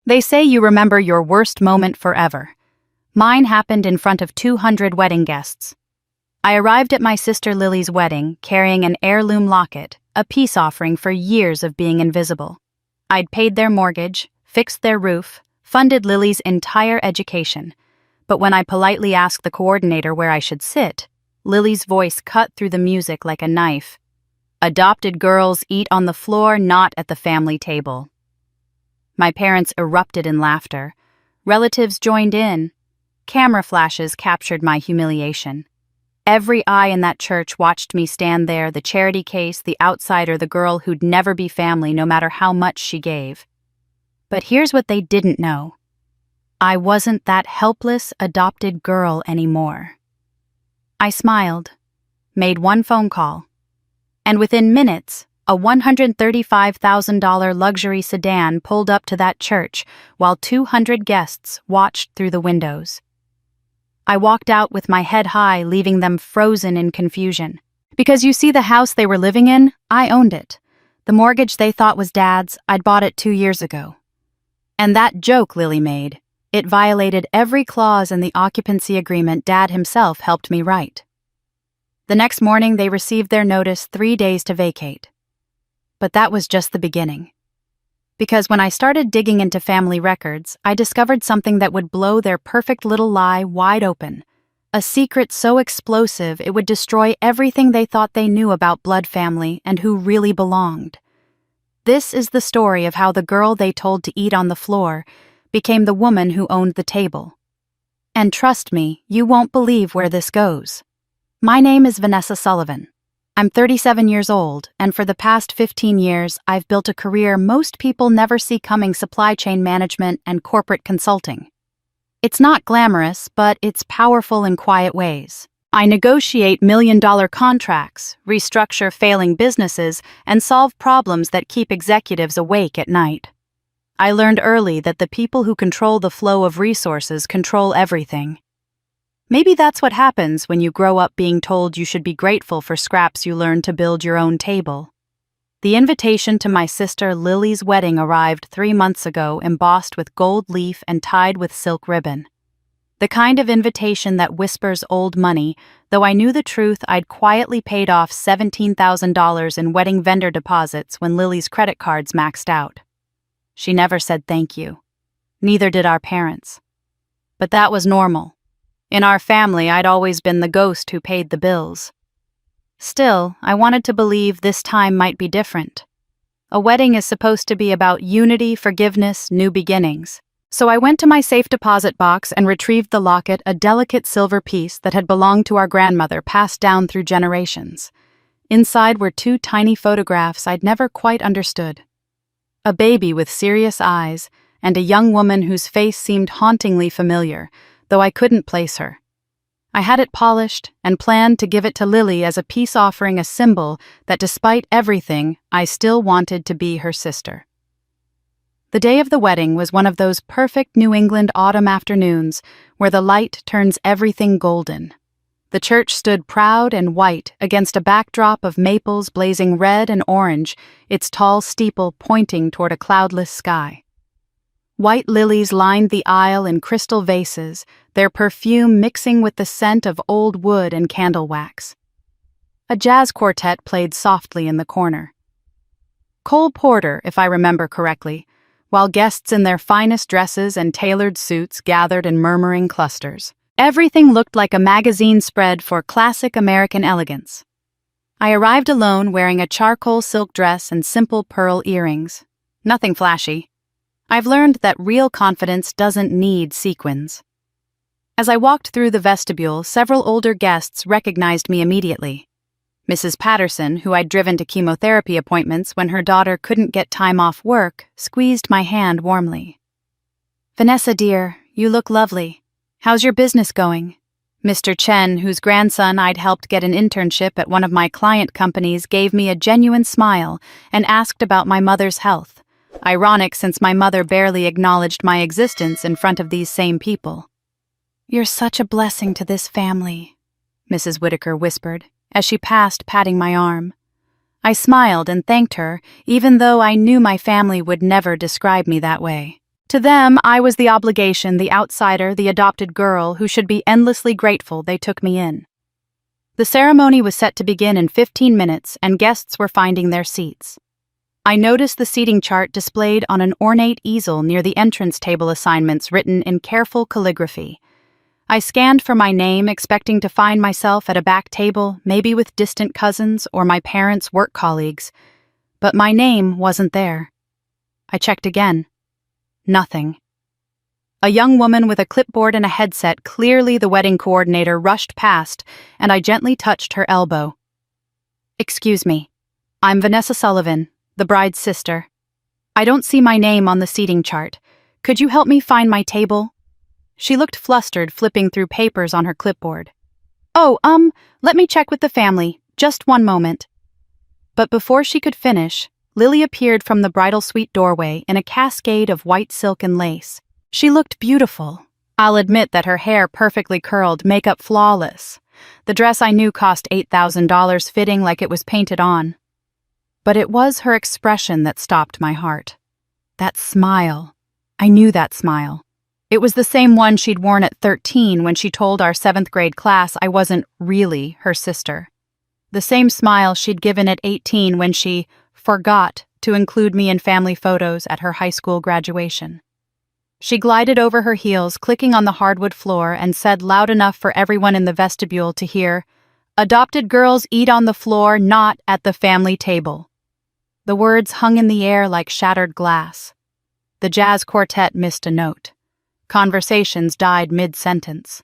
They say you remember your worst moment forever. Mine happened in front of 200 wedding guests. I arrived at my sister Lily's wedding carrying an heirloom locket, a peace offering for years of being invisible. I'd paid their mortgage, fixed their roof, funded Lily's entire education. But when I politely asked the coordinator where I should sit, Lily's voice cut through the music like a knife. Adopted girls eat on the floor, not at the family table. My parents erupted in laughter. Relatives joined in. Camera flashes captured my humiliation. Every eye in that church watched me stand there, the charity case, the outsider, the girl who'd never be family no matter how much she gave. But here's what they didn't know. I wasn't that helpless, adopted girl anymore. I smiled, made one phone call, and within minutes, a $135,000 luxury sedan pulled up to that church while 200 guests watched through the windows. I walked out with my head high, leaving them frozen in confusion. Because you see, the house they were living in, I owned it. The mortgage they thought was Dad's, I'd bought it 2 years ago. And that joke Lily made, it violated every clause in the occupancy agreement Dad himself helped me write. The next morning, they received their notice 3 days to vacate. But that was just the beginning. Because when I started digging into family records, I discovered something that would blow their perfect little lie wide open. A secret so explosive it would destroy everything they thought they knew about blood family and who really belonged. This is the story of how the girl they told to eat on the floor became the woman who owned the table. And trust me, you won't believe where this goes. My name is Vanessa Sullivan. I'm 37 years old, and for the past 15 years, I've built a career most people never see coming: supply chain management and corporate consulting. It's not glamorous, but it's powerful in quiet ways. I negotiate million-dollar contracts, restructure failing businesses, and solve problems that keep executives awake at night. I learned early that the people who control the flow of resources control everything. Maybe that's what happens when you grow up being told you should be grateful for scraps you learned to build your own table. The invitation to my sister Lily's wedding arrived 3 months ago, embossed with gold leaf and tied with silk ribbon. The kind of invitation that whispers old money, though I knew the truth. I'd quietly paid off $17,000 in wedding vendor deposits when Lily's credit cards maxed out. She never said thank you. Neither did our parents. But that was normal. In our family, I'd always been the ghost who paid the bills. Still, I wanted to believe this time might be different. A wedding is supposed to be about unity, forgiveness, new beginnings. So I went to my safe deposit box and retrieved the locket, a delicate silver piece that had belonged to our grandmother, passed down through generations. Inside were 2 tiny photographs I'd never quite understood. A baby with serious eyes, and a young woman whose face seemed hauntingly familiar, though I couldn't place her. I had it polished and planned to give it to Lily as a peace offering, a symbol that despite everything, I still wanted to be her sister. The day of the wedding was one of those perfect New England autumn afternoons where the light turns everything golden. The church stood proud and white against a backdrop of maples blazing red and orange, its tall steeple pointing toward a cloudless sky. White lilies lined the aisle in crystal vases, their perfume mixing with the scent of old wood and candle wax. A jazz quartet played softly in the corner. Cole Porter, if I remember correctly, while guests in their finest dresses and tailored suits gathered in murmuring clusters. Everything looked like a magazine spread for classic American elegance. I arrived alone, wearing a charcoal silk dress and simple pearl earrings. Nothing flashy. I've learned that real confidence doesn't need sequins. As I walked through the vestibule, several older guests recognized me immediately. Mrs. Patterson, who I'd driven to chemotherapy appointments when her daughter couldn't get time off work, squeezed my hand warmly. "Vanessa, dear, you look lovely. How's your business going?" Mr. Chen, whose grandson I'd helped get an internship at one of my client companies, gave me a genuine smile and asked about my mother's health. Ironic, since my mother barely acknowledged my existence in front of these same people. "You're such a blessing to this family," Mrs. Whitaker whispered, as she passed, patting my arm. I smiled and thanked her, even though I knew my family would never describe me that way. To them, I was the obligation, the outsider, the adopted girl who should be endlessly grateful they took me in. The ceremony was set to begin in 15 minutes, and guests were finding their seats. I noticed the seating chart displayed on an ornate easel near the entrance table, assignments written in careful calligraphy. I scanned for my name, expecting to find myself at a back table, maybe with distant cousins or my parents' work colleagues. But my name wasn't there. I checked again. Nothing. A young woman with a clipboard and a headset, clearly the wedding coordinator, rushed past, and I gently touched her elbow. "Excuse me. I'm Vanessa Sullivan, the bride's sister. I don't see my name on the seating chart. Could you help me find my table?" She looked flustered, flipping through papers on her clipboard. "Oh, let me check with the family. Just one moment." But before she could finish, Lily appeared from the bridal suite doorway in a cascade of white silk and lace. She looked beautiful. I'll admit that her hair perfectly curled, makeup flawless. The dress I knew cost $8,000, fitting like it was painted on. But it was her expression that stopped my heart. That smile. I knew that smile. It was the same one she'd worn at 13 when she told our 7th grade class I wasn't really her sister. The same smile she'd given at 18 when she forgot to include me in family photos at her high school graduation. She glided over her heels, clicking on the hardwood floor, and said loud enough for everyone in the vestibule to hear, "Adopted girls eat on the floor, not at the family table." The words hung in the air like shattered glass. The jazz quartet missed a note. Conversations died mid-sentence.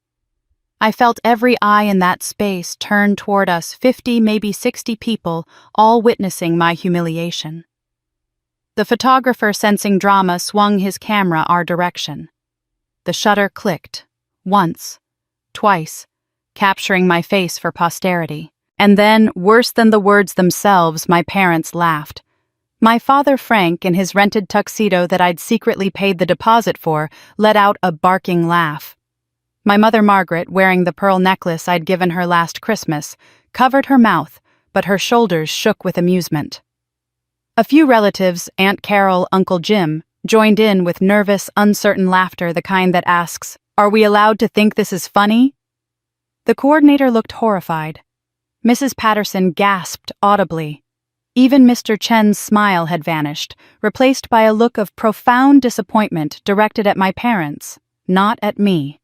I felt every eye in that space turn toward us, 50, maybe 60 people, all witnessing my humiliation. The photographer, sensing drama, swung his camera our direction. The shutter clicked, once, twice, capturing my face for posterity. And then, worse than the words themselves, my parents laughed. My father, Frank, in his rented tuxedo that I'd secretly paid the deposit for, let out a barking laugh. My mother, Margaret, wearing the pearl necklace I'd given her last Christmas, covered her mouth, but her shoulders shook with amusement. A few relatives, Aunt Carol, Uncle Jim, joined in with nervous, uncertain laughter, the kind that asks, "Are we allowed to think this is funny?" The coordinator looked horrified. Mrs. Patterson gasped audibly. Even Mr. Chen's smile had vanished, replaced by a look of profound disappointment directed at my parents, not at me.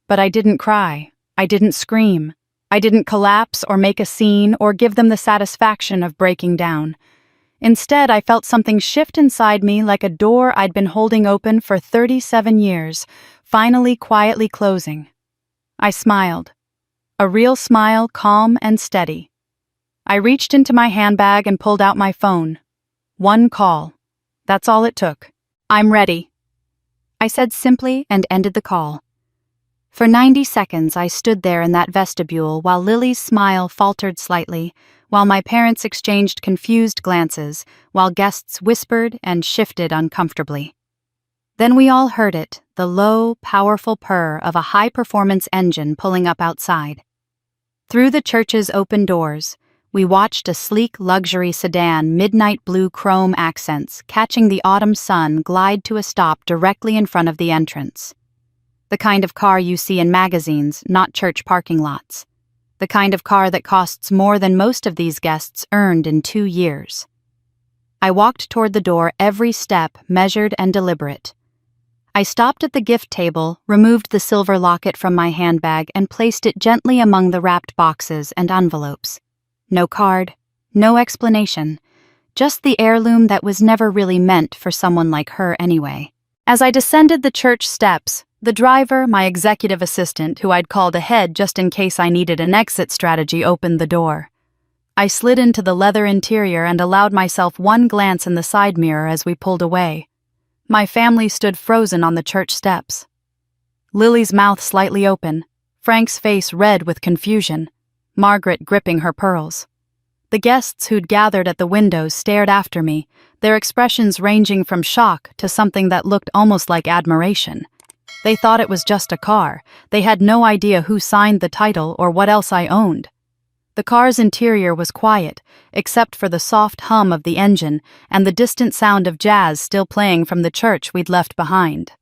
But I didn't cry. I didn't scream. I didn't collapse or make a scene or give them the satisfaction of breaking down. Instead, I felt something shift inside me like a door I'd been holding open for 37 years, finally quietly closing. I smiled. A real smile, calm and steady. I reached into my handbag and pulled out my phone. One call. That's all it took. "I'm ready," I said simply and ended the call. For 90 seconds I stood there in that vestibule while Lily's smile faltered slightly, while my parents exchanged confused glances, while guests whispered and shifted uncomfortably. Then we all heard it, the low, powerful purr of a high-performance engine pulling up outside. Through the church's open doors, we watched a sleek luxury sedan, midnight blue chrome accents, catching the autumn sun, glide to a stop directly in front of the entrance. The kind of car you see in magazines, not church parking lots. The kind of car that costs more than most of these guests earned in 2 years. I walked toward the door, every step measured and deliberate. I stopped at the gift table, removed the silver locket from my handbag, and placed it gently among the wrapped boxes and envelopes. No card, no explanation, just the heirloom that was never really meant for someone like her anyway. As I descended the church steps, the driver, my executive assistant, who I'd called ahead just in case I needed an exit strategy, opened the door. I slid into the leather interior and allowed myself one glance in the side mirror as we pulled away. My family stood frozen on the church steps. Lily's mouth slightly open, Frank's face red with confusion, Margaret gripping her pearls. The guests who'd gathered at the windows stared after me, their expressions ranging from shock to something that looked almost like admiration. They thought it was just a car. They had no idea who signed the title or what else I owned. The car's interior was quiet, except for the soft hum of the engine and the distant sound of jazz still playing from the church we'd left behind.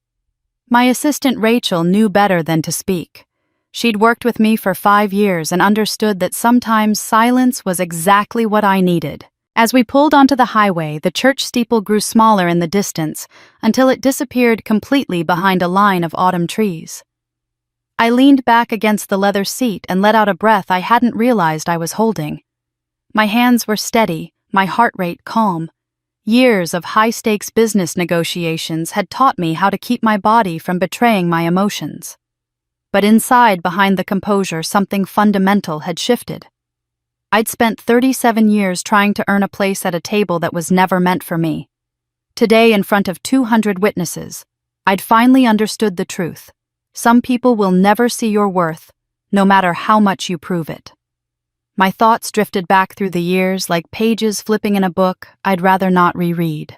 My assistant Rachel knew better than to speak. She'd worked with me for 5 years and understood that sometimes silence was exactly what I needed. As we pulled onto the highway, the church steeple grew smaller in the distance until it disappeared completely behind a line of autumn trees. I leaned back against the leather seat and let out a breath I hadn't realized I was holding. My hands were steady, my heart rate calm. Years of high-stakes business negotiations had taught me how to keep my body from betraying my emotions. But inside, behind the composure, something fundamental had shifted. I'd spent 37 years trying to earn a place at a table that was never meant for me. Today, in front of 200 witnesses, I'd finally understood the truth. Some people will never see your worth, no matter how much you prove it. My thoughts drifted back through the years like pages flipping in a book I'd rather not reread.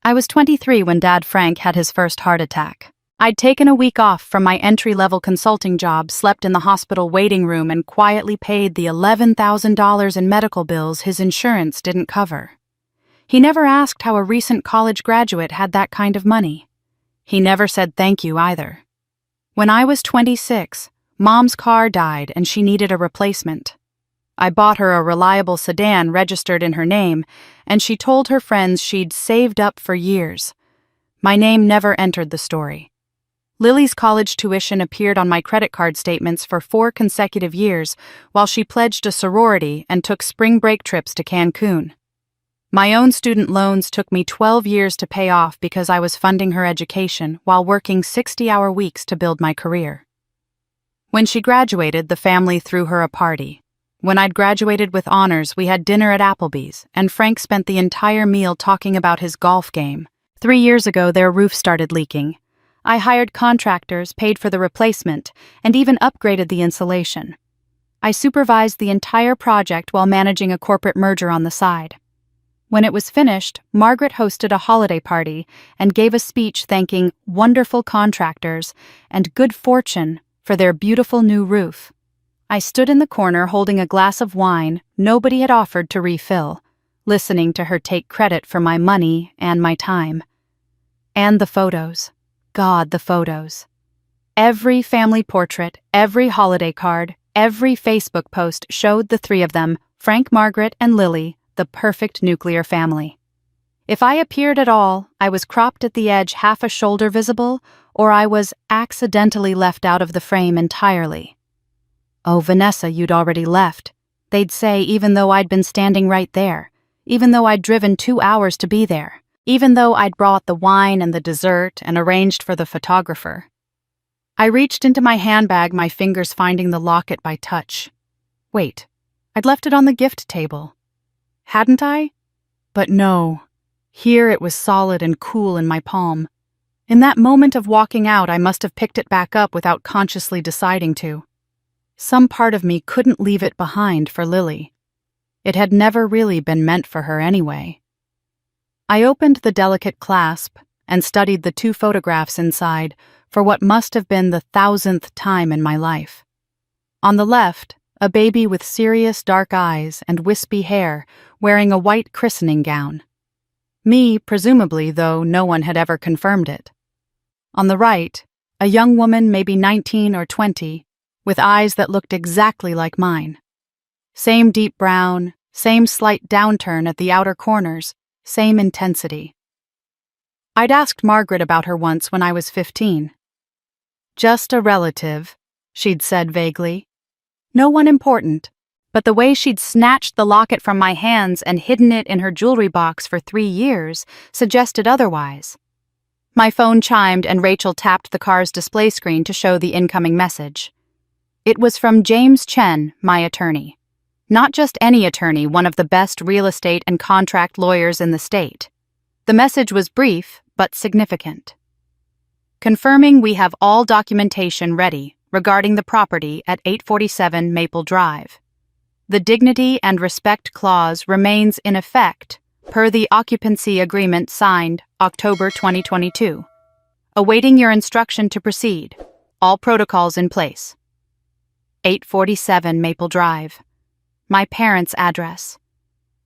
I was 23 when Dad Frank had his first heart attack. I'd taken a week off from my entry-level consulting job, slept in the hospital waiting room, and quietly paid the $11,000 in medical bills his insurance didn't cover. He never asked how a recent college graduate had that kind of money. He never said thank you either. When I was 26, Mom's car died and she needed a replacement. I bought her a reliable sedan registered in her name, and she told her friends she'd saved up for years. My name never entered the story. Lily's college tuition appeared on my credit card statements for 4 consecutive years while she pledged a sorority and took spring break trips to Cancun. My own student loans took me 12 years to pay off because I was funding her education while working 60-hour weeks to build my career. When she graduated, the family threw her a party. When I'd graduated with honors, we had dinner at Applebee's, and Frank spent the entire meal talking about his golf game. 3 years ago, their roof started leaking. I hired contractors, paid for the replacement, and even upgraded the insulation. I supervised the entire project while managing a corporate merger on the side. When it was finished, Margaret hosted a holiday party and gave a speech thanking wonderful contractors and good fortune for their beautiful new roof. I stood in the corner holding a glass of wine nobody had offered to refill, listening to her take credit for my money and my time. And the photos. God, the photos. Every family portrait, every holiday card, every Facebook post showed the 3 of them, Frank, Margaret, and Lily, the perfect nuclear family. If I appeared at all, I was cropped at the edge, half a shoulder visible, or I was accidentally left out of the frame entirely. "Oh, Vanessa, you'd already left," they'd say, even though I'd been standing right there, even though I'd driven 2 hours to be there, even though I'd brought the wine and the dessert and arranged for the photographer. I reached into my handbag, my fingers finding the locket by touch. Wait, I'd left it on the gift table. Hadn't I? But no. Here it was solid and cool in my palm. In that moment of walking out, I must have picked it back up without consciously deciding to. Some part of me couldn't leave it behind for Lily. It had never really been meant for her anyway. I opened the delicate clasp and studied the 2 photographs inside for what must have been the 1,000th time in my life. On the left, a baby with serious dark eyes and wispy hair wearing a white christening gown. Me, presumably, though no one had ever confirmed it. On the right, a young woman, maybe 19 or 20, with eyes that looked exactly like mine. Same deep brown, same slight downturn at the outer corners, same intensity. I'd asked Margaret about her once when I was 15. "Just a relative," she'd said vaguely. "No one important," but the way she'd snatched the locket from my hands and hidden it in her jewelry box for 3 years suggested otherwise. My phone chimed and Rachel tapped the car's display screen to show the incoming message. It was from James Chen, my attorney. Not just any attorney, one of the best real estate and contract lawyers in the state. The message was brief, but significant. "Confirming we have all documentation ready regarding the property at 847 Maple Drive. The dignity and respect clause remains in effect per the occupancy agreement signed October 2022. Awaiting your instruction to proceed. All protocols in place." 847 Maple Drive. My parents' address.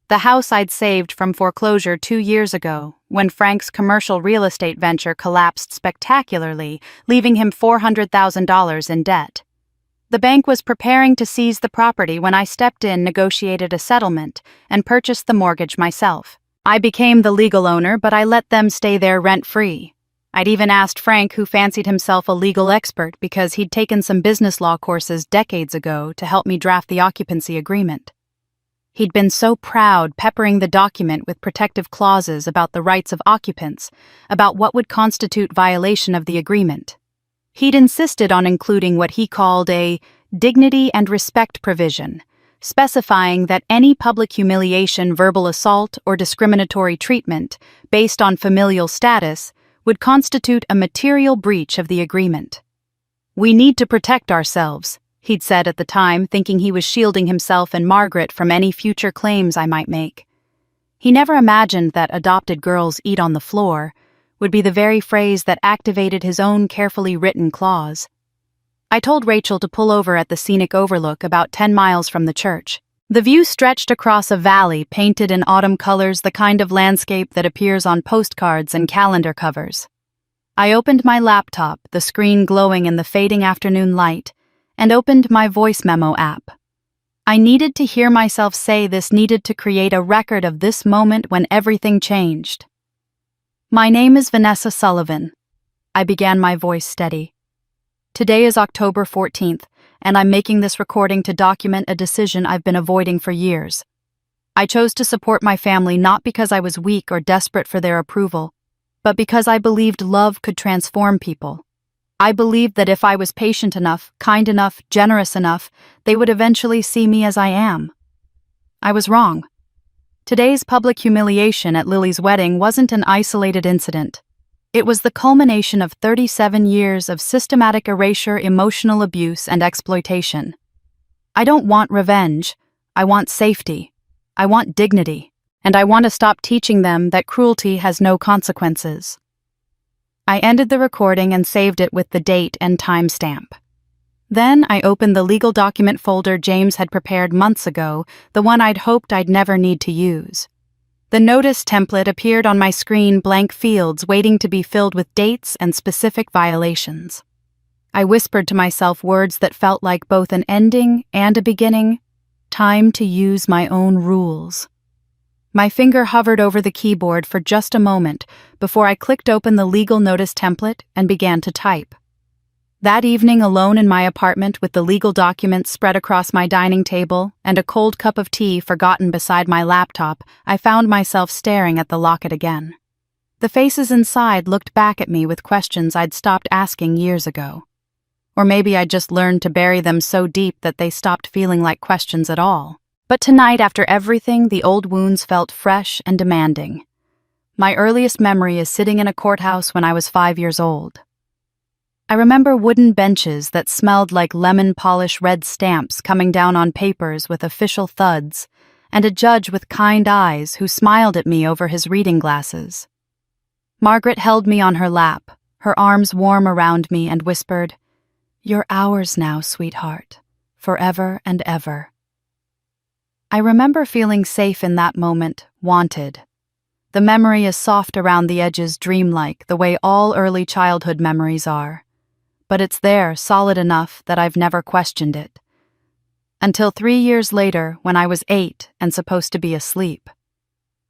The house I'd saved from foreclosure 2 years ago, when Frank's commercial real estate venture collapsed spectacularly, leaving him $400,000 in debt. The bank was preparing to seize the property when I stepped in, negotiated a settlement, and purchased the mortgage myself. I became the legal owner, but I let them stay there rent-free. I'd even asked Frank, who fancied himself a legal expert because he'd taken some business law courses decades ago, to help me draft the occupancy agreement. He'd been so proud, peppering the document with protective clauses about the rights of occupants, about what would constitute violation of the agreement. He'd insisted on including what he called a dignity and respect provision, specifying that any public humiliation, verbal assault, or discriminatory treatment, based on familial status, would constitute a material breach of the agreement. "We need to protect ourselves," he'd said at the time, thinking he was shielding himself and Margaret from any future claims I might make. He never imagined that "adopted girls eat on the floor" would be the very phrase that activated his own carefully written clause. I told Rachel to pull over at the scenic overlook about 10 miles from the church. The view stretched across a valley painted in autumn colors, the kind of landscape that appears on postcards and calendar covers. I opened my laptop, the screen glowing in the fading afternoon light, and opened my voice memo app. I needed to hear myself say this, needed to create a record of this moment when everything changed. "My name is Vanessa Sullivan." I began, my voice steady. "Today is October 14th, and I'm making this recording to document a decision I've been avoiding for years. I chose to support my family not because I was weak or desperate for their approval, but because I believed love could transform people. I believed that if I was patient enough, kind enough, generous enough, they would eventually see me as I am. I was wrong. Today's public humiliation at Lily's wedding wasn't an isolated incident. It was the culmination of 37 years of systematic erasure, emotional abuse, and exploitation. I don't want revenge. I want safety. I want dignity. And I want to stop teaching them that cruelty has no consequences. I ended the recording and saved it with the date and timestamp. Then I opened the legal document folder James had prepared months ago, the one I'd hoped I'd never need to use. The notice template appeared on my screen, blank fields waiting to be filled with dates and specific violations. I whispered to myself words that felt like both an ending and a beginning. Time to use my own rules. My finger hovered over the keyboard for just a moment before I clicked open the legal notice template and began to type. That evening, alone in my apartment with the legal documents spread across my dining table and a cold cup of tea forgotten beside my laptop, I found myself staring at the locket again. The faces inside looked back at me with questions I'd stopped asking years ago. Or maybe I'd just learned to bury them so deep that they stopped feeling like questions at all. But tonight, after everything, the old wounds felt fresh and demanding. My earliest memory is sitting in a courthouse when I was 5 years old. I remember wooden benches that smelled like lemon polish red stamps coming down on papers with official thuds, and a judge with kind eyes who smiled at me over his reading glasses. Margaret held me on her lap, her arms warm around me, and whispered, "You're ours now, sweetheart, forever and ever." I remember feeling safe in that moment, wanted. The memory is soft around the edges, dreamlike, the way all early childhood memories are. But it's there, solid enough that I've never questioned it. Until 3 years later, when I was 8 and supposed to be asleep.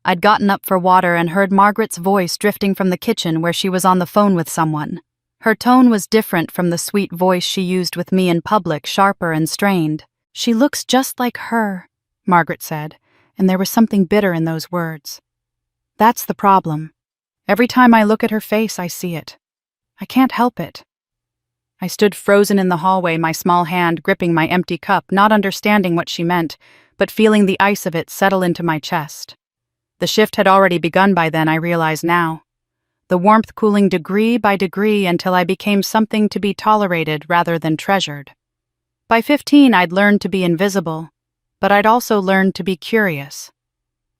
I'd gotten up for water and heard Margaret's voice drifting from the kitchen where she was on the phone with someone. Her tone was different from the sweet voice she used with me in public, sharper and strained. "She looks just like her," Margaret said, and there was something bitter in those words. "That's the problem. Every time I look at her face, I see it. I can't help it." I stood frozen in the hallway, my small hand gripping my empty cup, not understanding what she meant, but feeling the ice of it settle into my chest. The shift had already begun by then, I realize now. The warmth cooling degree by degree until I became something to be tolerated rather than treasured. By 15, I'd learned to be invisible, but I'd also learned to be curious.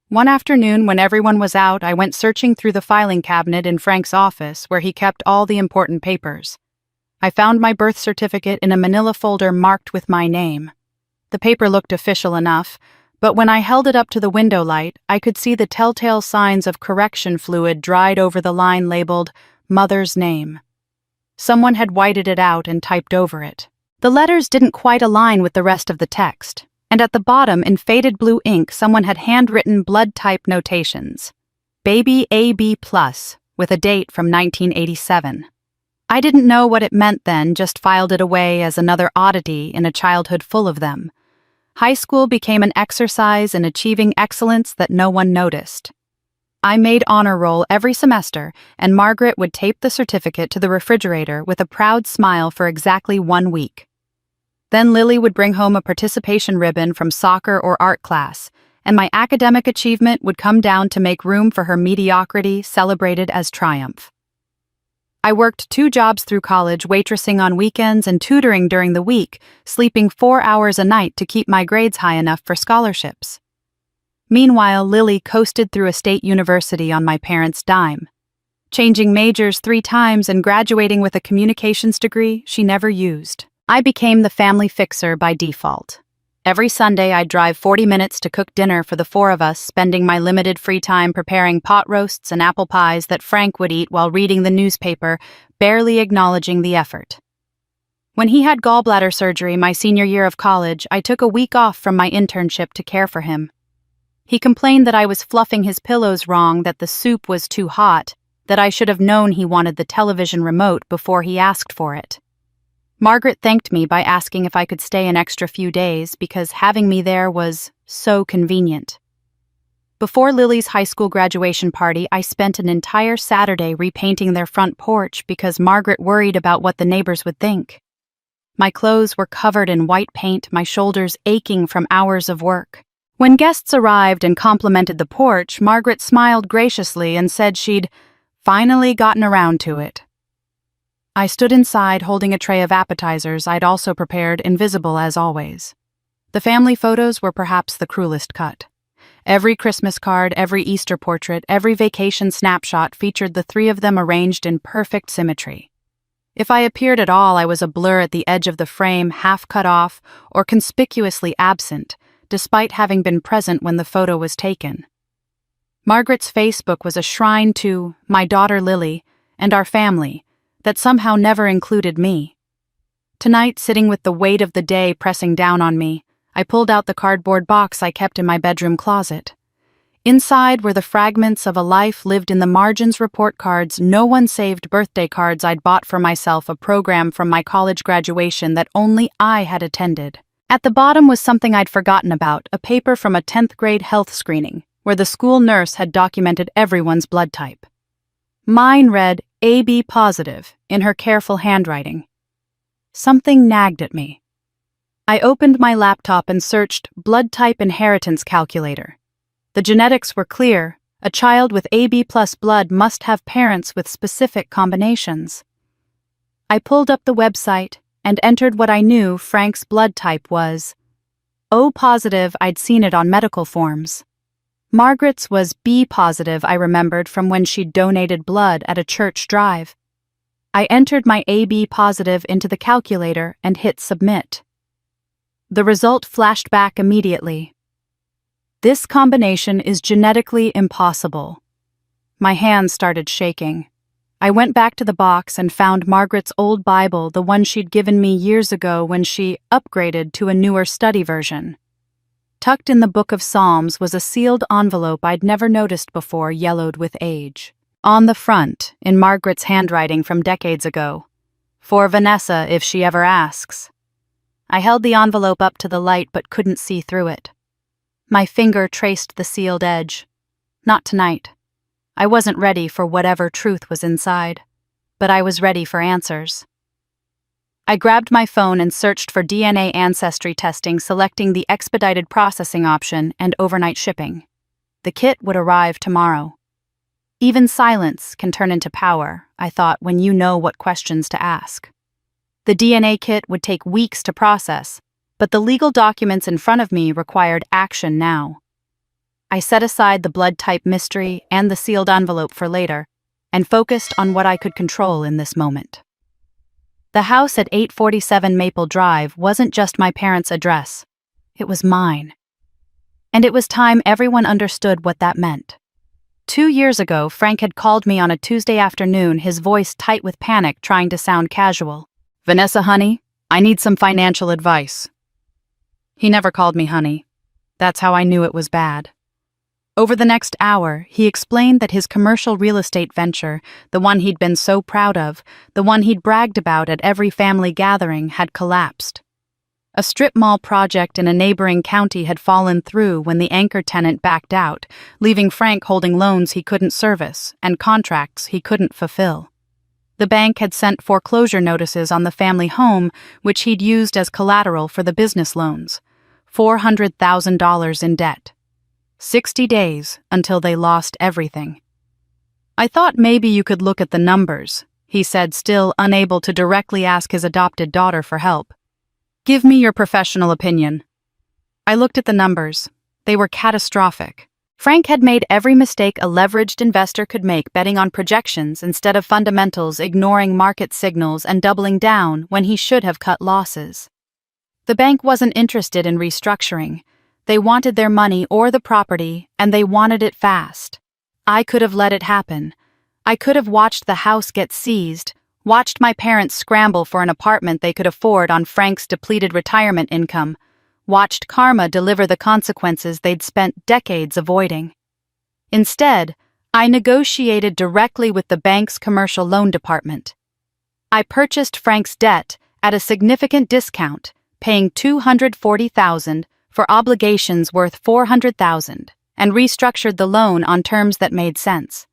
One afternoon, when everyone was out, I went searching through the filing cabinet in Frank's office where he kept all the important papers. I found my birth certificate in a manila folder marked with my name. The paper looked official enough, but when I held it up to the window light, I could see the telltale signs of correction fluid dried over the line labeled "Mother's Name." Someone had whited it out and typed over it. The letters didn't quite align with the rest of the text, and at the bottom in faded blue ink someone had handwritten blood-type notations. Baby AB+, with a date from 1987. I didn't know what it meant then, just filed it away as another oddity in a childhood full of them. High school became an exercise in achieving excellence that no one noticed. I made honor roll every semester, and Margaret would tape the certificate to the refrigerator with a proud smile for exactly 1 week. Then Lily would bring home a participation ribbon from soccer or art class, and my academic achievement would come down to make room for her mediocrity celebrated as triumph. I worked 2 jobs through college, waitressing on weekends and tutoring during the week, sleeping 4 hours a night to keep my grades high enough for scholarships. Meanwhile, Lily coasted through a state university on my parents' dime, changing majors 3 times and graduating with a communications degree she never used. I became the family fixer by default. Every Sunday, I'd drive 40 minutes to cook dinner for the 4 of us, spending my limited free time preparing pot roasts and apple pies that Frank would eat while reading the newspaper, barely acknowledging the effort. When he had gallbladder surgery my senior year of college, I took a week off from my internship to care for him. He complained that I was fluffing his pillows wrong, that the soup was too hot, that I should have known he wanted the television remote before he asked for it. Margaret thanked me by asking if I could stay an extra few days because having me there was so convenient. Before Lily's high school graduation party, I spent an entire Saturday repainting their front porch because Margaret worried about what the neighbors would think. My clothes were covered in white paint, my shoulders aching from hours of work. When guests arrived and complimented the porch, Margaret smiled graciously and said she'd finally gotten around to it. I stood inside holding a tray of appetizers I'd also prepared, invisible as always. The family photos were perhaps the cruelest cut. Every Christmas card, every Easter portrait, every vacation snapshot featured the 3 of them arranged in perfect symmetry. If I appeared at all, I was a blur at the edge of the frame, half cut off or conspicuously absent, despite having been present when the photo was taken. Margaret's Facebook was a shrine to my daughter Lily and our family that somehow never included me. Tonight, sitting with the weight of the day pressing down on me, I pulled out the cardboard box I kept in my bedroom closet. Inside were the fragments of a life lived in the margins, report cards, no one saved birthday cards I'd bought for myself, a program from my college graduation that only I had attended. At the bottom was something I'd forgotten about, a paper from a 10th grade health screening, where the school nurse had documented everyone's blood type. Mine read AB positive in her careful handwriting. Something nagged at me. I opened my laptop and searched blood type inheritance calculator. The genetics were clear. A child with AB+ blood must have parents with specific combinations. I pulled up the website and entered what I knew Frank's blood type was. O positive, I'd seen it on medical forms. Margaret's was B positive, I remembered from when she'd donated blood at a church drive. I entered my AB positive into the calculator and hit submit. The result flashed back immediately. This combination is genetically impossible. My hands started shaking. I went back to the box and found Margaret's old Bible, the one she'd given me years ago when she upgraded to a newer study version. Tucked in the Book of Psalms was a sealed envelope I'd never noticed before, yellowed with age. On the front, in Margaret's handwriting from decades ago, "For Vanessa, if she ever asks." I held the envelope up to the light but couldn't see through it. My finger traced the sealed edge. Not tonight. I wasn't ready for whatever truth was inside, but I was ready for answers. I grabbed my phone and searched for DNA ancestry testing, selecting the expedited processing option and overnight shipping. The kit would arrive tomorrow. Even silence can turn into power, I thought, when you know what questions to ask. The DNA kit would take weeks to process, but the legal documents in front of me required action now. I set aside the blood type mystery and the sealed envelope for later, and focused on what I could control in this moment. The house at 847 Maple Drive wasn't just my parents' address. It was mine. And it was time everyone understood what that meant. 2 years ago, Frank had called me on a Tuesday afternoon, his voice tight with panic, trying to sound casual. "Vanessa, honey, I need some financial advice." He never called me honey. That's how I knew it was bad. Over the next hour, he explained that his commercial real estate venture, the one he'd been so proud of, the one he'd bragged about at every family gathering, had collapsed. A strip mall project in a neighboring county had fallen through when the anchor tenant backed out, leaving Frank holding loans he couldn't service and contracts he couldn't fulfill. The bank had sent foreclosure notices on the family home, which he'd used as collateral for the business loans. $400,000 in debt. 60 days until they lost everything. "I thought maybe you could look at the numbers," he said, still unable to directly ask his adopted daughter for help. "Give me your professional opinion." I looked at the numbers. They were catastrophic. Frank had made every mistake a leveraged investor could make, betting on projections instead of fundamentals, ignoring market signals, and doubling down when he should have cut losses. The bank wasn't interested in restructuring. They wanted their money or the property, and they wanted it fast. I could have let it happen. I could have watched the house get seized, watched my parents scramble for an apartment they could afford on Frank's depleted retirement income, watched karma deliver the consequences they'd spent decades avoiding. Instead, I negotiated directly with the bank's commercial loan department. I purchased Frank's debt at a significant discount, paying $240,000 for obligations worth $400,000, and restructured the loan on terms that made sense.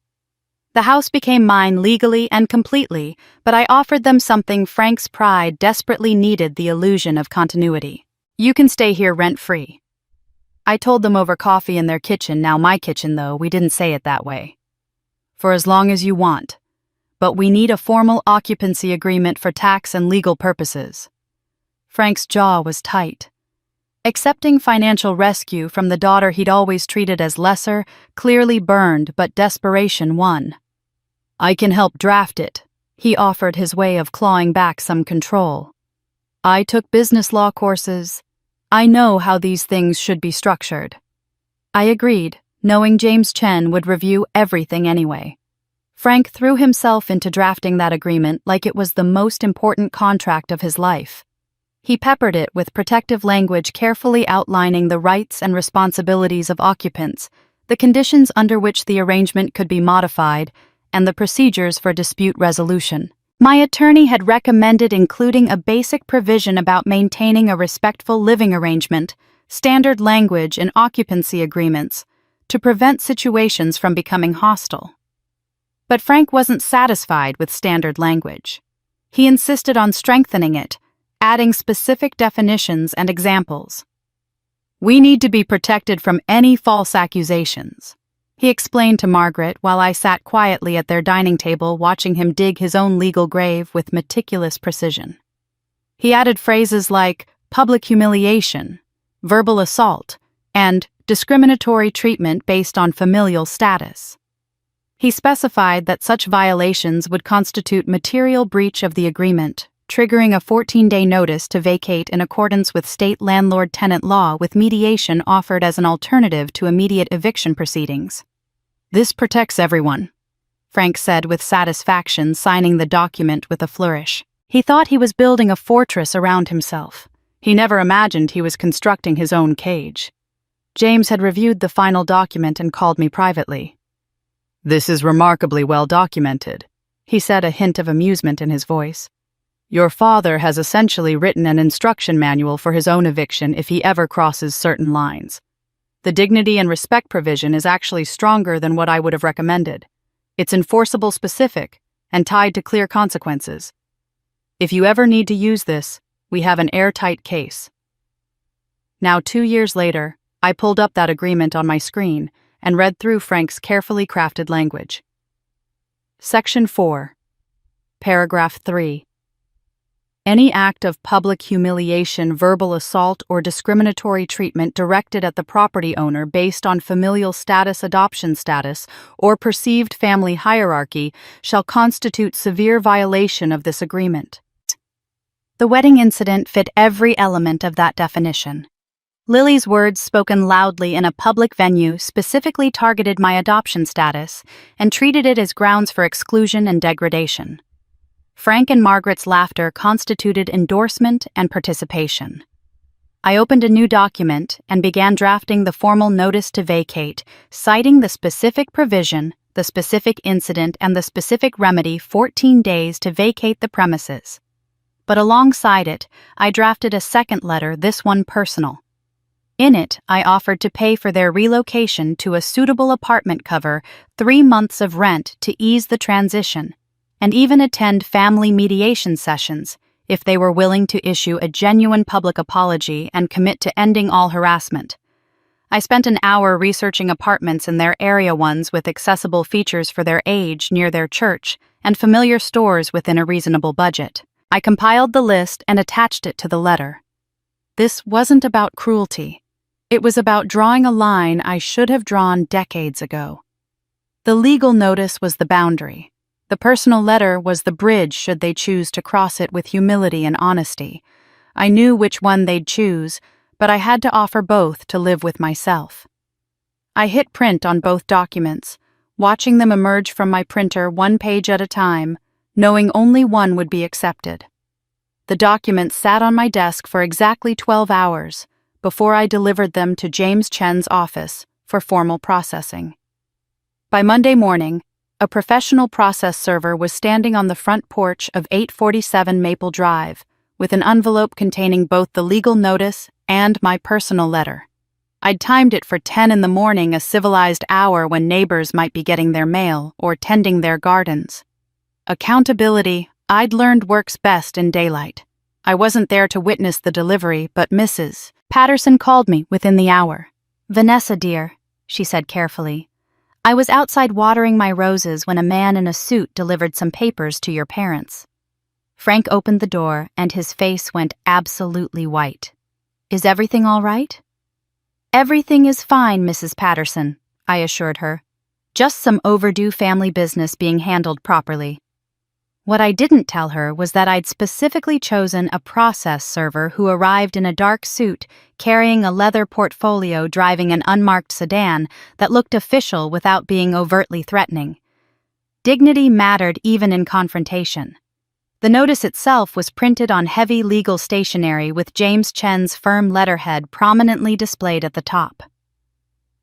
The house became mine legally and completely, but I offered them something Frank's pride desperately needed: the illusion of continuity. "You can stay here rent-free." I told them over coffee in their kitchen, now my kitchen though, we didn't say it that way. "For as long as you want. But we need a formal occupancy agreement for tax and legal purposes." Frank's jaw was tight. Accepting financial rescue from the daughter he'd always treated as lesser clearly burned, but desperation won. "I can help draft it," he offered, his way of clawing back some control. "I took business law courses. I know how these things should be structured." I agreed, knowing James Chen would review everything anyway. Frank threw himself into drafting that agreement like it was the most important contract of his life. He peppered it with protective language, carefully outlining the rights and responsibilities of occupants, the conditions under which the arrangement could be modified, and the procedures for dispute resolution. My attorney had recommended including a basic provision about maintaining a respectful living arrangement, standard language in occupancy agreements, to prevent situations from becoming hostile. But Frank wasn't satisfied with standard language. He insisted on strengthening it, adding specific definitions and examples. "We need to be protected from any false accusations," he explained to Margaret while I sat quietly at their dining table watching him dig his own legal grave with meticulous precision. He added phrases like public humiliation, verbal assault, and discriminatory treatment based on familial status. He specified that such violations would constitute material breach of the agreement, triggering a 14-day notice to vacate in accordance with state landlord-tenant law, with mediation offered as an alternative to immediate eviction proceedings. "This protects everyone," Frank said with satisfaction, signing the document with a flourish. He thought he was building a fortress around himself. He never imagined he was constructing his own cage. James had reviewed the final document and called me privately. "This is remarkably well documented," he said, a hint of amusement in his voice. "Your father has essentially written an instruction manual for his own eviction if he ever crosses certain lines. The dignity and respect provision is actually stronger than what I would have recommended. It's enforceable, specific, and tied to clear consequences. If you ever need to use this, we have an airtight case." Now, 2 years later, I pulled up that agreement on my screen and read through Frank's carefully crafted language. Section 4. Paragraph 3. Any act of public humiliation, verbal assault, or discriminatory treatment directed at the property owner based on familial status, adoption status, or perceived family hierarchy shall constitute severe violation of this agreement. The wedding incident fit every element of that definition. Lily's words, spoken loudly in a public venue, specifically targeted my adoption status and treated it as grounds for exclusion and degradation. Frank and Margaret's laughter constituted endorsement and participation. I opened a new document and began drafting the formal notice to vacate, citing the specific provision, the specific incident, and the specific remedy: 14 days to vacate the premises. But alongside it, I drafted a second letter, this one personal. In it, I offered to pay for their relocation to a suitable apartment, cover 3 months of rent to ease the transition, and even attend family mediation sessions if they were willing to issue a genuine public apology and commit to ending all harassment. I spent an hour researching apartments in their area, ones with accessible features for their age near their church, and familiar stores within a reasonable budget. I compiled the list and attached it to the letter. This wasn't about cruelty. It was about drawing a line I should have drawn decades ago. The legal notice was the boundary. The personal letter was the bridge should they choose to cross it with humility and honesty. I knew which one they'd choose, but I had to offer both to live with myself. I hit print on both documents, watching them emerge from my printer 1 page at a time, knowing only one would be accepted. The documents sat on my desk for exactly 12 hours, before I delivered them to James Chen's office for formal processing. By Monday morning, a professional process server was standing on the front porch of 847 Maple Drive, with an envelope containing both the legal notice and my personal letter. I'd timed it for 10 in the morning, a civilized hour when neighbors might be getting their mail or tending their gardens. Accountability, I'd learned, works best in daylight. I wasn't there to witness the delivery, but Mrs. Patterson called me within the hour. "Vanessa, dear," she said carefully, "I was outside watering my roses when a man in a suit delivered some papers to your parents." Frank opened the door and his face went absolutely white. "Is everything all right?" "Everything is fine, Mrs. Patterson," I assured her. "Just some overdue family business being handled properly." What I didn't tell her was that I'd specifically chosen a process server who arrived in a dark suit, carrying a leather portfolio, driving an unmarked sedan that looked official without being overtly threatening. Dignity mattered even in confrontation. The notice itself was printed on heavy legal stationery with James Chen's firm letterhead prominently displayed at the top.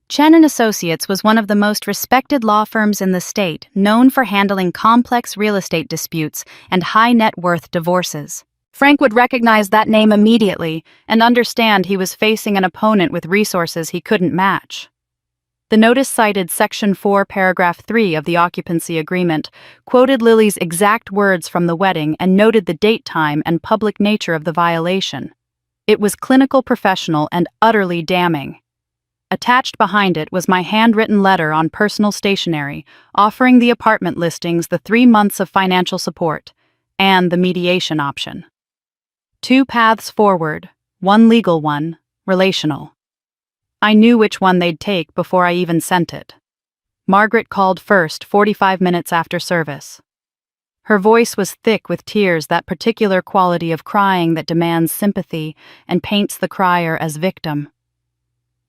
Chen & Associates was one of the most respected law firms in the state, known for handling complex real estate disputes and high-net-worth divorces. Frank would recognize that name immediately and understand he was facing an opponent with resources he couldn't match. The notice cited Section 4, Paragraph 3 of the occupancy agreement, quoted Lily's exact words from the wedding, and noted the date, time, and public nature of the violation. It was clinical, professional, and utterly damning. Attached behind it was my handwritten letter on personal stationery, offering the apartment listings the 3 months of financial support and the mediation option. 2 paths forward, one legal, one relational. I knew which one they'd take before I even sent it. Margaret called first, 45 minutes after service. Her voice was thick with tears, that particular quality of crying that demands sympathy and paints the crier as victim.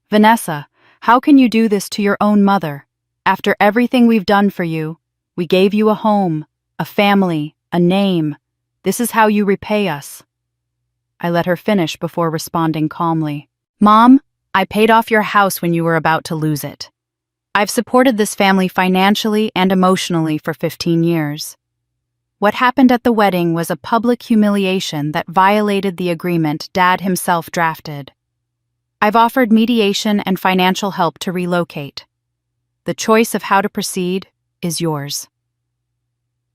"Vanessa, how can you do this to your own mother? After everything we've done for you, we gave you a home, a family, a name. This is how you repay us." I let her finish before responding calmly. "Mom, I paid off your house when you were about to lose it. I've supported this family financially and emotionally for 15 years. What happened at the wedding was a public humiliation that violated the agreement Dad himself drafted. I've offered mediation and financial help to relocate. The choice of how to proceed is yours."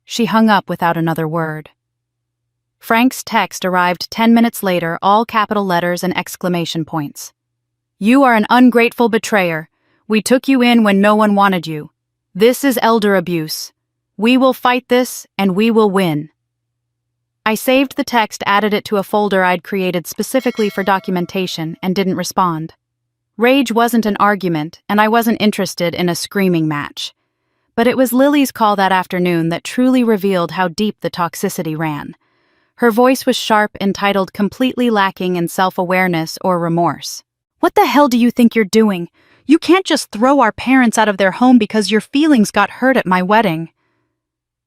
She hung up without another word. Frank's text arrived 10 minutes later, all capital letters and exclamation points. "You are an ungrateful betrayer. We took you in when no one wanted you. This is elder abuse. We will fight this, and we will win." I saved the text, added it to a folder I'd created specifically for documentation, and didn't respond. Rage wasn't an argument, and I wasn't interested in a screaming match. But it was Lily's call that afternoon that truly revealed how deep the toxicity ran. Her voice was sharp, entitled, completely lacking in self-awareness or remorse. What the hell do you think you're doing? You can't just throw our parents out of their home because your feelings got hurt at my wedding.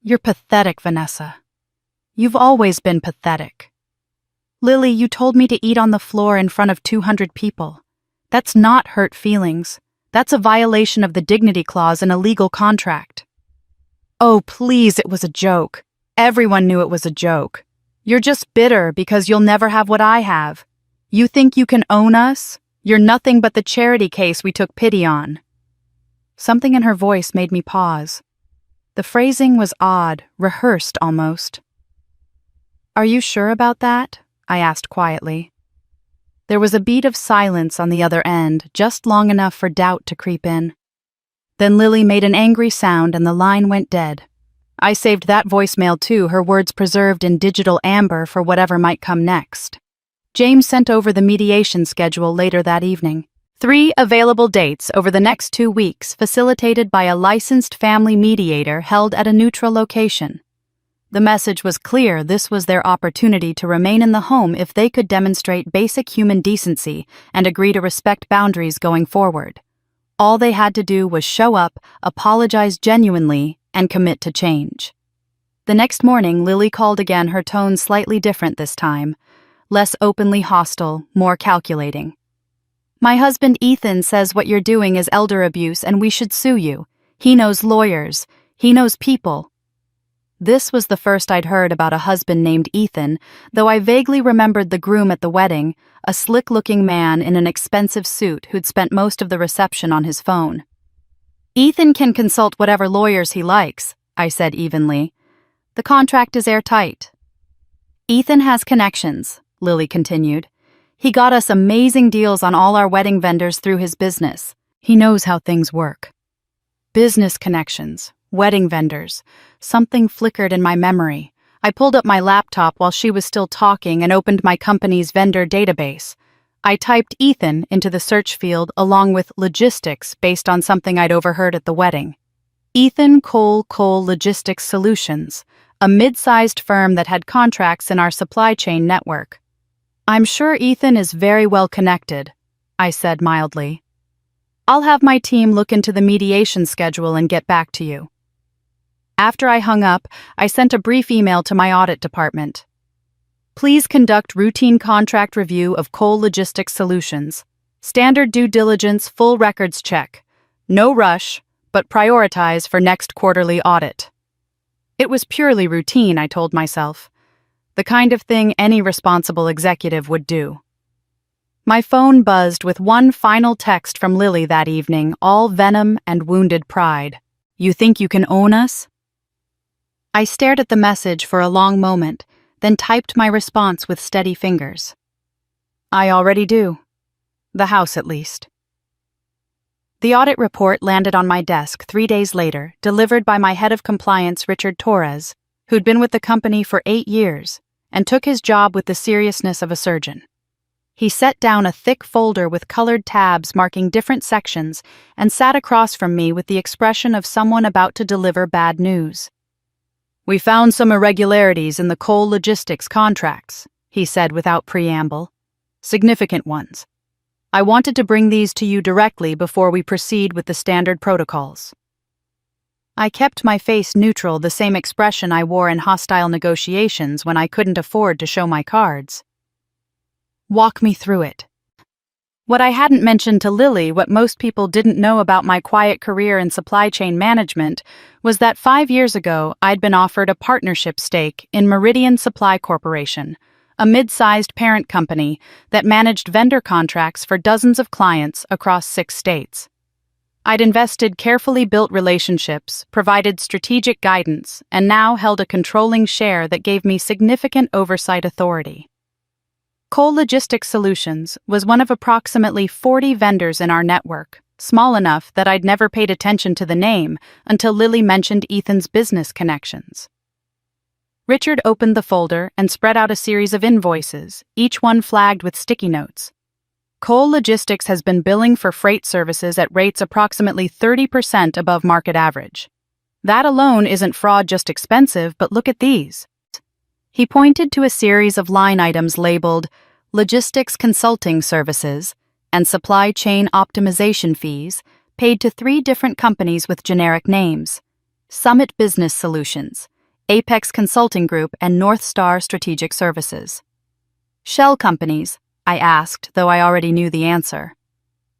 You're pathetic, Vanessa. You've always been pathetic. Lily, you told me to eat on the floor in front of 200 people. That's not hurt feelings. That's a violation of the dignity clause in a legal contract. Oh, please, it was a joke. Everyone knew it was a joke. You're just bitter because you'll never have what I have. You think you can own us? You're nothing but the charity case we took pity on. Something in her voice made me pause. The phrasing was odd, rehearsed almost. Are you sure about that? I asked quietly. There was a beat of silence on the other end, just long enough for doubt to creep in. Then Lily made an angry sound and the line went dead. I saved that voicemail too, her words preserved in digital amber for whatever might come next. James sent over the mediation schedule later that evening. 3 available dates over the next 2 weeks, facilitated by a licensed family mediator held at a neutral location. The message was clear: this was their opportunity to remain in the home if they could demonstrate basic human decency and agree to respect boundaries going forward. All they had to do was show up, apologize genuinely, and commit to change. The next morning, Lily called again, her tone slightly different this time. Less openly hostile, more calculating. My husband Ethan says what you're doing is elder abuse and we should sue you. He knows lawyers. He knows people. This was the first I'd heard about a husband named Ethan, though I vaguely remembered the groom at the wedding, a slick-looking man in an expensive suit who'd spent most of the reception on his phone. Ethan can consult whatever lawyers he likes, I said evenly. The contract is airtight. Ethan has connections, Lily continued. He got us amazing deals on all our wedding vendors through his business. He knows how things work. Business connections, wedding vendors. Something flickered in my memory. I pulled up my laptop while she was still talking and opened my company's vendor database. I typed Ethan into the search field along with logistics based on something I'd overheard at the wedding. Ethan Cole Logistics Solutions, a mid-sized firm that had contracts in our supply chain network. I'm sure Ethan is very well connected, I said mildly. I'll have my team look into the mediation schedule and get back to you. After I hung up, I sent a brief email to my audit department. Please conduct routine contract review of Cole Logistics Solutions. Standard due diligence, full records check. No rush, but prioritize for next quarterly audit. It was purely routine, I told myself. The kind of thing any responsible executive would do. My phone buzzed with one final text from Lily that evening, all venom and wounded pride. You think you can own us? I stared at the message for a long moment, then typed my response with steady fingers. I already do. The house, at least. The audit report landed on my desk 3 days later, delivered by my head of compliance, Richard Torres, who'd been with the company for 8 years, and took his job with the seriousness of a surgeon. He set down a thick folder with colored tabs marking different sections and sat across from me with the expression of someone about to deliver bad news. We found some irregularities in the Cole Logistics contracts, he said without preamble. Significant ones. I wanted to bring these to you directly before we proceed with the standard protocols. I kept my face neutral, the same expression I wore in hostile negotiations when I couldn't afford to show my cards. Walk me through it. What I hadn't mentioned to Lily, what most people didn't know about my quiet career in supply chain management, was that 5 years ago I'd been offered a partnership stake in Meridian Supply Corporation, a mid-sized parent company that managed vendor contracts for dozens of clients across 6 states. I'd invested carefully built relationships, provided strategic guidance, and now held a controlling share that gave me significant oversight authority. Cole Logistics Solutions was one of approximately 40 vendors in our network, small enough that I'd never paid attention to the name until Lily mentioned Ethan's business connections. Richard opened the folder and spread out a series of invoices, each one flagged with sticky notes. Cole Logistics has been billing for freight services at rates approximately 30% above market average. That alone isn't fraud just expensive, but look at these. He pointed to a series of line items labeled Logistics Consulting Services and supply chain optimization fees paid to 3 different companies with generic names: Summit Business Solutions, Apex Consulting Group, and North Star Strategic Services. Shell companies, I asked, though I already knew the answer.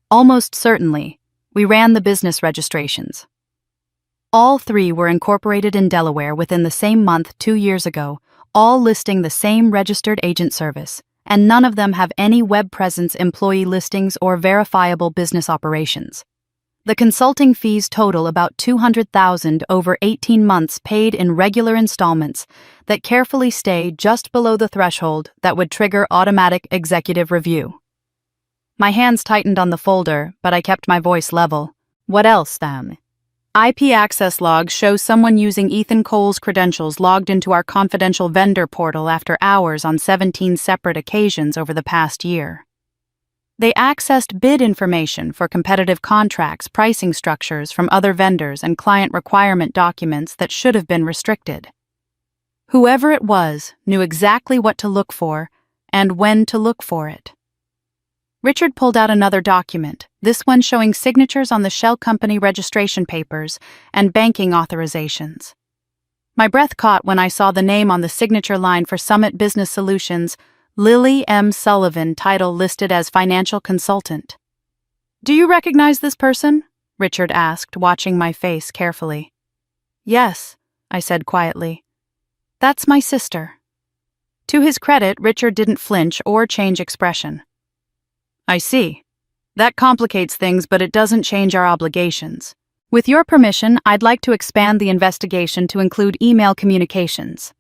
Almost certainly. We ran the business registrations. All 3 were incorporated in Delaware within the same month 2 years ago, all listing the same registered agent service, and none of them have any web presence, employee listings, or verifiable business operations. The consulting fees total about $200,000 over 18 months paid in regular installments that carefully stay just below the threshold that would trigger automatic executive review. My hands tightened on the folder, but I kept my voice level. What else, then? IP access logs show someone using Ethan Cole's credentials logged into our confidential vendor portal after hours on 17 separate occasions over the past year. They accessed bid information for competitive contracts, pricing structures from other vendors, and client requirement documents that should have been restricted. Whoever it was knew exactly what to look for and when to look for it. Richard pulled out another document, this one showing signatures on the Shell Company registration papers and banking authorizations. My breath caught when I saw the name on the signature line for Summit Business Solutions, Lily M. Sullivan, title listed as financial consultant. "Do you recognize this person?" Richard asked, watching my face carefully. "Yes," I said quietly. "That's my sister." To his credit, Richard didn't flinch or change expression. "I see. That complicates things, but it doesn't change our obligations. With your permission, I'd like to expand the investigation to include email communications.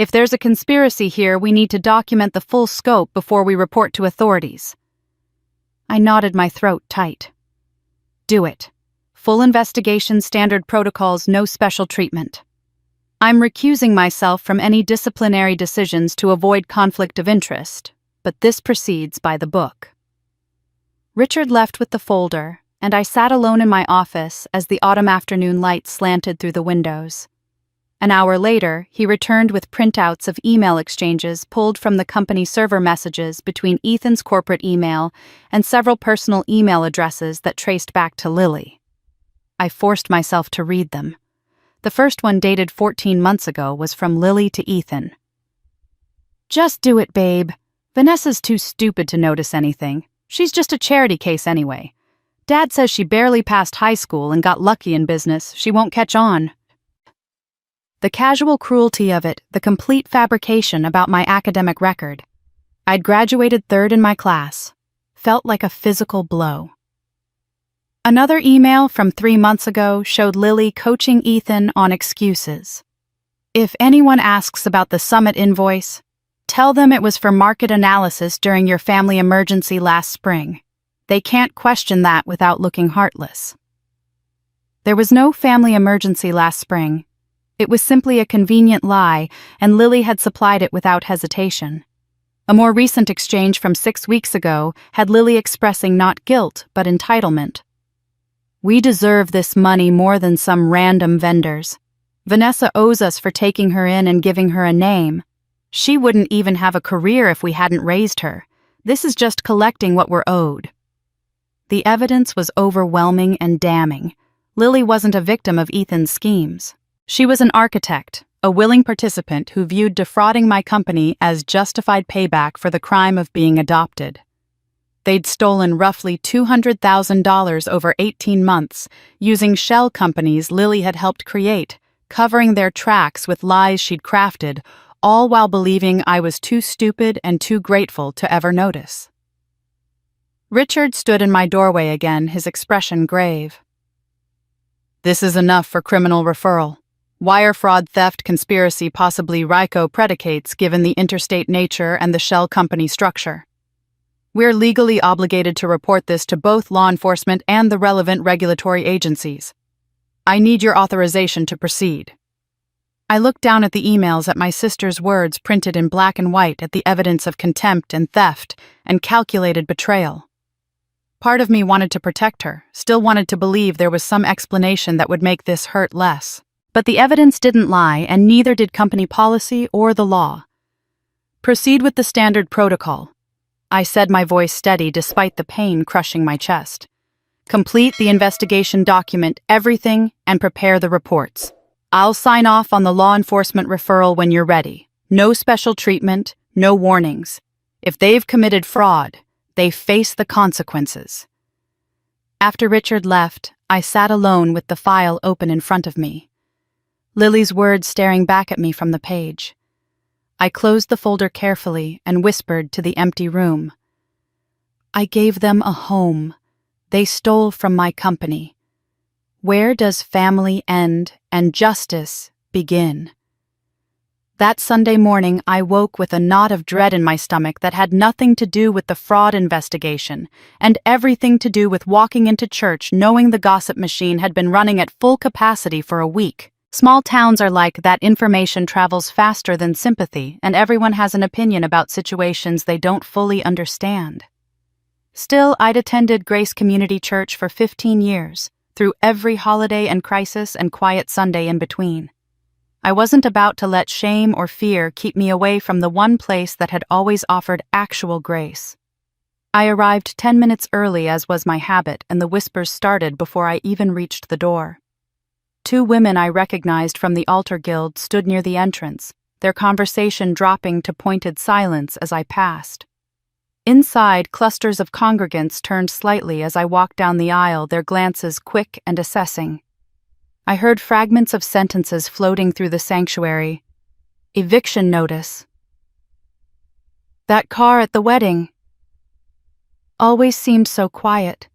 If there's a conspiracy here, we need to document the full scope before we report to authorities." I knotted my throat tight. "Do it. Full investigation, standard protocols, no special treatment. I'm recusing myself from any disciplinary decisions to avoid conflict of interest, but this proceeds by the book." Richard left with the folder, and I sat alone in my office as the autumn afternoon light slanted through the windows. An hour later, he returned with printouts of email exchanges pulled from the company server messages between Ethan's corporate email and several personal email addresses that traced back to Lily. I forced myself to read them. The first one, dated 14 months ago, was from Lily to Ethan. "Just do it, babe. Vanessa's too stupid to notice anything. She's just a charity case anyway. Dad says she barely passed high school and got lucky in business. She won't catch on." The casual cruelty of it, the complete fabrication about my academic record. I'd graduated 3rd in my class. Felt like a physical blow. Another email from 3 months ago showed Lily coaching Ethan on excuses. "If anyone asks about the Summit invoice, tell them it was for market analysis during your family emergency last spring. They can't question that without looking heartless." There was no family emergency last spring. It was simply a convenient lie, and Lily had supplied it without hesitation. A more recent exchange from 6 weeks ago had Lily expressing not guilt, but entitlement. "We deserve this money more than some random vendors. Vanessa owes us for taking her in and giving her a name. She wouldn't even have a career if we hadn't raised her. This is just collecting what we're owed." The evidence was overwhelming and damning. Lily wasn't a victim of Ethan's schemes. She was an architect, a willing participant who viewed defrauding my company as justified payback for the crime of being adopted. They'd stolen roughly $200,000 over 18 months, using shell companies Lily had helped create, covering their tracks with lies she'd crafted, all while believing I was too stupid and too grateful to ever notice. Richard stood in my doorway again, his expression grave. "This is enough for criminal referral. Wire fraud, theft, conspiracy, possibly RICO predicates given the interstate nature and the shell company structure. We're legally obligated to report this to both law enforcement and the relevant regulatory agencies. I need your authorization to proceed." I looked down at the emails at my sister's words printed in black and white at the evidence of contempt and theft and calculated betrayal. Part of me wanted to protect her, still wanted to believe there was some explanation that would make this hurt less. But the evidence didn't lie, and neither did company policy or the law. "Proceed with the standard protocol." I said, my voice steady despite the pain crushing my chest. Complete the investigation document, everything, and prepare the reports. I'll sign off on the law enforcement referral when you're ready. No special treatment, no warnings. If they've committed fraud, they face the consequences. After Richard left, I sat alone with the file open in front of me. Lily's words staring back at me from the page. I closed the folder carefully and whispered to the empty room. I gave them a home. They stole from my company. Where does family end and justice begin? That Sunday morning, I woke with a knot of dread in my stomach that had nothing to do with the fraud investigation and everything to do with walking into church knowing the gossip machine had been running at full capacity for a week. Small towns are like that. Information travels faster than sympathy, and everyone has an opinion about situations they don't fully understand. Still, I'd attended Grace Community Church for 15 years, through every holiday and crisis and quiet Sunday in between. I wasn't about to let shame or fear keep me away from the one place that had always offered actual grace. I arrived 10 minutes early, as was my habit, and the whispers started before I even reached the door. 2 women I recognized from the altar guild stood near the entrance, their conversation dropping to pointed silence as I passed. Inside, clusters of congregants turned slightly as I walked down the aisle, their glances quick and assessing. I heard fragments of sentences floating through the sanctuary. Eviction notice. That car at the wedding. Always seemed so quiet.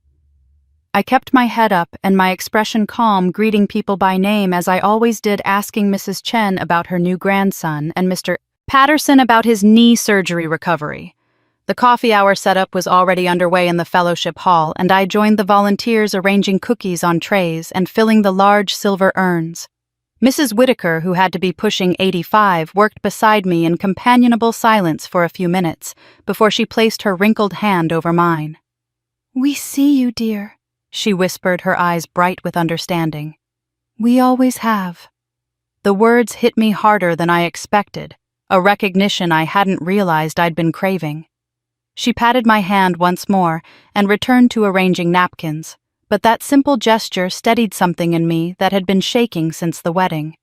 I kept my head up and my expression calm, greeting people by name as I always did, asking Mrs. Chen about her new grandson and Mr. Patterson about his knee surgery recovery. The coffee hour setup was already underway in the fellowship hall, and I joined the volunteers arranging cookies on trays and filling the large silver urns. Mrs. Whitaker, who had to be pushing 85, worked beside me in companionable silence for a few minutes before she placed her wrinkled hand over mine. "We see you, dear," she whispered, her eyes bright with understanding. "We always have." The words hit me harder than I expected, a recognition I hadn't realized I'd been craving. She patted my hand once more and returned to arranging napkins, but that simple gesture steadied something in me that had been shaking since the wedding.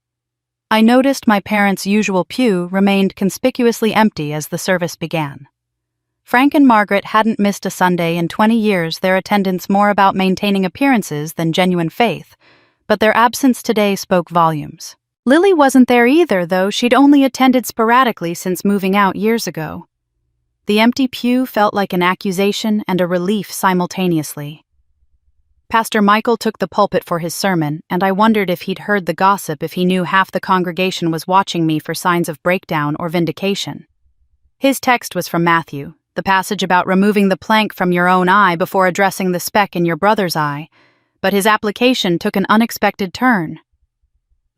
I noticed my parents' usual pew remained conspicuously empty as the service began. Frank and Margaret hadn't missed a Sunday in 20 years, their attendance more about maintaining appearances than genuine faith, but their absence today spoke volumes. Lily wasn't there either, though she'd only attended sporadically since moving out years ago. The empty pew felt like an accusation and a relief simultaneously. Pastor Michael took the pulpit for his sermon, and I wondered if he'd heard the gossip, if he knew half the congregation was watching me for signs of breakdown or vindication. His text was from Matthew, the passage about removing the plank from your own eye before addressing the speck in your brother's eye, but his application took an unexpected turn.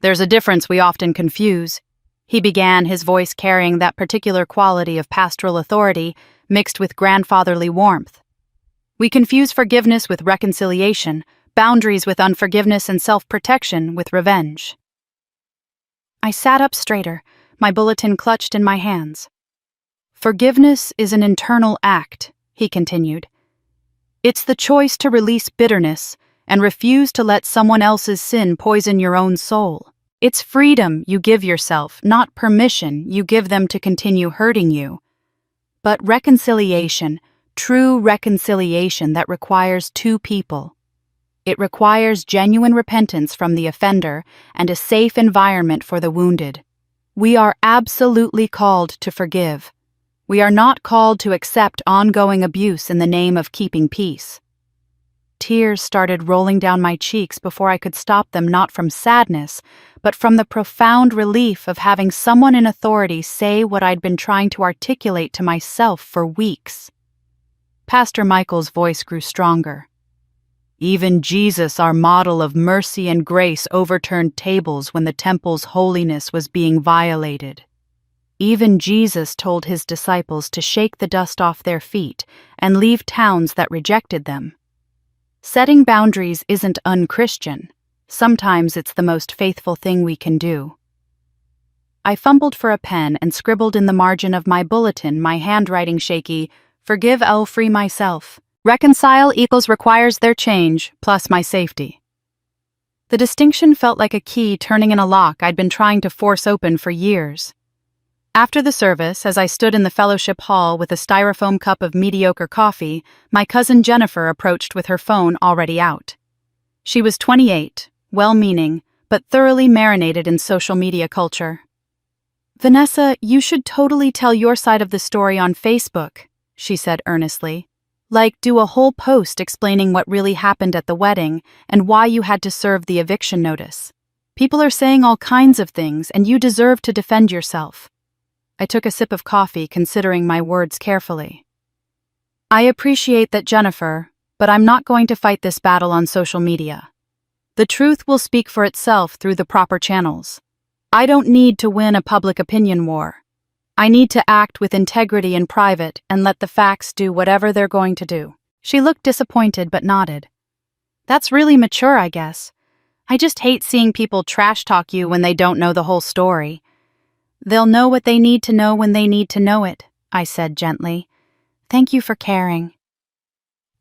"There's a difference we often confuse," he began, his voice carrying that particular quality of pastoral authority mixed with grandfatherly warmth. "We confuse forgiveness with reconciliation, boundaries with unforgiveness, and self-protection with revenge." I sat up straighter, my bulletin clutched in my hands. "Forgiveness is an internal act," he continued. "It's the choice to release bitterness and refuse to let someone else's sin poison your own soul. It's freedom you give yourself, not permission you give them to continue hurting you. But reconciliation, true reconciliation that requires 2 people. It requires genuine repentance from the offender and a safe environment for the wounded. We are absolutely called to forgive. We are not called to accept ongoing abuse in the name of keeping peace." Tears started rolling down my cheeks before I could stop them, not from sadness, but from the profound relief of having someone in authority say what I'd been trying to articulate to myself for weeks. Pastor Michael's voice grew stronger. "Even Jesus, our model of mercy and grace, overturned tables when the temple's holiness was being violated. Even Jesus told his disciples to shake the dust off their feet and leave towns that rejected them. Setting boundaries isn't unchristian. Sometimes it's the most faithful thing we can do." I fumbled for a pen and scribbled in the margin of my bulletin, my handwriting shaky, Forgive I'll free myself. Reconcile equals requires their change, plus my safety. The distinction felt like a key turning in a lock I'd been trying to force open for years. After the service, as I stood in the fellowship hall with a styrofoam cup of mediocre coffee, my cousin Jennifer approached with her phone already out. She was 28, well-meaning, but thoroughly marinated in social media culture. "Vanessa, you should totally tell your side of the story on Facebook," she said earnestly. "Like, do a whole post explaining what really happened at the wedding and why you had to serve the eviction notice. People are saying all kinds of things, and you deserve to defend yourself." I took a sip of coffee, considering my words carefully. "I appreciate that, Jennifer, but I'm not going to fight this battle on social media. The truth will speak for itself through the proper channels. I don't need to win a public opinion war. I need to act with integrity in private and let the facts do whatever they're going to do." She looked disappointed but nodded. "That's really mature, I guess. I just hate seeing people trash talk you when they don't know the whole story." "They'll know what they need to know when they need to know it," I said gently. "Thank you for caring."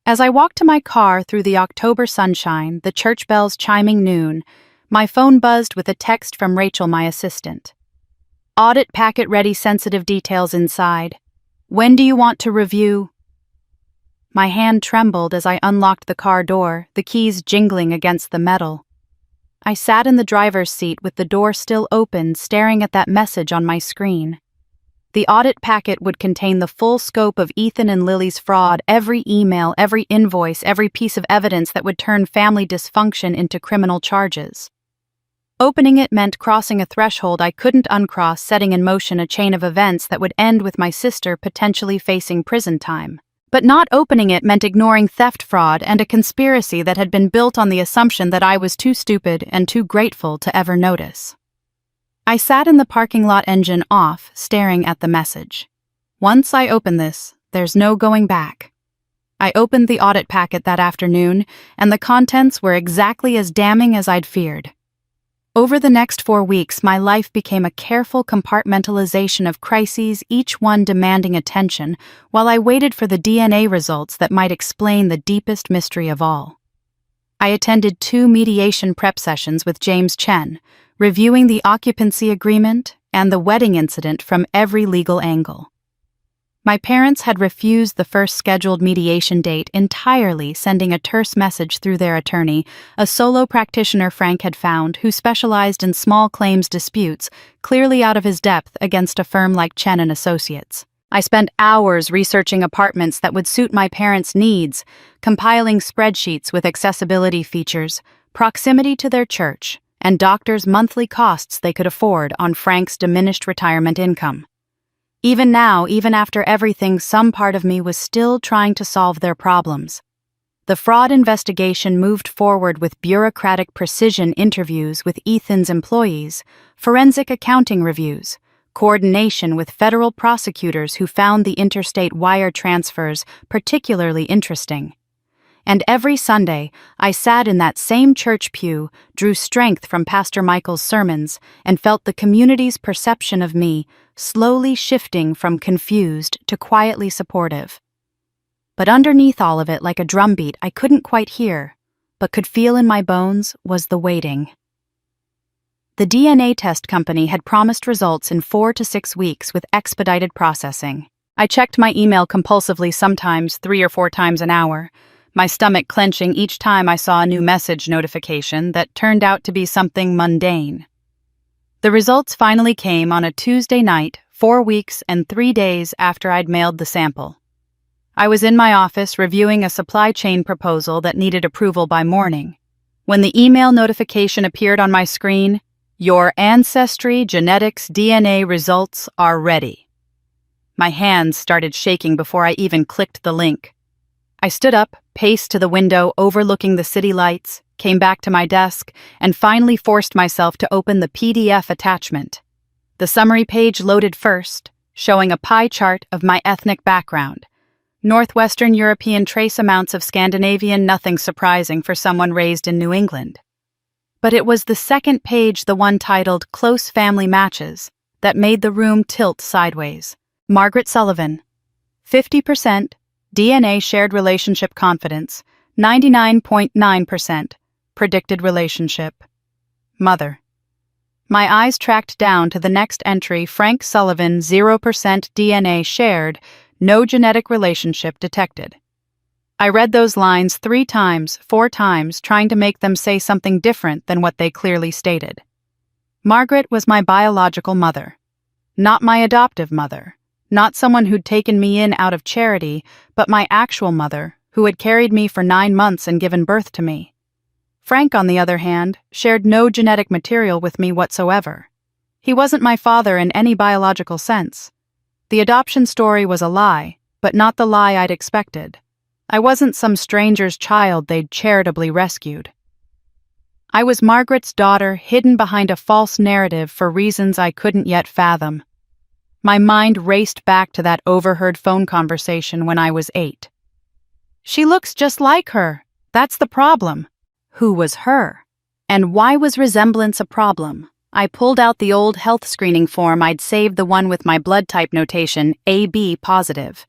As I walked to my car through the October sunshine, the church bells chiming noon, my phone buzzed with a text from Rachel, my assistant. "Audit packet ready, sensitive details inside. When do you want to review?" My hand trembled as I unlocked the car door, the keys jingling against the metal. I sat in the driver's seat with the door still open, staring at that message on my screen. The audit packet would contain the full scope of Ethan and Lily's fraud, every email, every invoice, every piece of evidence that would turn family dysfunction into criminal charges. Opening it meant crossing a threshold I couldn't uncross, setting in motion a chain of events that would end with my sister potentially facing prison time. But not opening it meant ignoring theft, fraud, and a conspiracy that had been built on the assumption that I was too stupid and too grateful to ever notice. I sat in the parking lot, engine off, staring at the message. Once I open this, there's no going back. I opened the audit packet that afternoon, and the contents were exactly as damning as I'd feared. Over the next 4 weeks, my life became a careful compartmentalization of crises, each one demanding attention, while I waited for the DNA results that might explain the deepest mystery of all. I attended 2 mediation prep sessions with James Chen, reviewing the occupancy agreement and the wedding incident from every legal angle. My parents had refused the first scheduled mediation date entirely, sending a terse message through their attorney, a solo practitioner Frank had found who specialized in small claims disputes, clearly out of his depth against a firm like Chen and Associates. I spent hours researching apartments that would suit my parents' needs, compiling spreadsheets with accessibility features, proximity to their church, and doctors' monthly costs they could afford on Frank's diminished retirement income. Even now, even after everything, some part of me was still trying to solve their problems. The fraud investigation moved forward with bureaucratic precision, interviews with Ethan's employees, forensic accounting reviews, coordination with federal prosecutors who found the interstate wire transfers particularly interesting. And every Sunday, I sat in that same church pew, drew strength from Pastor Michael's sermons, and felt the community's perception of me slowly shifting from confused to quietly supportive. But underneath all of it, like a drumbeat I couldn't quite hear, but could feel in my bones, was the waiting. The DNA test company had promised results in 4 to 6 weeks with expedited processing. I checked my email compulsively, sometimes 3 or 4 times an hour, my stomach clenching each time I saw a new message notification that turned out to be something mundane. The results finally came on a Tuesday night, 4 weeks and 3 days after I'd mailed the sample. I was in my office reviewing a supply chain proposal that needed approval by morning, when the email notification appeared on my screen: "Your ancestry genetics DNA results are ready." My hands started shaking before I even clicked the link. I stood up, paced to the window overlooking the city lights, came back to my desk, and finally forced myself to open the PDF attachment. The summary page loaded first, showing a pie chart of my ethnic background. Northwestern European, trace amounts of Scandinavian, nothing surprising for someone raised in New England. But it was the second page, the one titled Close Family Matches, that made the room tilt sideways. Margaret Sullivan, 50% DNA shared relationship confidence, 99.9% predicted relationship. Mother. My eyes tracked down to the next entry, Frank Sullivan, 0% DNA shared, no genetic relationship detected. I read those lines 3 times, 4 times, trying to make them say something different than what they clearly stated. Margaret was my biological mother. Not my adoptive mother. Not someone who'd taken me in out of charity, but my actual mother, who had carried me for 9 months and given birth to me. Frank, on the other hand, shared no genetic material with me whatsoever. He wasn't my father in any biological sense. The adoption story was a lie, but not the lie I'd expected. I wasn't some stranger's child they'd charitably rescued. I was Margaret's daughter, hidden behind a false narrative for reasons I couldn't yet fathom. My mind raced back to that overheard phone conversation when I was 8. She looks just like her. That's the problem. Who was her? And why was resemblance a problem? I pulled out the old health screening form I'd saved, the one with my blood type notation, AB positive.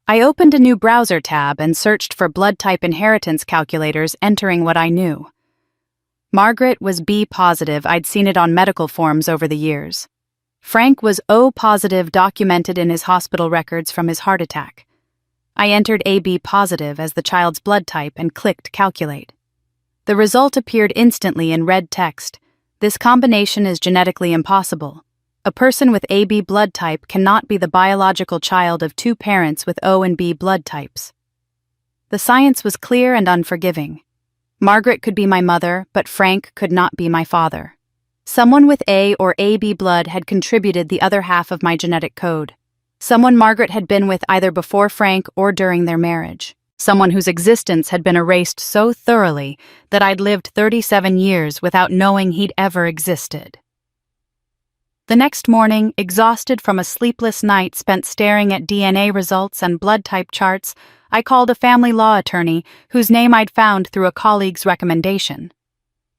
I opened a new browser tab and searched for blood type inheritance calculators, entering what I knew. Margaret was B positive. I'd seen it on medical forms over the years. Frank was O positive, documented in his hospital records from his heart attack. I entered AB positive as the child's blood type and clicked calculate. The result appeared instantly in red text. This combination is genetically impossible. A person with AB blood type cannot be the biological child of 2 parents with O and B blood types. The science was clear and unforgiving. Margaret could be my mother, but Frank could not be my father. Someone with A or AB blood had contributed the other half of my genetic code. Someone Margaret had been with either before Frank or during their marriage. Someone whose existence had been erased so thoroughly that I'd lived 37 years without knowing he'd ever existed. The next morning, exhausted from a sleepless night spent staring at DNA results and blood type charts, I called a family law attorney whose name I'd found through a colleague's recommendation.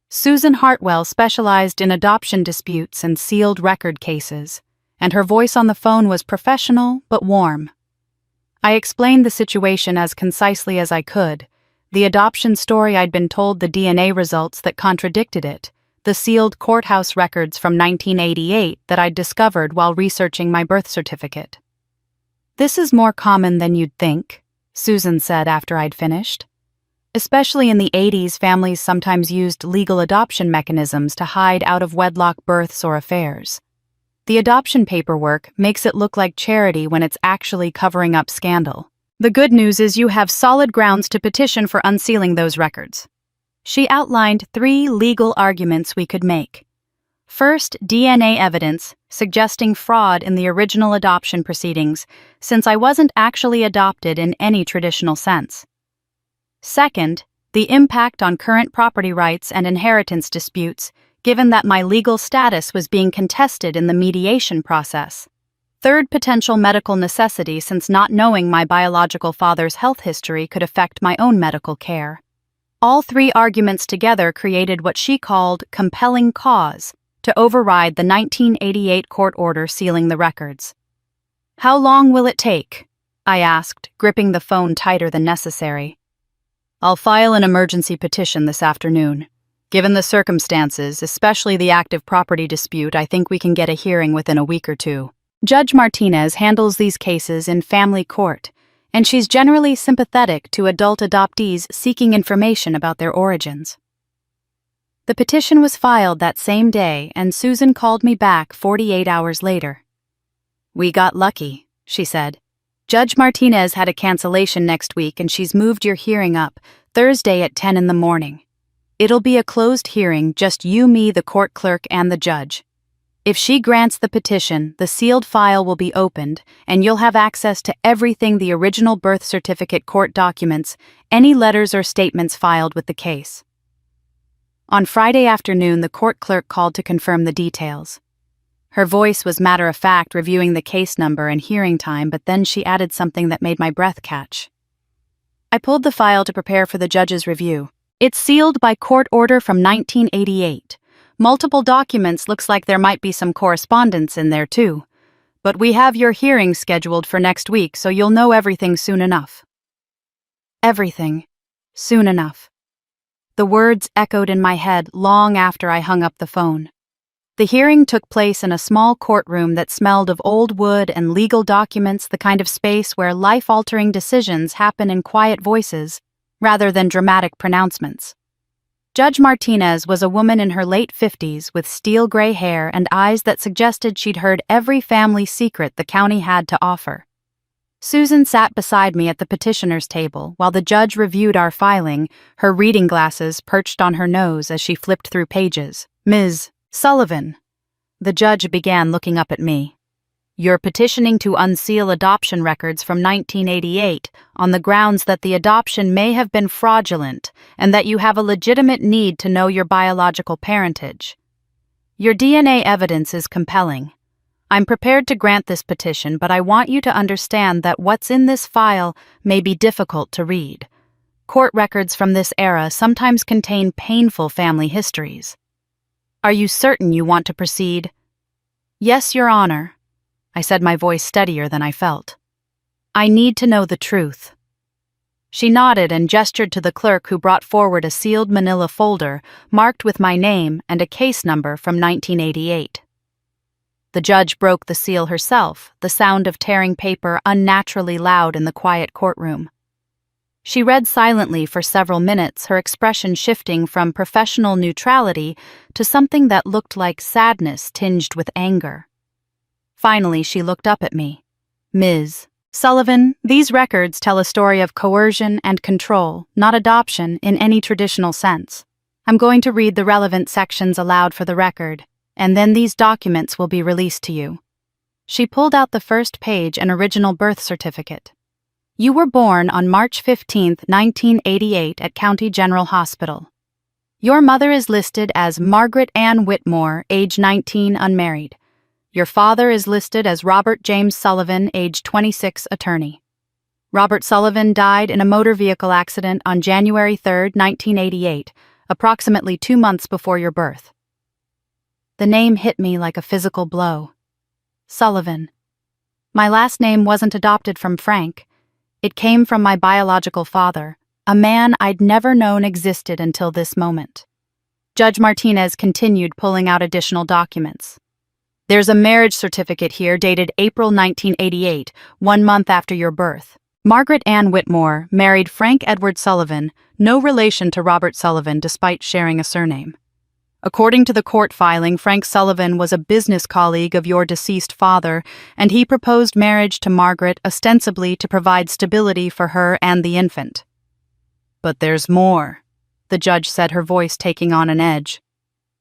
Susan Hartwell specialized in adoption disputes and sealed record cases, and her voice on the phone was professional but warm. I explained the situation as concisely as I could, the adoption story I'd been told, the DNA results that contradicted it, the sealed courthouse records from 1988 that I'd discovered while researching my birth certificate. "This is more common than you'd think," Susan said after I'd finished. Especially in the 80s, families sometimes used legal adoption mechanisms to hide out-of-wedlock births or affairs. The adoption paperwork makes it look like charity when it's actually covering up scandal. The good news is you have solid grounds to petition for unsealing those records. She outlined 3 legal arguments we could make. First, DNA evidence suggesting fraud in the original adoption proceedings, since I wasn't actually adopted in any traditional sense. Second, the impact on current property rights and inheritance disputes, given that my legal status was being contested in the mediation process. Third, potential medical necessity, since not knowing my biological father's health history could affect my own medical care. All 3 arguments together created what she called compelling cause to override the 1988 court order sealing the records. "How long will it take?" I asked, gripping the phone tighter than necessary. "I'll file an emergency petition this afternoon. Given the circumstances, especially the active property dispute, I think we can get a hearing within a week or 2. Judge Martinez handles these cases in family court, and she's generally sympathetic to adult adoptees seeking information about their origins." The petition was filed that same day, and Susan called me back 48 hours later. "We got lucky," she said. "Judge Martinez had a cancellation next week, and she's moved your hearing up, Thursday at 10 in the morning. It'll be a closed hearing, just you, me, the court clerk, and the judge. If she grants the petition, the sealed file will be opened, and you'll have access to everything: the original birth certificate, court documents, any letters or statements filed with the case." On Friday afternoon, the court clerk called to confirm the details. Her voice was matter-of-fact, reviewing the case number and hearing time, but then she added something that made my breath catch. I pulled the file to prepare for the judge's review. "It's sealed by court order from 1988. Multiple documents, looks like there might be some correspondence in there too. But we have your hearing scheduled for next week, so you'll know everything soon enough. Everything. Soon enough. The words echoed in my head long after I hung up the phone. The hearing took place in a small courtroom that smelled of old wood and legal documents, the kind of space where life-altering decisions happen in quiet voices rather than dramatic pronouncements. Judge Martinez was a woman in her late 50s with steel-gray hair and eyes that suggested she'd heard every family secret the county had to offer. Susan sat beside me at the petitioner's table while the judge reviewed our filing, her reading glasses perched on her nose as she flipped through pages. "Ms. Sullivan," the judge began, looking up at me. "You're petitioning to unseal adoption records from 1988 on the grounds that the adoption may have been fraudulent and that you have a legitimate need to know your biological parentage. Your DNA evidence is compelling. I'm prepared to grant this petition, but I want you to understand that what's in this file may be difficult to read. Court records from this era sometimes contain painful family histories. Are you certain you want to proceed?" "Yes, Your Honor," I said, my voice steadier than I felt. "I need to know the truth." She nodded and gestured to the clerk, who brought forward a sealed manila folder marked with my name and a case number from 1988. The judge broke the seal herself, the sound of tearing paper unnaturally loud in the quiet courtroom. She read silently for several minutes, her expression shifting from professional neutrality to something that looked like sadness tinged with anger. Finally, she looked up at me. "Ms. Sullivan, these records tell a story of coercion and control, not adoption in any traditional sense. I'm going to read the relevant sections aloud for the record, and then these documents will be released to you." She pulled out the first page, an original birth certificate. "You were born on March 15, 1988 at County General Hospital. Your mother is listed as Margaret Ann Whitmore, age 19, unmarried. Your father is listed as Robert James Sullivan, age 26, attorney. Robert Sullivan died in a motor vehicle accident on January 3, 1988, approximately 2 months before your birth." The name hit me like a physical blow. Sullivan. My last name wasn't adopted from Frank. It came from my biological father, a man I'd never known existed until this moment. Judge Martinez continued, pulling out additional documents. "There's a marriage certificate here dated April 1988, 1 month after your birth. Margaret Ann Whitmore married Frank Edward Sullivan, no relation to Robert Sullivan despite sharing a surname. According to the court filing, Frank Sullivan was a business colleague of your deceased father, and he proposed marriage to Margaret ostensibly to provide stability for her and the infant." "But there's more," the judge said, her voice taking on an edge.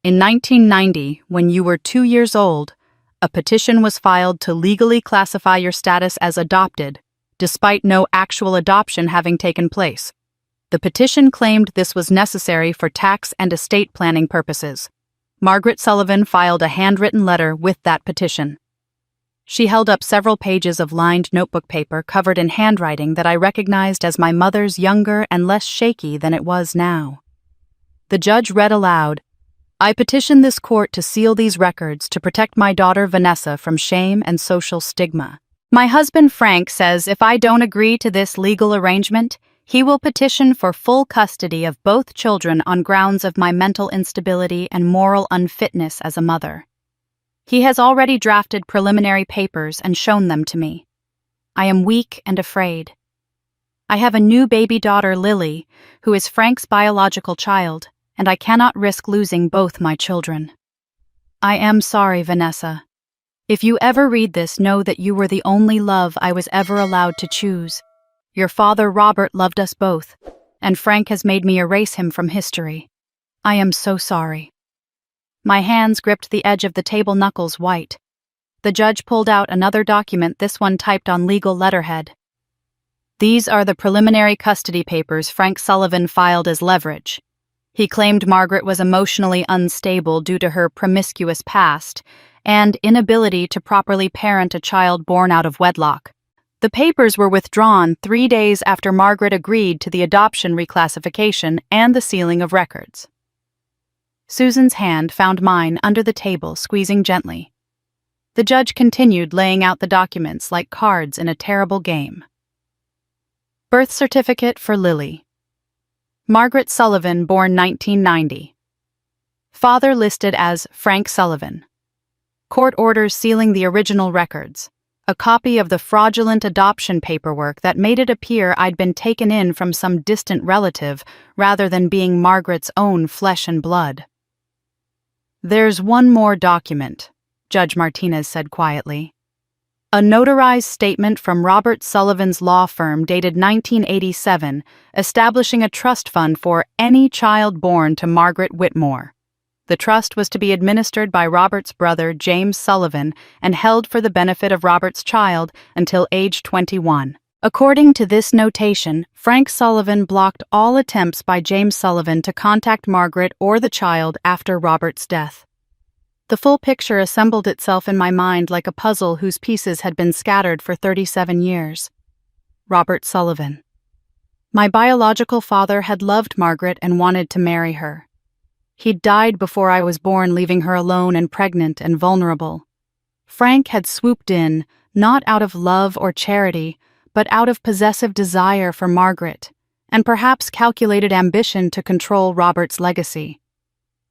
"In 1990, when you were 2 years old, a petition was filed to legally classify your status as adopted, despite no actual adoption having taken place. The petition claimed this was necessary for tax and estate planning purposes. Margaret Sullivan filed a handwritten letter with that petition." She held up several pages of lined notebook paper covered in handwriting that I recognized as my mother's, younger and less shaky than it was now. The judge read aloud, "I petition this court to seal these records to protect my daughter Vanessa from shame and social stigma. My husband Frank says if I don't agree to this legal arrangement, he will petition for full custody of both children on grounds of my mental instability and moral unfitness as a mother. He has already drafted preliminary papers and shown them to me. I am weak and afraid. I have a new baby daughter, Lily, who is Frank's biological child, and I cannot risk losing both my children. I am sorry, Vanessa. If you ever read this, know that you were the only love I was ever allowed to choose. Your father, Robert, loved us both, and Frank has made me erase him from history. I am so sorry." My hands gripped the edge of the table, knuckles white. The judge pulled out another document, this one typed on legal letterhead. "These are the preliminary custody papers Frank Sullivan filed as leverage. He claimed Margaret was emotionally unstable due to her promiscuous past and inability to properly parent a child born out of wedlock. The papers were withdrawn 3 days after Margaret agreed to the adoption reclassification and the sealing of records." Susan's hand found mine under the table, squeezing gently. The judge continued laying out the documents like cards in a terrible game. Birth certificate for Lily. Margaret Sullivan, born 1990. Father listed as Frank Sullivan. Court orders sealing the original records. A copy of the fraudulent adoption paperwork that made it appear I'd been taken in from some distant relative rather than being Margaret's own flesh and blood. There's one more document, Judge Martinez said quietly. A notarized statement from Robert Sullivan's law firm dated 1987 establishing a trust fund for any child born to Margaret Whitmore. The trust was to be administered by Robert's brother, James Sullivan, and held for the benefit of Robert's child until age 21. According to this notation, Frank Sullivan blocked all attempts by James Sullivan to contact Margaret or the child after Robert's death. The full picture assembled itself in my mind like a puzzle whose pieces had been scattered for 37 years. Robert Sullivan. My biological father had loved Margaret and wanted to marry her. He'd died before I was born, leaving her alone and pregnant and vulnerable. Frank had swooped in, not out of love or charity, but out of possessive desire for Margaret, and perhaps calculated ambition to control Robert's legacy.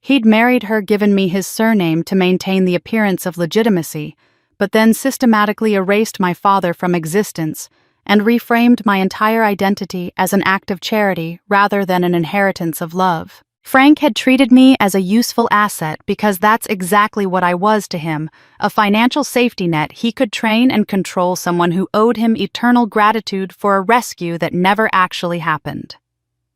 He'd married her, given me his surname to maintain the appearance of legitimacy, but then systematically erased my father from existence and reframed my entire identity as an act of charity rather than an inheritance of love. Frank had treated me as a useful asset because that's exactly what I was to him, a financial safety net he could train and control someone who owed him eternal gratitude for a rescue that never actually happened.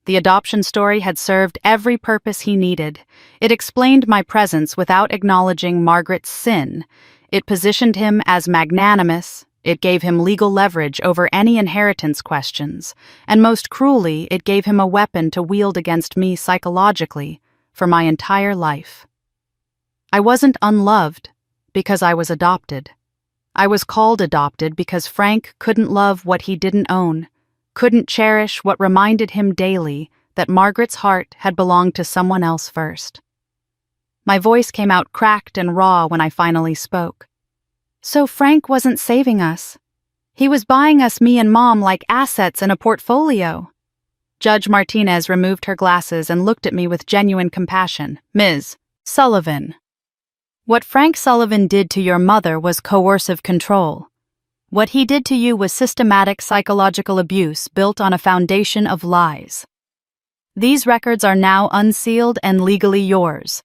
The adoption story had served every purpose he needed. It explained my presence without acknowledging Margaret's sin. It positioned him as magnanimous. It gave him legal leverage over any inheritance questions, and most cruelly, it gave him a weapon to wield against me psychologically for my entire life. I wasn't unloved because I was adopted. I was called adopted because Frank couldn't love what he didn't own, couldn't cherish what reminded him daily that Margaret's heart had belonged to someone else first. My voice came out cracked and raw when I finally spoke. So Frank wasn't saving us. He was buying us, me and Mom, like assets in a portfolio. Judge Martinez removed her glasses and looked at me with genuine compassion. Ms. Sullivan. What Frank Sullivan did to your mother was coercive control. What he did to you was systematic psychological abuse built on a foundation of lies. These records are now unsealed and legally yours.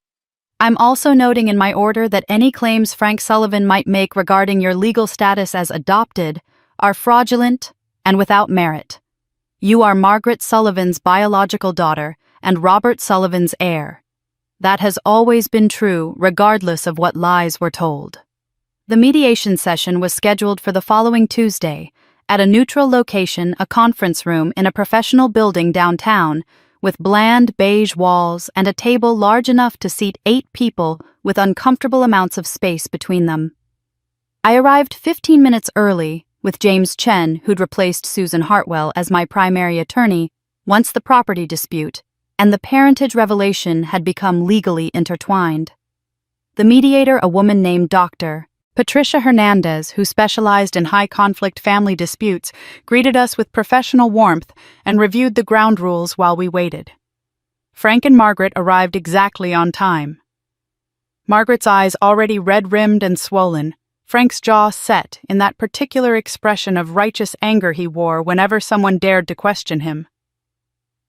I'm also noting in my order that any claims Frank Sullivan might make regarding your legal status as adopted are fraudulent and without merit. You are Margaret Sullivan's biological daughter and Robert Sullivan's heir. That has always been true, regardless of what lies were told. The mediation session was scheduled for the following Tuesday at a neutral location, a conference room in a professional building downtown, with bland beige walls and a table large enough to seat 8 people with uncomfortable amounts of space between them. I arrived 15 minutes early, with James Chen, who'd replaced Susan Hartwell as my primary attorney once the property dispute and the parentage revelation had become legally intertwined. The mediator, a woman named Dr. Patricia Hernandez, who specialized in high-conflict family disputes, greeted us with professional warmth and reviewed the ground rules while we waited. Frank and Margaret arrived exactly on time. Margaret's eyes already red-rimmed and swollen, Frank's jaw set in that particular expression of righteous anger he wore whenever someone dared to question him.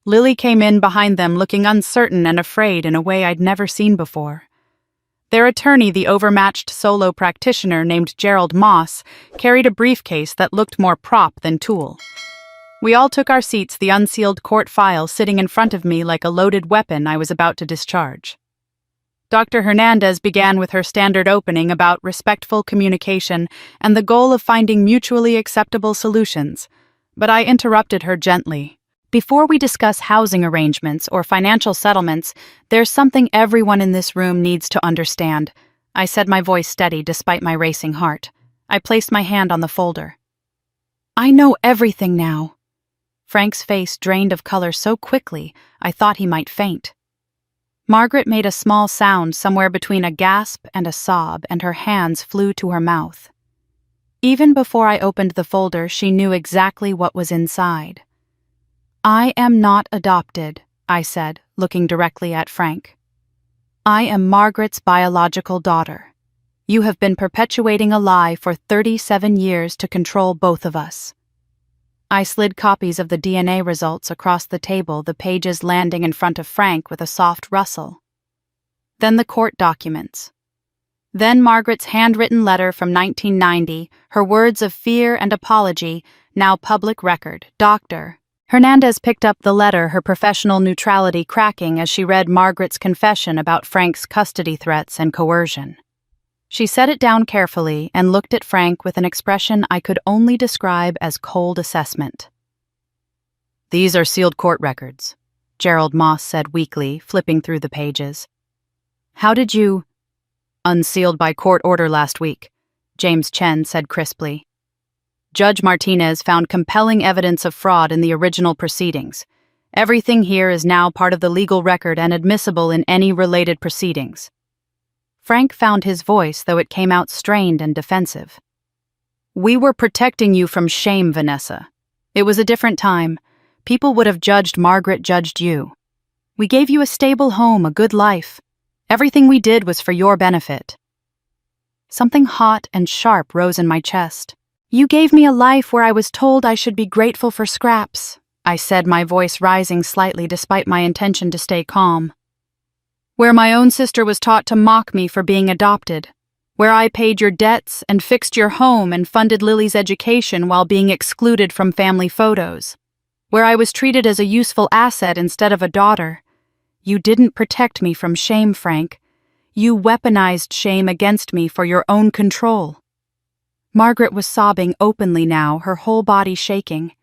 Lily came in behind them looking uncertain and afraid in a way I'd never seen before. Their attorney, the overmatched solo practitioner named Gerald Moss, carried a briefcase that looked more prop than tool. We all took our seats, the unsealed court file sitting in front of me like a loaded weapon I was about to discharge. Dr. Hernandez began with her standard opening about respectful communication and the goal of finding mutually acceptable solutions, but I interrupted her gently. Before we discuss housing arrangements or financial settlements, there's something everyone in this room needs to understand. I said, my voice steady despite my racing heart. I placed my hand on the folder. I know everything now. Frank's face drained of color so quickly, I thought he might faint. Margaret made a small sound somewhere between a gasp and a sob, and her hands flew to her mouth. Even before I opened the folder, she knew exactly what was inside. "I am not adopted," I said, looking directly at Frank. "I am Margaret's biological daughter. You have been perpetuating a lie for 37 years to control both of us." I slid copies of the DNA results across the table, the pages landing in front of Frank with a soft rustle. Then the court documents. Then Margaret's handwritten letter from 1990, her words of fear and apology, now public record. Dr. Hernandez picked up the letter, her professional neutrality cracking as she read Margaret's confession about Frank's custody threats and coercion. She set it down carefully and looked at Frank with an expression I could only describe as cold assessment. "These are sealed court records," Gerald Moss said weakly, flipping through the pages. "How did you—" "Unsealed by court order last week," James Chen said crisply. "Judge Martinez found compelling evidence of fraud in the original proceedings. Everything here is now part of the legal record and admissible in any related proceedings." Frank found his voice, though it came out strained and defensive. "We were protecting you from shame, Vanessa. It was a different time. People would have judged Margaret, judged you. We gave you a stable home, a good life. Everything we did was for your benefit." Something hot and sharp rose in my chest. "You gave me a life where I was told I should be grateful for scraps," I said, my voice rising slightly despite my intention to stay calm. "Where my own sister was taught to mock me for being adopted. Where I paid your debts and fixed your home and funded Lily's education while being excluded from family photos. Where I was treated as a useful asset instead of a daughter. You didn't protect me from shame, Frank. You weaponized shame against me for your own control." Margaret was sobbing openly now, her whole body shaking.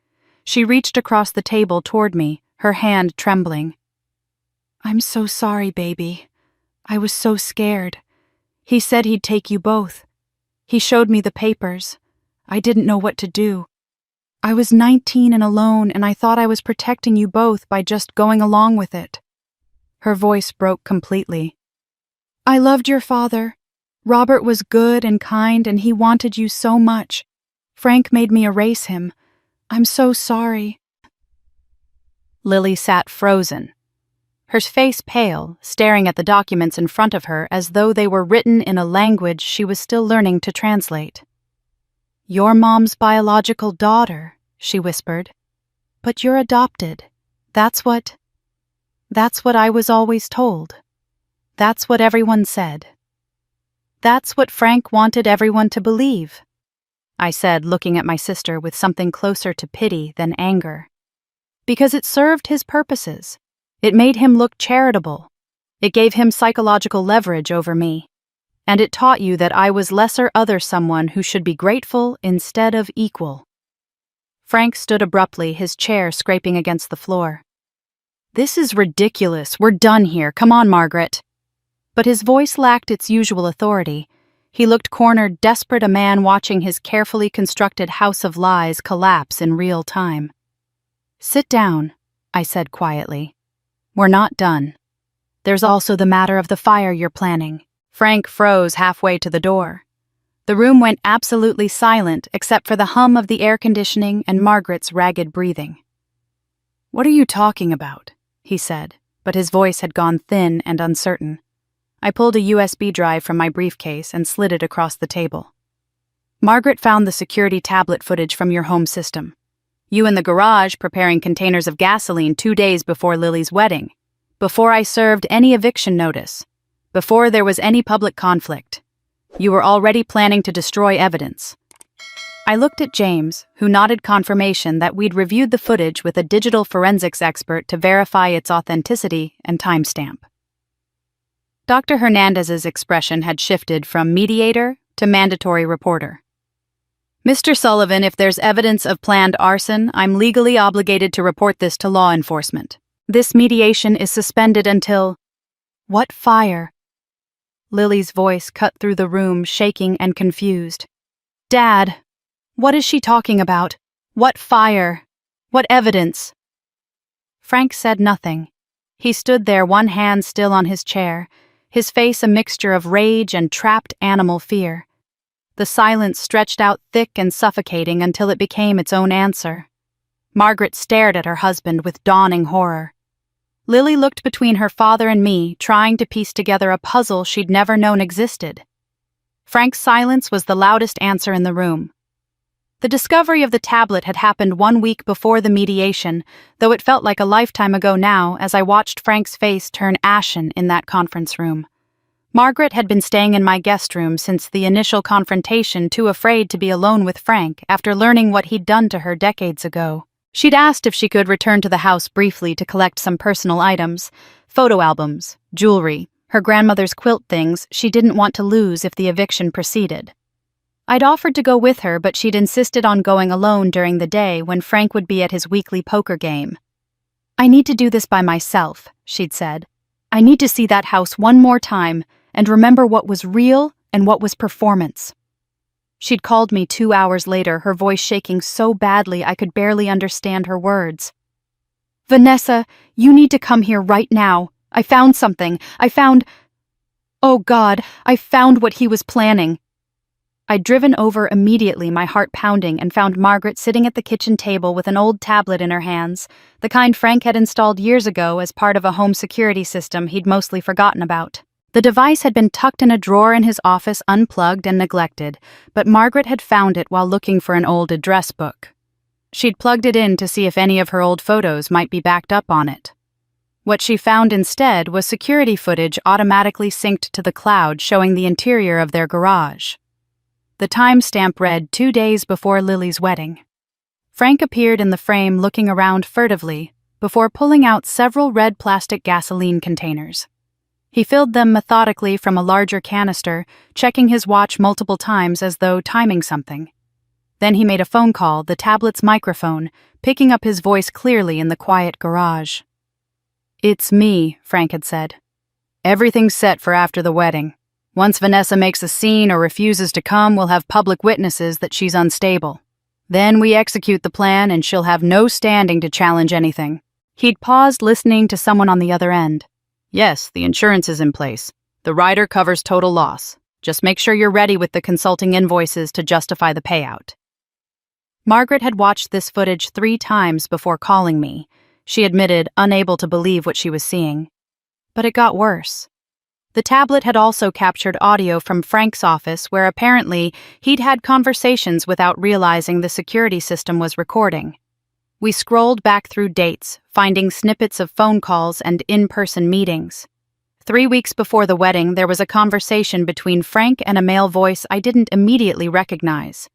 She reached across the table toward me, her hand trembling. "I'm so sorry, baby. I was so scared. He said he'd take you both. He showed me the papers. I didn't know what to do. I was 19 and alone, and I thought I was protecting you both by just going along with it." Her voice broke completely. "I loved your father. Robert was good and kind, and he wanted you so much. Frank made me erase him. I'm so sorry." Lily sat frozen, her face pale, staring at the documents in front of her as though they were written in a language she was still learning to translate. "Your mom's biological daughter," she whispered. "But you're adopted. That's what I was always told. That's what everyone said. That's what Frank wanted everyone to believe," I said, looking at my sister with something closer to pity than anger. "Because it served his purposes. It made him look charitable. It gave him psychological leverage over me. And it taught you that I was lesser other someone who should be grateful instead of equal." Frank stood abruptly, his chair scraping against the floor. "This is ridiculous. We're done here. Come on, Margaret." But his voice lacked its usual authority. He looked cornered, desperate, a man watching his carefully constructed house of lies collapse in real time. "Sit down," I said quietly. "We're not done. There's also the matter of the fire you're planning." Frank froze halfway to the door. The room went absolutely silent except for the hum of the air conditioning and Margaret's ragged breathing. "What are you talking about?" he said, but his voice had gone thin and uncertain. I pulled a USB drive from my briefcase and slid it across the table. "Margaret found the security tablet footage from your home system. You in the garage preparing containers of gasoline 2 days before Lily's wedding, before I served any eviction notice, before there was any public conflict. You were already planning to destroy evidence." I looked at James, who nodded confirmation that we'd reviewed the footage with a digital forensics expert to verify its authenticity and timestamp. Dr. Hernandez's expression had shifted from mediator to mandatory reporter. "Mr. Sullivan, if there's evidence of planned arson, I'm legally obligated to report this to law enforcement. This mediation is suspended until—" "What fire?" Lily's voice cut through the room, shaking and confused. "Dad, what is she talking about? What fire? What evidence?" Frank said nothing. He stood there, one hand still on his chair, his face a mixture of rage and trapped animal fear. The silence stretched out thick and suffocating until it became its own answer. Margaret stared at her husband with dawning horror. Lily looked between her father and me, trying to piece together a puzzle she'd never known existed. Frank's silence was the loudest answer in the room. The discovery of the tablet had happened 1 week before the mediation, though it felt like a lifetime ago now as I watched Frank's face turn ashen in that conference room. Margaret had been staying in my guest room since the initial confrontation, too afraid to be alone with Frank after learning what he'd done to her decades ago. She'd asked if she could return to the house briefly to collect some personal items, photo albums, jewelry, her grandmother's quilt things she didn't want to lose if the eviction proceeded. I'd offered to go with her, but she'd insisted on going alone during the day when Frank would be at his weekly poker game. "I need to do this by myself," she'd said. "I need to see that house one more time and remember what was real and what was performance." She'd called me 2 hours later, her voice shaking so badly I could barely understand her words. "Vanessa, you need to come here right now. I found something. Oh God, I found what he was planning." I'd driven over immediately, my heart pounding, and found Margaret sitting at the kitchen table with an old tablet in her hands, the kind Frank had installed years ago as part of a home security system he'd mostly forgotten about. The device had been tucked in a drawer in his office, unplugged and neglected, but Margaret had found it while looking for an old address book. She'd plugged it in to see if any of her old photos might be backed up on it. What she found instead was security footage automatically synced to the cloud showing the interior of their garage. The timestamp read 2 days before Lily's wedding. Frank appeared in the frame looking around furtively before pulling out several red plastic gasoline containers. He filled them methodically from a larger canister, checking his watch multiple times as though timing something. Then he made a phone call, the tablet's microphone, picking up his voice clearly in the quiet garage. "It's me," Frank had said. "Everything's set for after the wedding. Once Vanessa makes a scene or refuses to come, we'll have public witnesses that she's unstable. Then we execute the plan and she'll have no standing to challenge anything." He'd paused, listening to someone on the other end. "Yes, the insurance is in place. The rider covers total loss. Just make sure you're ready with the consulting invoices to justify the payout." Margaret had watched this footage 3 times before calling me. She admitted, unable to believe what she was seeing. But it got worse. The tablet had also captured audio from Frank's office where apparently he'd had conversations without realizing the security system was recording. We scrolled back through dates, finding snippets of phone calls and in-person meetings. 3 weeks before the wedding, there was a conversation between Frank and a male voice I didn't immediately recognize.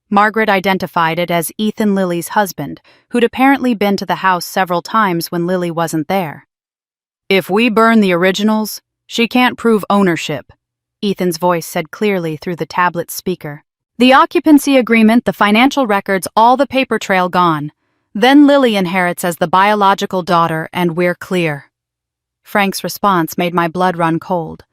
Margaret identified it as Ethan, Lily's husband, who'd apparently been to the house several times when Lily wasn't there. "If we burn the originals, she can't prove ownership," Ethan's voice said clearly through the tablet's speaker. "The occupancy agreement, the financial records, all the paper trail gone. Then Lily inherits as the biological daughter and we're clear." Frank's response made my blood run cold.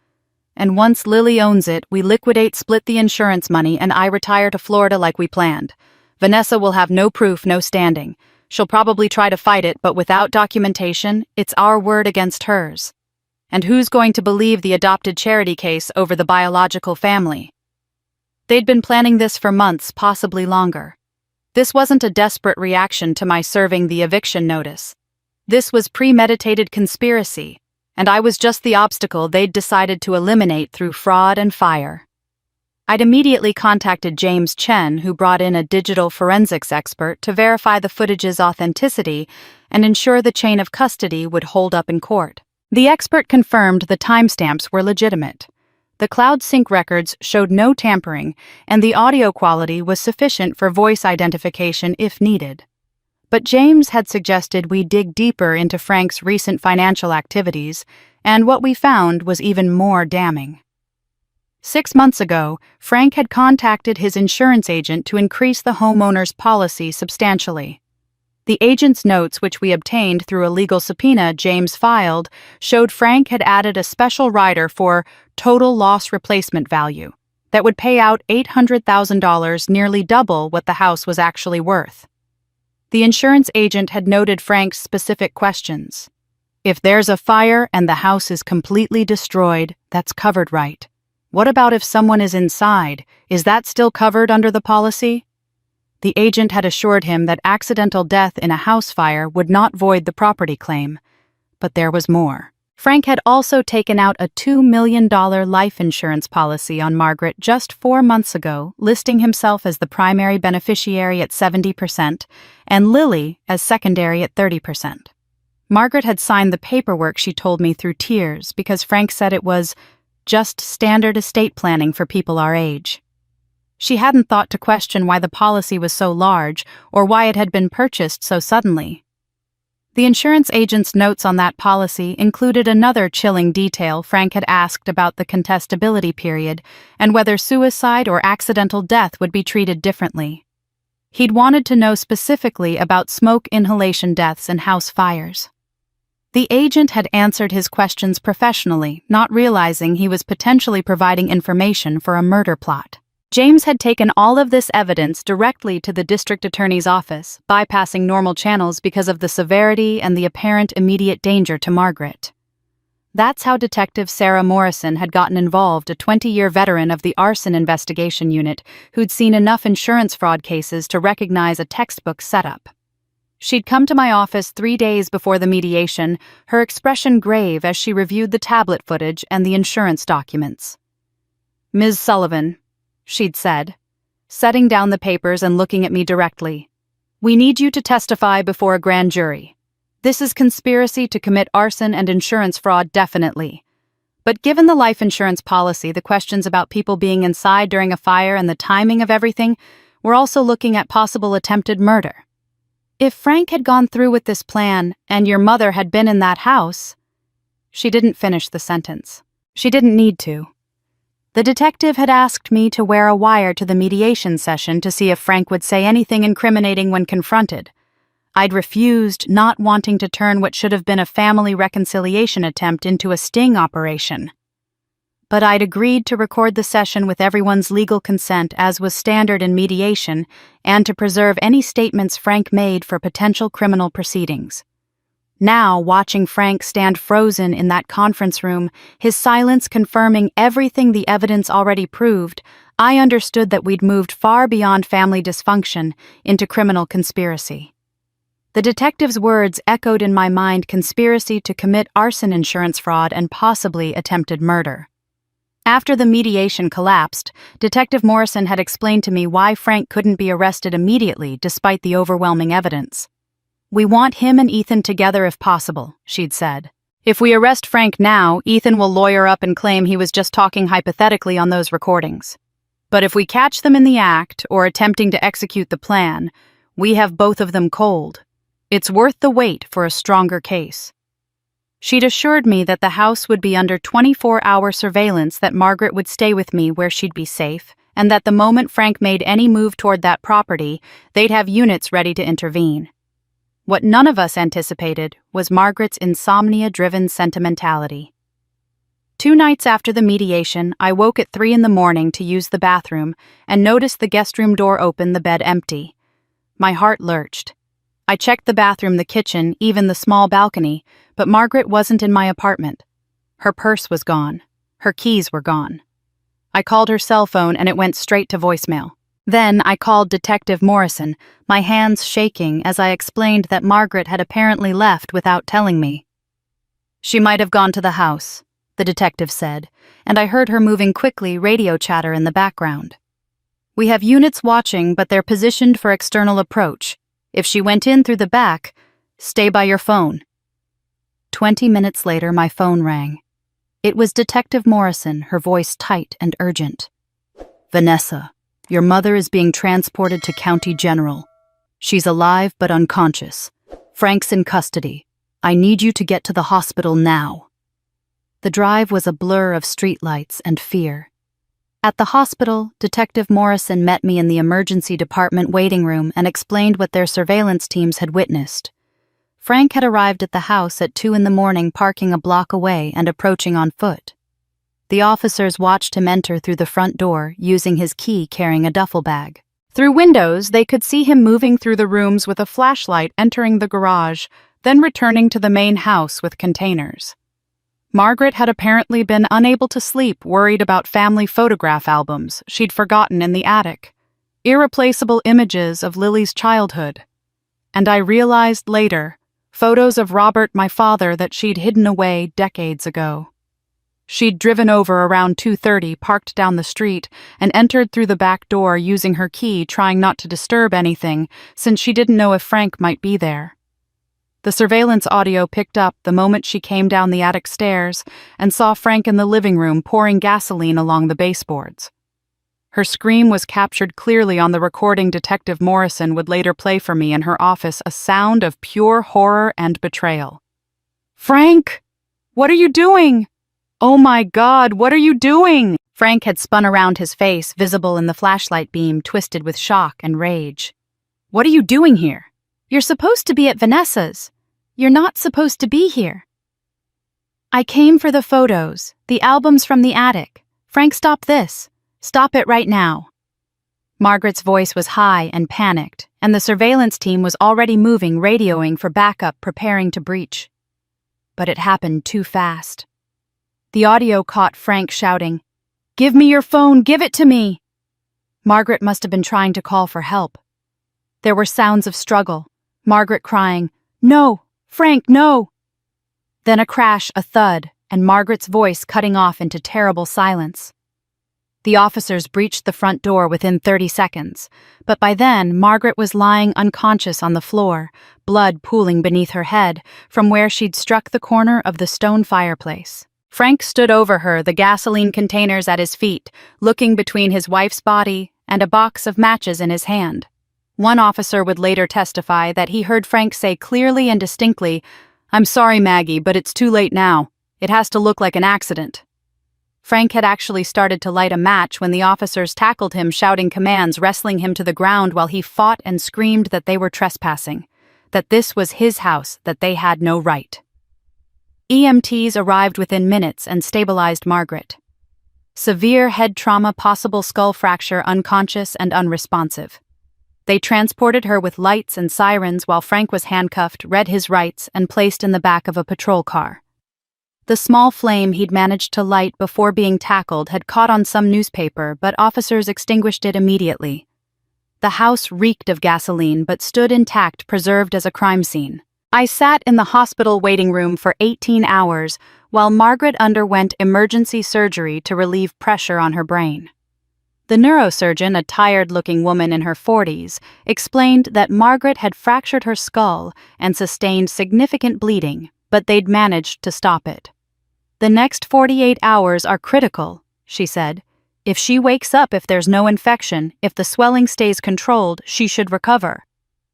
"And once Lily owns it, we liquidate, split the insurance money, and I retire to Florida like we planned. Vanessa will have no proof, no standing. She'll probably try to fight it, but without documentation, it's our word against hers. And who's going to believe the adopted charity case over the biological family?" They'd been planning this for months, possibly longer. This wasn't a desperate reaction to my serving the eviction notice. This was premeditated conspiracy, and I was just the obstacle they'd decided to eliminate through fraud and fire. I'd immediately contacted James Chen, who brought in a digital forensics expert to verify the footage's authenticity and ensure the chain of custody would hold up in court. The expert confirmed the timestamps were legitimate. The cloud sync records showed no tampering, and the audio quality was sufficient for voice identification if needed. But James had suggested we dig deeper into Frank's recent financial activities, and what we found was even more damning. 6 months ago, Frank had contacted his insurance agent to increase the homeowner's policy substantially. The agent's notes, which we obtained through a legal subpoena James filed, showed Frank had added a special rider for total loss replacement value that would pay out $800,000, nearly double what the house was actually worth. The insurance agent had noted Frank's specific questions. If there's a fire and the house is completely destroyed, that's covered, right? What about if someone is inside? Is that still covered under the policy? The agent had assured him that accidental death in a house fire would not void the property claim. But there was more. Frank had also taken out a $2 million life insurance policy on Margaret just 4 months ago, listing himself as the primary beneficiary at 70% and Lily as secondary at 30%. Margaret had signed the paperwork, she told me, through tears because Frank said it was just standard estate planning for people our age. She hadn't thought to question why the policy was so large or why it had been purchased so suddenly. The insurance agent's notes on that policy included another chilling detail. Frank had asked about the contestability period and whether suicide or accidental death would be treated differently. He'd wanted to know specifically about smoke inhalation deaths and house fires. The agent had answered his questions professionally, not realizing he was potentially providing information for a murder plot. James had taken all of this evidence directly to the district attorney's office, bypassing normal channels because of the severity and the apparent immediate danger to Margaret. That's how Detective Sarah Morrison had gotten involved, a 20-year veteran of the arson investigation unit who'd seen enough insurance fraud cases to recognize a textbook setup. She'd come to my office 3 days before the mediation, her expression grave as she reviewed the tablet footage and the insurance documents. "Ms. Sullivan," she'd said, setting down the papers and looking at me directly, "we need you to testify before a grand jury. This is conspiracy to commit arson and insurance fraud, definitely. But given the life insurance policy, the questions about people being inside during a fire and the timing of everything, we're also looking at possible attempted murder. If Frank had gone through with this plan and your mother had been in that house..." She didn't finish the sentence. She didn't need to. The detective had asked me to wear a wire to the mediation session to see if Frank would say anything incriminating when confronted. I'd refused, not wanting to turn what should have been a family reconciliation attempt into a sting operation. But I'd agreed to record the session with everyone's legal consent, as was standard in mediation, and to preserve any statements Frank made for potential criminal proceedings. Now, watching Frank stand frozen in that conference room, his silence confirming everything the evidence already proved, I understood that we'd moved far beyond family dysfunction into criminal conspiracy. The detective's words echoed in my mind: conspiracy to commit arson, insurance fraud, and possibly attempted murder. After the mediation collapsed, Detective Morrison had explained to me why Frank couldn't be arrested immediately despite the overwhelming evidence. "We want him and Ethan together if possible," she'd said. "If we arrest Frank now, Ethan will lawyer up and claim he was just talking hypothetically on those recordings. But if we catch them in the act or attempting to execute the plan, we have both of them cold. It's worth the wait for a stronger case." She'd assured me that the house would be under 24-hour surveillance, that Margaret would stay with me where she'd be safe, and that the moment Frank made any move toward that property, they'd have units ready to intervene. What none of us anticipated was Margaret's insomnia-driven sentimentality. 2 nights after the mediation, I woke at 3 a.m. to use the bathroom and noticed the guest room door open, the bed empty. My heart lurched. I checked the bathroom, the kitchen, even the small balcony, but Margaret wasn't in my apartment. Her purse was gone. Her keys were gone. I called her cell phone and it went straight to voicemail. Then I called Detective Morrison, my hands shaking as I explained that Margaret had apparently left without telling me. "She might have gone to the house," the detective said, and I heard her moving quickly, radio chatter in the background. "We have units watching, but they're positioned for external approach. If she went in through the back, stay by your phone." 20 minutes later, my phone rang. It was Detective Morrison, her voice tight and urgent. "Vanessa, your mother is being transported to County General. She's alive but unconscious. Frank's in custody. I need you to get to the hospital now." The drive was a blur of streetlights and fear. At the hospital, Detective Morrison met me in the emergency department waiting room and explained what their surveillance teams had witnessed. Frank had arrived at the house at 2 a.m, parking a block away and approaching on foot. The officers watched him enter through the front door, using his key, carrying a duffel bag. Through windows, they could see him moving through the rooms with a flashlight, entering the garage, then returning to the main house with containers. Margaret had apparently been unable to sleep, worried about family photograph albums she'd forgotten in the attic, irreplaceable images of Lily's childhood. And I realized later, photos of Robert, my father, that she'd hidden away decades ago. She'd driven over around 2:30, parked down the street, and entered through the back door using her key, trying not to disturb anything, since she didn't know if Frank might be there. The surveillance audio picked up the moment she came down the attic stairs and saw Frank in the living room pouring gasoline along the baseboards. Her scream was captured clearly on the recording Detective Morrison would later play for me in her office, a sound of pure horror and betrayal. "Frank! What are you doing? Oh my God, what are you doing?" Frank had spun around, his face visible in the flashlight beam, twisted with shock and rage. "What are you doing here? You're supposed to be at Vanessa's. You're not supposed to be here." "I came for the photos, the albums from the attic. Frank, stop this. Stop it right now." Margaret's voice was high and panicked, and the surveillance team was already moving, radioing for backup, preparing to breach. But it happened too fast. The audio caught Frank shouting, "Give me your phone, give it to me!" Margaret must have been trying to call for help. There were sounds of struggle, Margaret crying, "No, Frank, no!" Then a crash, a thud, and Margaret's voice cutting off into terrible silence. The officers breached the front door within 30 seconds, but by then Margaret was lying unconscious on the floor, blood pooling beneath her head from where she'd struck the corner of the stone fireplace. Frank stood over her, the gasoline containers at his feet, looking between his wife's body and a box of matches in his hand. One officer would later testify that he heard Frank say clearly and distinctly, "I'm sorry, Maggie, but it's too late now. It has to look like an accident." Frank had actually started to light a match when the officers tackled him, shouting commands, wrestling him to the ground while he fought and screamed that they were trespassing, that this was his house, that they had no right. EMTs arrived within minutes and stabilized Margaret. Severe head trauma, possible skull fracture, unconscious and unresponsive. They transported her with lights and sirens while Frank was handcuffed, read his rights, and placed in the back of a patrol car. The small flame he'd managed to light before being tackled had caught on some newspaper, but officers extinguished it immediately. The house reeked of gasoline but stood intact, preserved as a crime scene. I sat in the hospital waiting room for 18 hours while Margaret underwent emergency surgery to relieve pressure on her brain. The neurosurgeon, a tired-looking woman in her 40s, explained that Margaret had fractured her skull and sustained significant bleeding, but they'd managed to stop it. "The next 48 hours are critical," she said. "If she wakes up, if there's no infection, if the swelling stays controlled, she should recover.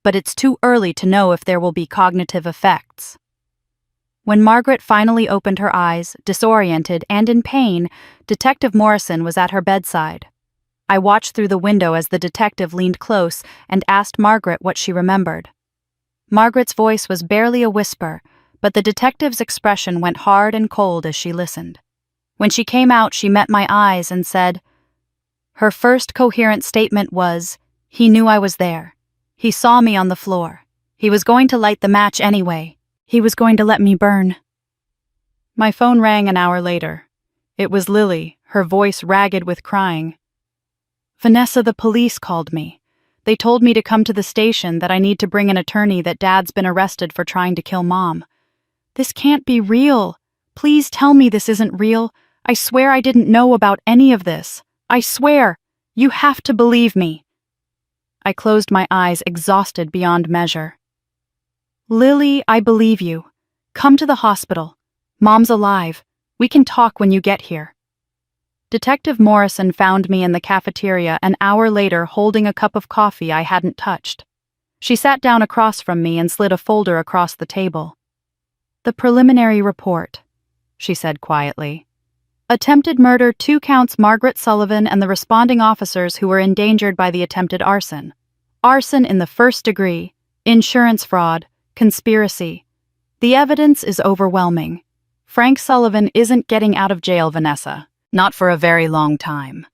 But it's too early to know if there will be cognitive effects." When Margaret finally opened her eyes, disoriented and in pain, Detective Morrison was at her bedside. I watched through the window as the detective leaned close and asked Margaret what she remembered. Margaret's voice was barely a whisper, but the detective's expression went hard and cold as she listened. When she came out, she met my eyes and said, her first coherent statement was, "He knew I was there. He saw me on the floor. He was going to light the match anyway. He was going to let me burn." My phone rang an hour later. It was Lily, her voice ragged with crying. "Vanessa, the police called me. They told me to come to the station, that I need to bring an attorney, that Dad's been arrested for trying to kill Mom. This can't be real. Please tell me this isn't real. I swear I didn't know about any of this. I swear. You have to believe me." I closed my eyes, exhausted beyond measure. "Lily, I believe you. Come to the hospital. Mom's alive. We can talk when you get here." Detective Morrison found me in the cafeteria an hour later, holding a cup of coffee I hadn't touched. She sat down across from me and slid a folder across the table. "The preliminary report," she said quietly. "Attempted murder, 2 counts, Margaret Sullivan and the responding officers who were endangered by the attempted arson. Arson in the 1st degree, insurance fraud, conspiracy. The evidence is overwhelming. Frank Sullivan isn't getting out of jail, Vanessa. Not for a very long time."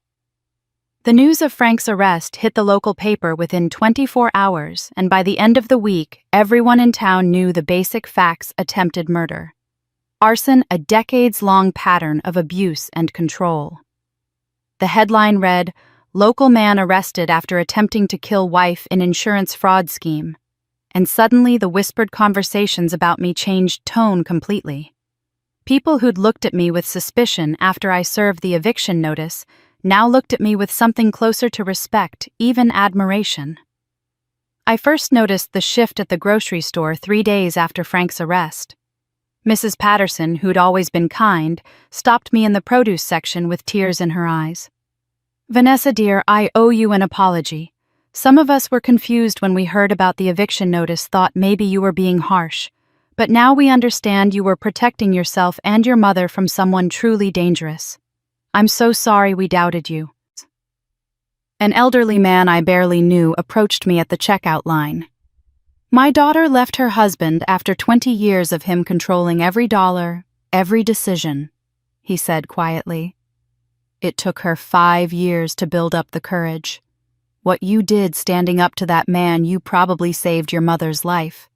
The news of Frank's arrest hit the local paper within 24 hours, and by the end of the week, everyone in town knew the basic facts: attempted murder. Arson, a decades-long pattern of abuse and control. The headline read, "Local man arrested after attempting to kill wife in insurance fraud scheme." And suddenly the whispered conversations about me changed tone completely. People who'd looked at me with suspicion after I served the eviction notice now looked at me with something closer to respect, even admiration. I first noticed the shift at the grocery store 3 days after Frank's arrest. Mrs. Patterson, who'd always been kind, stopped me in the produce section with tears in her eyes. "Vanessa dear, I owe you an apology. Some of us were confused when we heard about the eviction notice, thought maybe you were being harsh. But now we understand you were protecting yourself and your mother from someone truly dangerous. I'm so sorry we doubted you." An elderly man I barely knew approached me at the checkout line. "My daughter left her husband after 20 years of him controlling every dollar, every decision," he said quietly. "It took her 5 years to build up the courage. What you did standing up to that man, you probably saved your mother's life.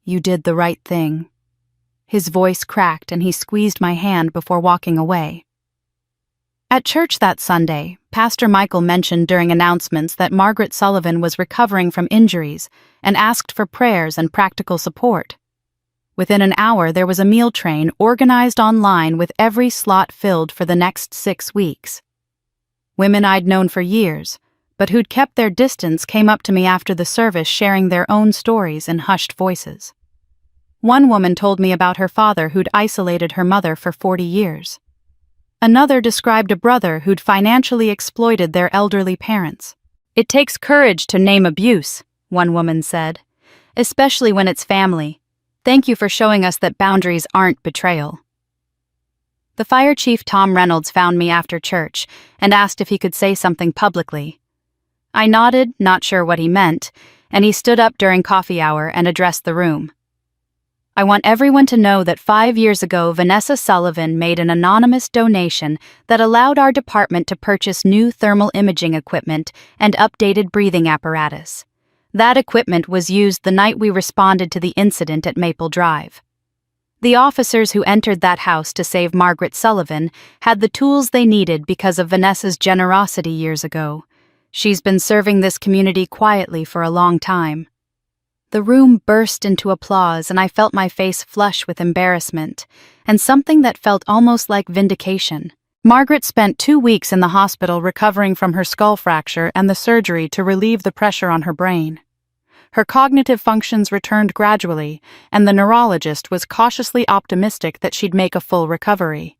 You did the right thing." His voice cracked and he squeezed my hand before walking away. At church that Sunday, Pastor Michael mentioned during announcements that Margaret Sullivan was recovering from injuries and asked for prayers and practical support. Within an hour, there was a meal train organized online with every slot filled for the next 6 weeks. Women I'd known for years, but who'd kept their distance, came up to me after the service sharing their own stories in hushed voices. One woman told me about her father who'd isolated her mother for 40 years. Another described a brother who'd financially exploited their elderly parents. "It takes courage to name abuse," one woman said, "especially when it's family. Thank you for showing us that boundaries aren't betrayal." The fire chief, Tom Reynolds, found me after church and asked if he could say something publicly. I nodded, not sure what he meant, and he stood up during coffee hour and addressed the room. "I want everyone to know that 5 years ago, Vanessa Sullivan made an anonymous donation that allowed our department to purchase new thermal imaging equipment and updated breathing apparatus. That equipment was used the night we responded to the incident at Maple Drive. The officers who entered that house to save Margaret Sullivan had the tools they needed because of Vanessa's generosity years ago. She's been serving this community quietly for a long time." The room burst into applause, and I felt my face flush with embarrassment, and something that felt almost like vindication. Margaret spent 2 weeks in the hospital recovering from her skull fracture and the surgery to relieve the pressure on her brain. Her cognitive functions returned gradually, and the neurologist was cautiously optimistic that she'd make a full recovery.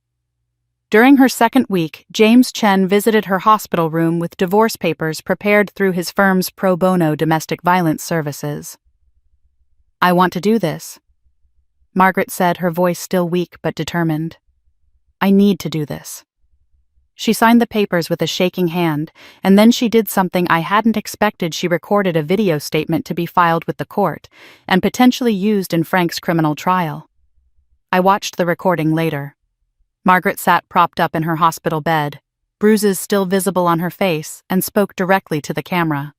During her second week, James Chen visited her hospital room with divorce papers prepared through his firm's pro bono domestic violence services. "I want to do this," Margaret said, her voice still weak but determined. "I need to do this." She signed the papers with a shaking hand, and then she did something I hadn't expected. She recorded a video statement to be filed with the court and potentially used in Frank's criminal trial. I watched the recording later. Margaret sat propped up in her hospital bed, bruises still visible on her face, and spoke directly to the camera.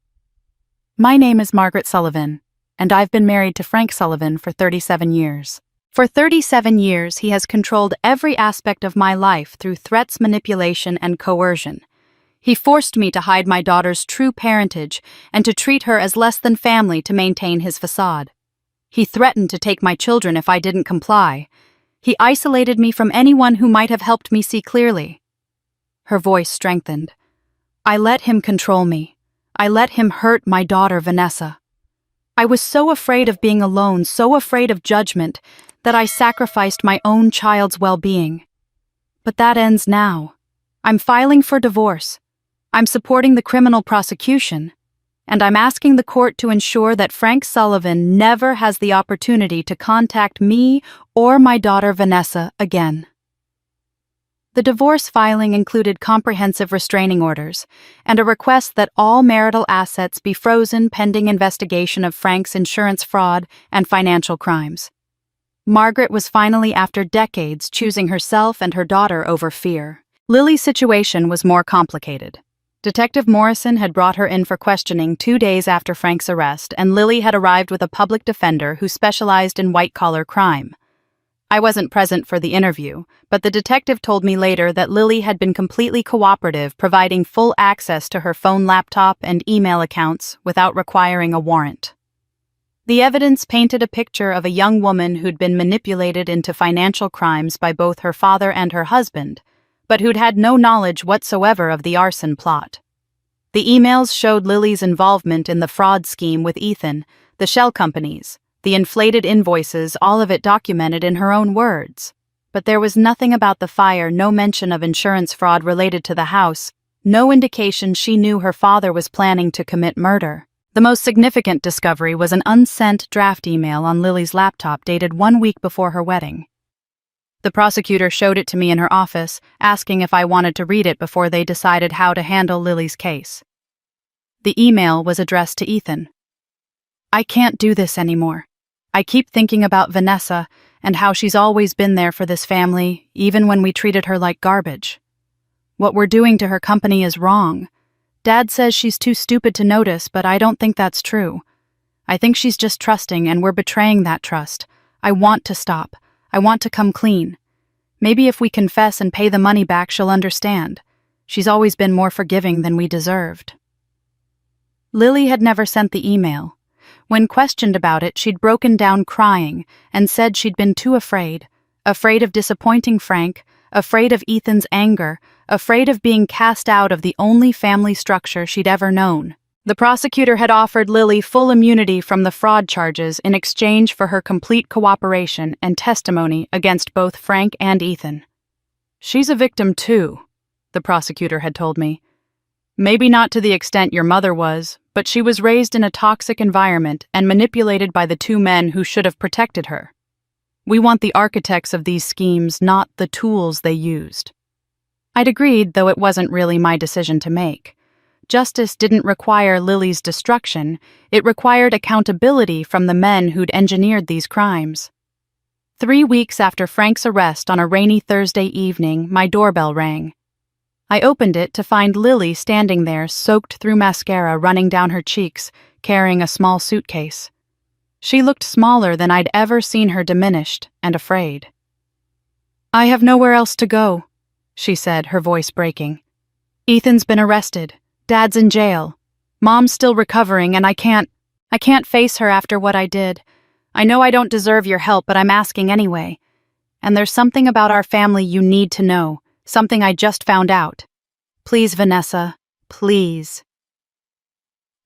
"My name is Margaret Sullivan, and I've been married to Frank Sullivan for 37 years. For 37 years, he has controlled every aspect of my life through threats, manipulation, and coercion. He forced me to hide my daughter's true parentage and to treat her as less than family to maintain his facade. He threatened to take my children if I didn't comply. He isolated me from anyone who might have helped me see clearly." Her voice strengthened. "I let him control me. I let him hurt my daughter, Vanessa. I was so afraid of being alone, so afraid of judgment, that I sacrificed my own child's well-being. But that ends now. I'm filing for divorce. I'm supporting the criminal prosecution. And I'm asking the court to ensure that Frank Sullivan never has the opportunity to contact me or my daughter Vanessa again." The divorce filing included comprehensive restraining orders and a request that all marital assets be frozen pending investigation of Frank's insurance fraud and financial crimes. Margaret was finally, after decades, choosing herself and her daughter over fear. Lily's situation was more complicated. Detective Morrison had brought her in for questioning 2 days after Frank's arrest, and Lily had arrived with a public defender who specialized in white-collar crime. I wasn't present for the interview, but the detective told me later that Lily had been completely cooperative, providing full access to her phone, laptop, and email accounts without requiring a warrant. The evidence painted a picture of a young woman who'd been manipulated into financial crimes by both her father and her husband, but who'd had no knowledge whatsoever of the arson plot. The emails showed Lily's involvement in the fraud scheme with Ethan, the shell companies, the inflated invoices, all of it documented in her own words. But there was nothing about the fire, no mention of insurance fraud related to the house, no indication she knew her father was planning to commit murder. The most significant discovery was an unsent draft email on Lily's laptop dated 1 week before her wedding. The prosecutor showed it to me in her office, asking if I wanted to read it before they decided how to handle Lily's case. The email was addressed to Ethan. "I can't do this anymore. I keep thinking about Vanessa and how she's always been there for this family, even when we treated her like garbage. What we're doing to her company is wrong. Dad says she's too stupid to notice, but I don't think that's true. I think she's just trusting, and we're betraying that trust. I want to stop. I want to come clean. Maybe if we confess and pay the money back, she'll understand. She's always been more forgiving than we deserved." Lily had never sent the email. When questioned about it, she'd broken down crying and said she'd been too afraid of disappointing Frank, afraid of Ethan's anger, afraid of being cast out of the only family structure she'd ever known. The prosecutor had offered Lily full immunity from the fraud charges in exchange for her complete cooperation and testimony against both Frank and Ethan. "She's a victim too," the prosecutor had told me. "Maybe not to the extent your mother was, but she was raised in a toxic environment and manipulated by the two men who should have protected her. We want the architects of these schemes, not the tools they used." I'd agreed, though it wasn't really my decision to make. Justice didn't require Lily's destruction, it required accountability from the men who'd engineered these crimes. 3 weeks after Frank's arrest on a rainy Thursday evening, my doorbell rang. I opened it to find Lily standing there, soaked through mascara running down her cheeks, carrying a small suitcase. She looked smaller than I'd ever seen her, diminished and afraid. "I have nowhere else to go," she said, her voice breaking. "Ethan's been arrested. Dad's in jail. Mom's still recovering, and I can't face her after what I did. I know I don't deserve your help, but I'm asking anyway. And there's something about our family you need to know, something I just found out. Please, Vanessa, please."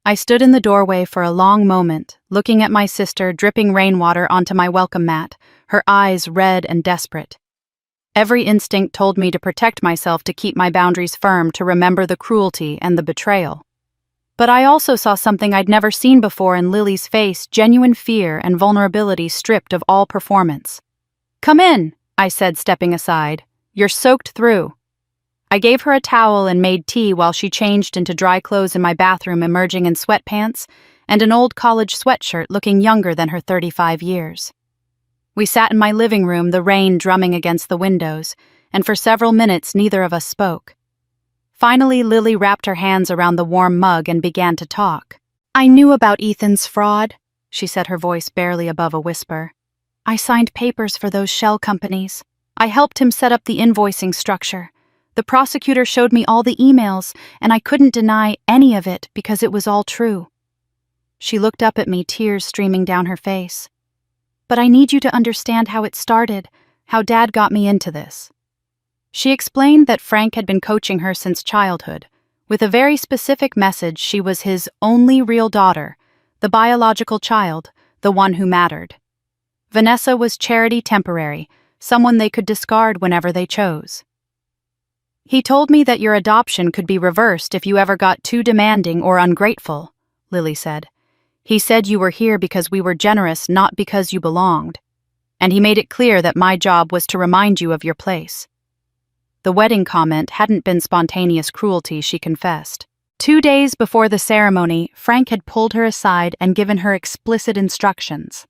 I stood in the doorway for a long moment, looking at my sister dripping rainwater onto my welcome mat, her eyes red and desperate. Every instinct told me to protect myself, to keep my boundaries firm, to remember the cruelty and the betrayal. But I also saw something I'd never seen before in Lily's face, genuine fear and vulnerability stripped of all performance. "Come in," I said, stepping aside. "You're soaked through." I gave her a towel and made tea while she changed into dry clothes in my bathroom, emerging in sweatpants and an old college sweatshirt, looking younger than her 35 years. We sat in my living room, the rain drumming against the windows, and for several minutes neither of us spoke. Finally, Lily wrapped her hands around the warm mug and began to talk. "I knew about Ethan's fraud," she said, her voice barely above a whisper. "I signed papers for those shell companies. I helped him set up the invoicing structure. The prosecutor showed me all the emails, and I couldn't deny any of it because it was all true." She looked up at me, tears streaming down her face. "But I need you to understand how it started, how Dad got me into this." She explained that Frank had been coaching her since childhood, with a very specific message: she was his only real daughter, the biological child, the one who mattered. Vanessa was charity temporary, someone they could discard whenever they chose. "He told me that your adoption could be reversed if you ever got too demanding or ungrateful," Lily said. "He said you were here because we were generous, not because you belonged. And he made it clear that my job was to remind you of your place." The wedding comment hadn't been spontaneous cruelty, she confessed. 2 days before the ceremony, Frank had pulled her aside and given her explicit instructions.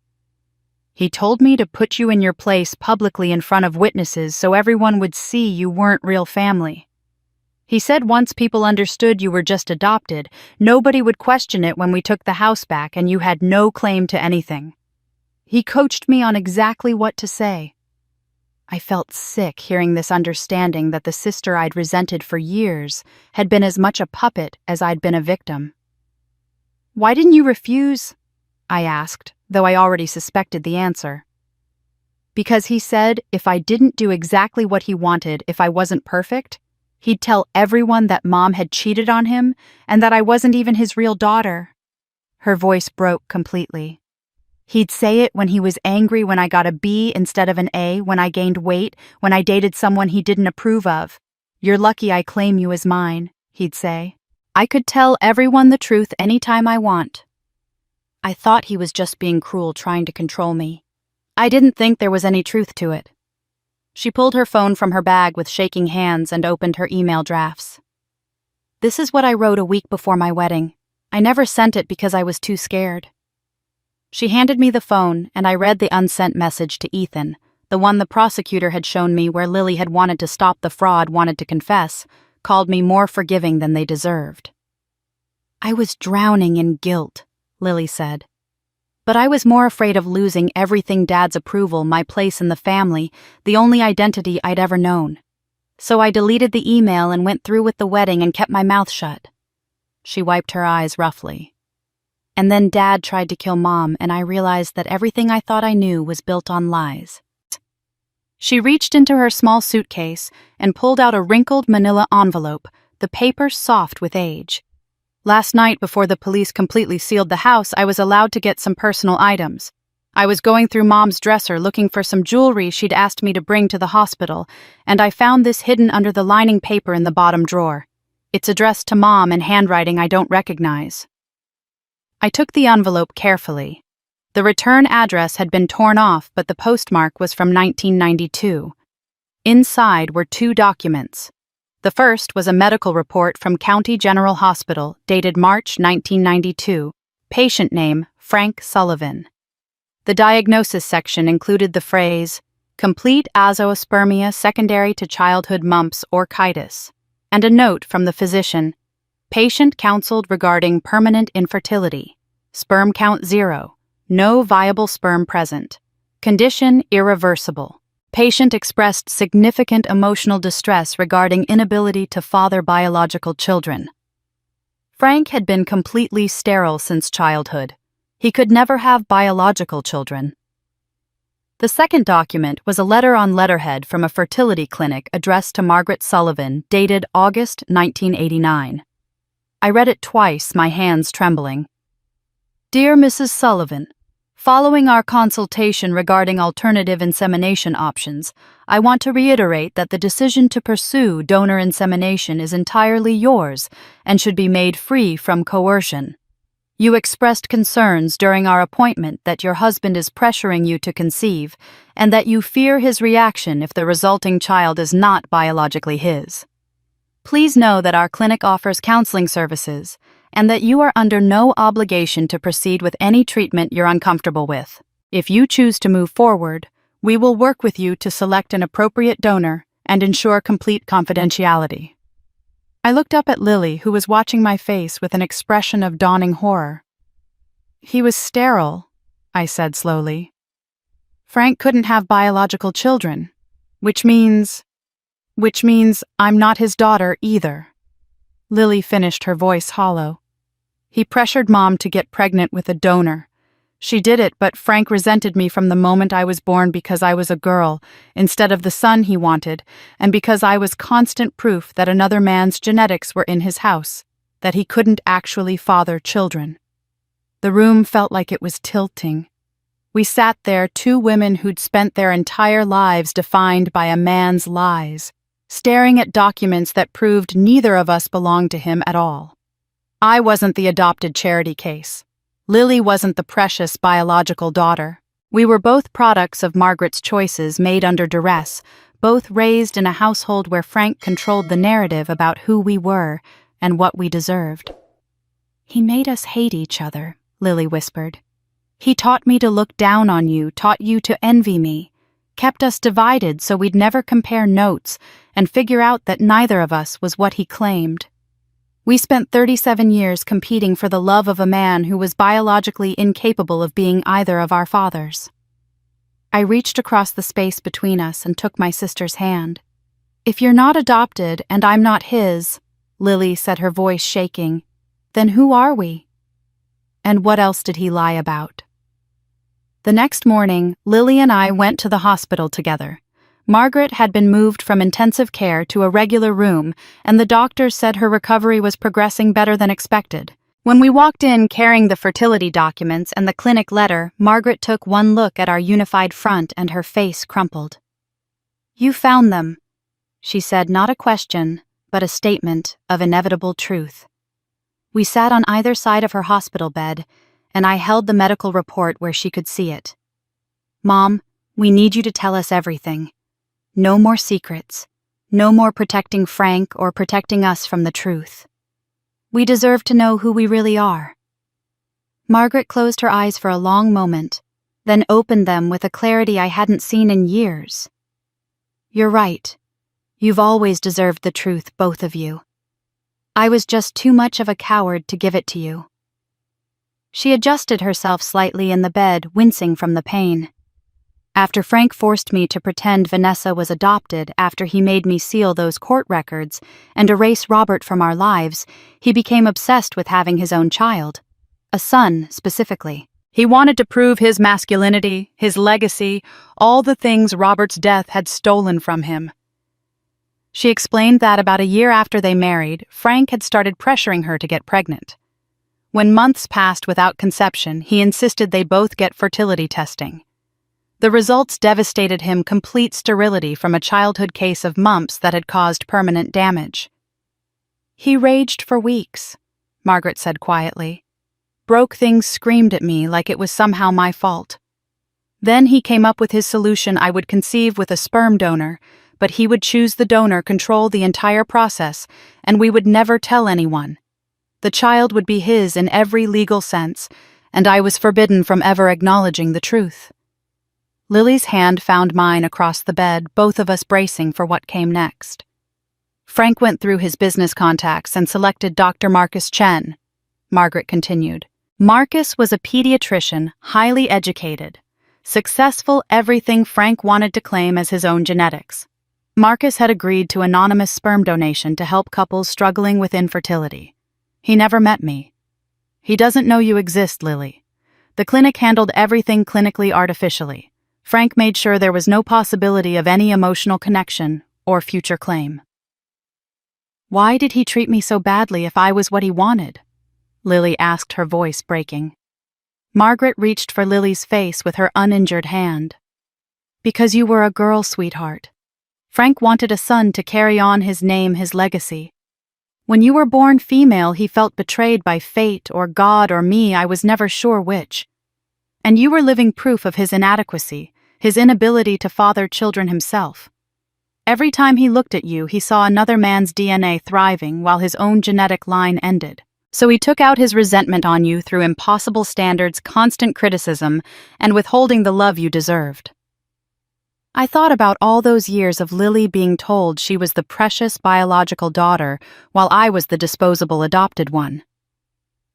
"He told me to put you in your place publicly in front of witnesses so everyone would see you weren't real family. He said once people understood you were just adopted, nobody would question it when we took the house back and you had no claim to anything. He coached me on exactly what to say. I felt sick hearing this understanding that the sister I'd resented for years had been as much a puppet as I'd been a victim. "Why didn't you refuse?" I asked, though I already suspected the answer. Because he said if I didn't do exactly what he wanted, if I wasn't perfect, he'd tell everyone that Mom had cheated on him and that I wasn't even his real daughter. Her voice broke completely. He'd say it when he was angry when I got a B instead of an A, when I gained weight, when I dated someone he didn't approve of. "You're lucky I claim you as mine," he'd say. I could tell everyone the truth anytime I want. I thought he was just being cruel, trying to control me. I didn't think there was any truth to it. She pulled her phone from her bag with shaking hands and opened her email drafts. "This is what I wrote a week before my wedding. I never sent it because I was too scared." She handed me the phone, and I read the unsent message to Ethan, the one the prosecutor had shown me where Lily had wanted to stop the fraud, wanted to confess, called me more forgiving than they deserved. "I was drowning in guilt," Lily said. "But I was more afraid of losing everything, Dad's approval, my place in the family, the only identity I'd ever known. So I deleted the email and went through with the wedding and kept my mouth shut." She wiped her eyes roughly. "And then Dad tried to kill Mom, and I realized that everything I thought I knew was built on lies." She reached into her small suitcase and pulled out a wrinkled manila envelope, the paper soft with age. "Last night, before the police completely sealed the house, I was allowed to get some personal items. I was going through Mom's dresser looking for some jewelry she'd asked me to bring to the hospital, and I found this hidden under the lining paper in the bottom drawer. It's addressed to Mom in handwriting I don't recognize." I took the envelope carefully. The return address had been torn off, but the postmark was from 1992. Inside were 2 documents. The first was a medical report from County General Hospital, dated March 1992, patient name Frank Sullivan. The diagnosis section included the phrase, "complete azoospermia secondary to childhood mumps or chitis," and a note from the physician, "patient counseled regarding permanent infertility. Sperm count 0. No viable sperm present. Condition irreversible. Patient expressed significant emotional distress regarding inability to father biological children." Frank had been completely sterile since childhood. He could never have biological children. The second document was a letter on letterhead from a fertility clinic addressed to Margaret Sullivan, dated August 1989. I read it twice, my hands trembling. "Dear Mrs. Sullivan, following our consultation regarding alternative insemination options, I want to reiterate that the decision to pursue donor insemination is entirely yours and should be made free from coercion. You expressed concerns during our appointment that your husband is pressuring you to conceive and that you fear his reaction if the resulting child is not biologically his. Please know that our clinic offers counseling services and that you are under no obligation to proceed with any treatment you're uncomfortable with. If you choose to move forward, we will work with you to select an appropriate donor and ensure complete confidentiality." I looked up at Lily, who was watching my face with an expression of dawning horror. "He was sterile," I said slowly. "Frank couldn't have biological children, which means I'm not his daughter either." Lily finished, her voice hollow. "He pressured Mom to get pregnant with a donor. She did it, but Frank resented me from the moment I was born because I was a girl instead of the son he wanted, and because I was constant proof that another man's genetics were in his house, that he couldn't actually father children." The room felt like it was tilting. We sat there, 2 women who'd spent their entire lives defined by a man's lies, staring at documents that proved neither of us belonged to him at all. I wasn't the adopted charity case. Lily wasn't the precious biological daughter. We were both products of Margaret's choices made under duress, both raised in a household where Frank controlled the narrative about who we were and what we deserved. "He made us hate each other," Lily whispered. "He taught me to look down on you, taught you to envy me. kept us divided so we'd never compare notes and figure out that neither of us was what he claimed. We spent 37 years competing for the love of a man who was biologically incapable of being either of our fathers. I reached across the space between us and took my sister's hand. "If you're not adopted and I'm not his," Lily said, her voice shaking, "then who are we? And what else did he lie about?" The next morning, Lily and I went to the hospital together. Margaret had been moved from intensive care to a regular room, and the doctors said her recovery was progressing better than expected. When we walked in carrying the fertility documents and the clinic letter, Margaret took one look at our unified front and her face crumpled. "You found them," she said, not a question, but a statement of inevitable truth. We sat on either side of her hospital bed, and I held the medical report where she could see it. "Mom, we need you to tell us everything. No more secrets. No more protecting Frank or protecting us from the truth. We deserve to know who we really are." Margaret closed her eyes for a long moment, then opened them with a clarity I hadn't seen in years. "You're right. You've always deserved the truth, both of you. I was just too much of a coward to give it to you." She adjusted herself slightly in the bed, wincing from the pain. "After Frank forced me to pretend Vanessa was adopted after he made me seal those court records and erase Robert from our lives, he became obsessed with having his own child. A son, specifically. He wanted to prove his masculinity, his legacy, all the things Robert's death had stolen from him." She explained that about a year after they married, Frank had started pressuring her to get pregnant. When months passed without conception, he insisted they both get fertility testing. The results devastated him: complete sterility from a childhood case of mumps that had caused permanent damage. "He raged for weeks," Margaret said quietly. "Broke things, screamed at me like it was somehow my fault. Then he came up with his solution: I would conceive with a sperm donor, but he would choose the donor, control the entire process, and we would never tell anyone. The child would be his in every legal sense, and I was forbidden from ever acknowledging the truth." Lily's hand found mine across the bed, both of us bracing for what came next. "Frank went through his business contacts and selected Dr. Marcus Chen," Margaret continued. "Marcus was a pediatrician, highly educated, successful, everything Frank wanted to claim as his own genetics. Marcus had agreed to anonymous sperm donation to help couples struggling with infertility. He never met me. He doesn't know you exist, Lily. The clinic handled everything clinically artificially. Frank made sure there was no possibility of any emotional connection or future claim." "Why did he treat me so badly if I was what he wanted?" Lily asked, her voice breaking. Margaret reached for Lily's face with her uninjured hand. "Because you were a girl, sweetheart. Frank wanted a son to carry on his name, his legacy. When you were born female, he felt betrayed by fate or God or me, I was never sure which. And you were living proof of his inadequacy, his inability to father children himself. Every time he looked at you, he saw another man's DNA thriving while his own genetic line ended. So he took out his resentment on you through impossible standards, constant criticism, and withholding the love you deserved." I thought about all those years of Lily being told she was the precious biological daughter while I was the disposable adopted one.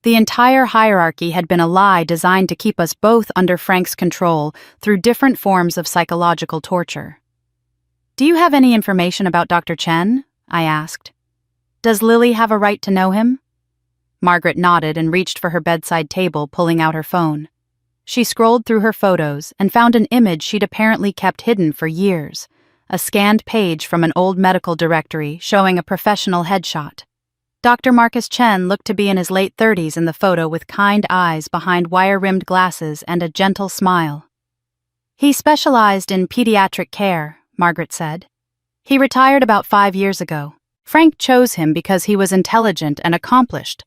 The entire hierarchy had been a lie designed to keep us both under Frank's control through different forms of psychological torture. "Do you have any information about Dr. Chen?" I asked. "Does Lily have a right to know him?" Margaret nodded and reached for her bedside table, pulling out her phone. She scrolled through her photos and found an image she'd apparently kept hidden for years, a scanned page from an old medical directory showing a professional headshot. Dr. Marcus Chen looked to be in his late 30s in the photo, with kind eyes behind wire-rimmed glasses and a gentle smile. "He specialized in pediatric care," Margaret said. "He retired about 5 years ago. Frank chose him because he was intelligent and accomplished,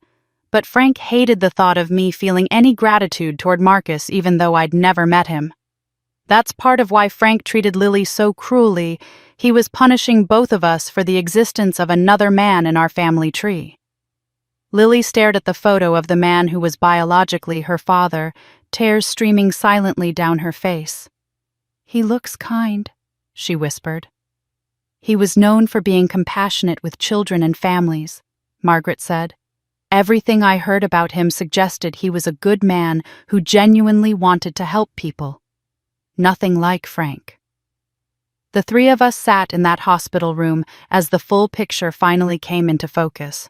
but Frank hated the thought of me feeling any gratitude toward Marcus even though I'd never met him. That's part of why Frank treated Lily so cruelly. He was punishing both of us for the existence of another man in our family tree." Lily stared at the photo of the man who was biologically her father, tears streaming silently down her face. "He looks kind," she whispered. "He was known for being compassionate with children and families," Margaret said. "Everything I heard about him suggested he was a good man who genuinely wanted to help people. Nothing like Frank." The three of us sat in that hospital room as the full picture finally came into focus.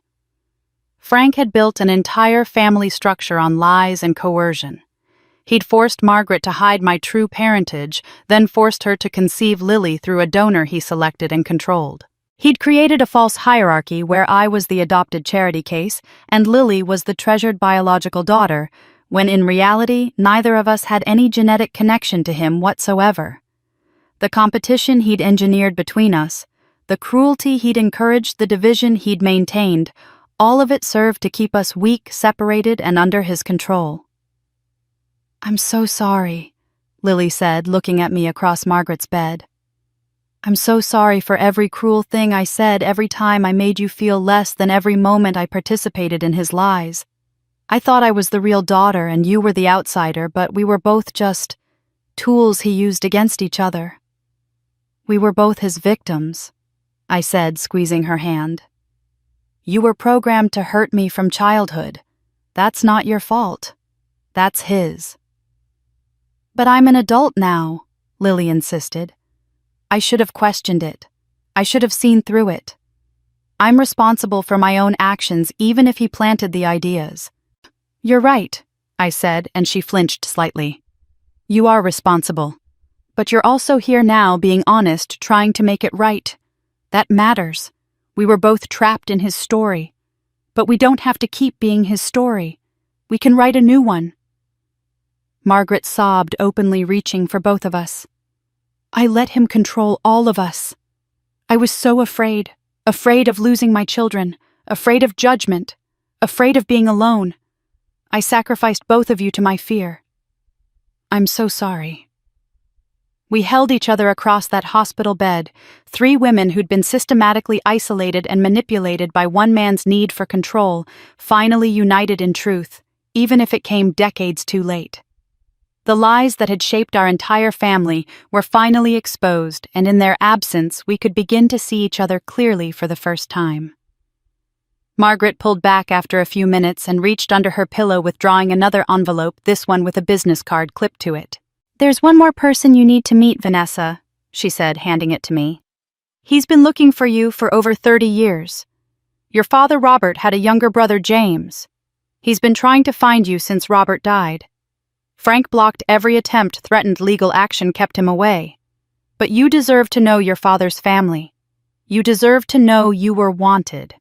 Frank had built an entire family structure on lies and coercion. He'd forced Margaret to hide my true parentage, then forced her to conceive Lily through a donor he selected and controlled. He'd created a false hierarchy where I was the adopted charity case and Lily was the treasured biological daughter, when in reality neither of us had any genetic connection to him whatsoever. The competition he'd engineered between us, the cruelty he'd encouraged, the division he'd maintained, all of it served to keep us weak, separated, and under his control. "I'm so sorry," Lily said, looking at me across Margaret's bed. "I'm so sorry for every cruel thing I said, every time I made you feel less than, every moment I participated in his lies. I thought I was the real daughter and you were the outsider, but we were both just tools he used against each other." "We were both his victims," I said, squeezing her hand. "You were programmed to hurt me from childhood. That's not your fault. That's his." "But I'm an adult now," Lily insisted. "I should have questioned it. I should have seen through it. I'm responsible for my own actions even if he planted the ideas." "You're right," I said, and she flinched slightly. "You are responsible. But you're also here now being honest, trying to make it right. That matters. We were both trapped in his story. But we don't have to keep being his story. We can write a new one." Margaret sobbed, openly reaching for both of us. "I let him control all of us. I was so afraid of losing my children, afraid of judgment, afraid of being alone. I sacrificed both of you to my fear. I'm so sorry." We held each other across that hospital bed, three women who'd been systematically isolated and manipulated by one man's need for control, finally united in truth, even if it came decades too late. The lies that had shaped our entire family were finally exposed, and in their absence we could begin to see each other clearly for the first time. Margaret pulled back after a few minutes and reached under her pillow, withdrawing another envelope, this one with a business card clipped to it. "There's one more person you need to meet, Vanessa," she said, handing it to me. "He's been looking for you for over 30 years. Your father Robert had a younger brother, James. He's been trying to find you since Robert died. Frank blocked every attempt, threatened legal action, kept him away. But you deserve to know your father's family. You deserve to know you were wanted."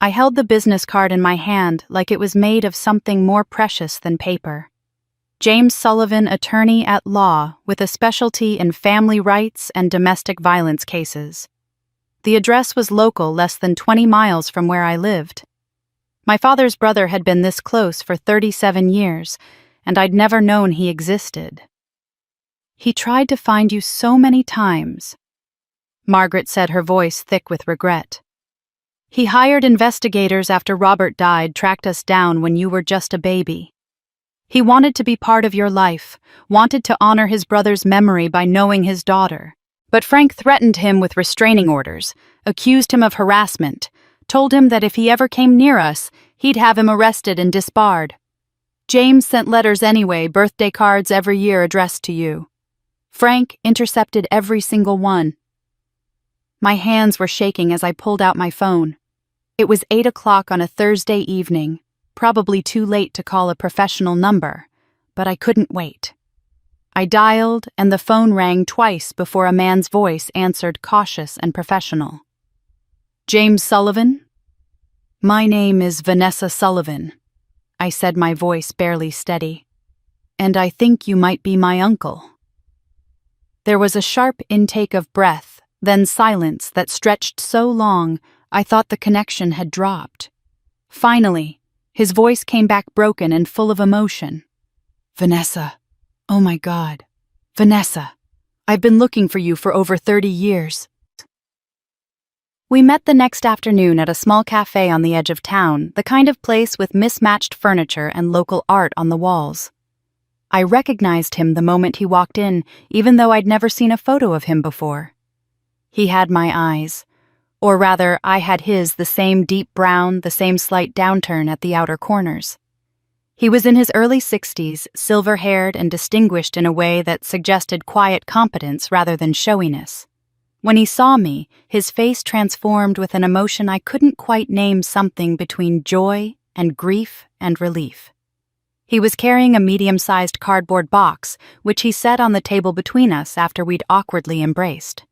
I held the business card in my hand like it was made of something more precious than paper. James Sullivan, attorney at law with a specialty in family rights and domestic violence cases. The address was local, less than 20 miles from where I lived. My father's brother had been this close for 37 years, and I'd never known he existed. "He tried to find you so many times," Margaret said, her voice thick with regret. "He hired investigators after Robert died, tracked us down when you were just a baby. He wanted to be part of your life, wanted to honor his brother's memory by knowing his daughter. But Frank threatened him with restraining orders, accused him of harassment, told him that if he ever came near us, he'd have him arrested and disbarred. James sent letters anyway, birthday cards every year addressed to you. Frank intercepted every single one." My hands were shaking as I pulled out my phone. It was 8 o'clock on a Thursday evening. Probably too late to call a professional number, but I couldn't wait. I dialed, and the phone rang twice before a man's voice answered, cautious and professional. "James Sullivan?" "My name is Vanessa Sullivan," I said, my voice barely steady. "And I think you might be my uncle." There was a sharp intake of breath, then silence that stretched so long I thought the connection had dropped. Finally, his voice came back broken and full of emotion. "Vanessa, oh my God, Vanessa, I've been looking for you for over 30 years. We met the next afternoon at a small cafe on the edge of town, the kind of place with mismatched furniture and local art on the walls. I recognized him the moment he walked in, even though I'd never seen a photo of him before. He had my eyes. Or rather, I had his, the same deep brown, the same slight downturn at the outer corners. He was in his early 60s, silver-haired and distinguished in a way that suggested quiet competence rather than showiness. When he saw me, his face transformed with an emotion I couldn't quite name, something between joy and grief and relief. He was carrying a medium-sized cardboard box, which he set on the table between us after we'd awkwardly embraced.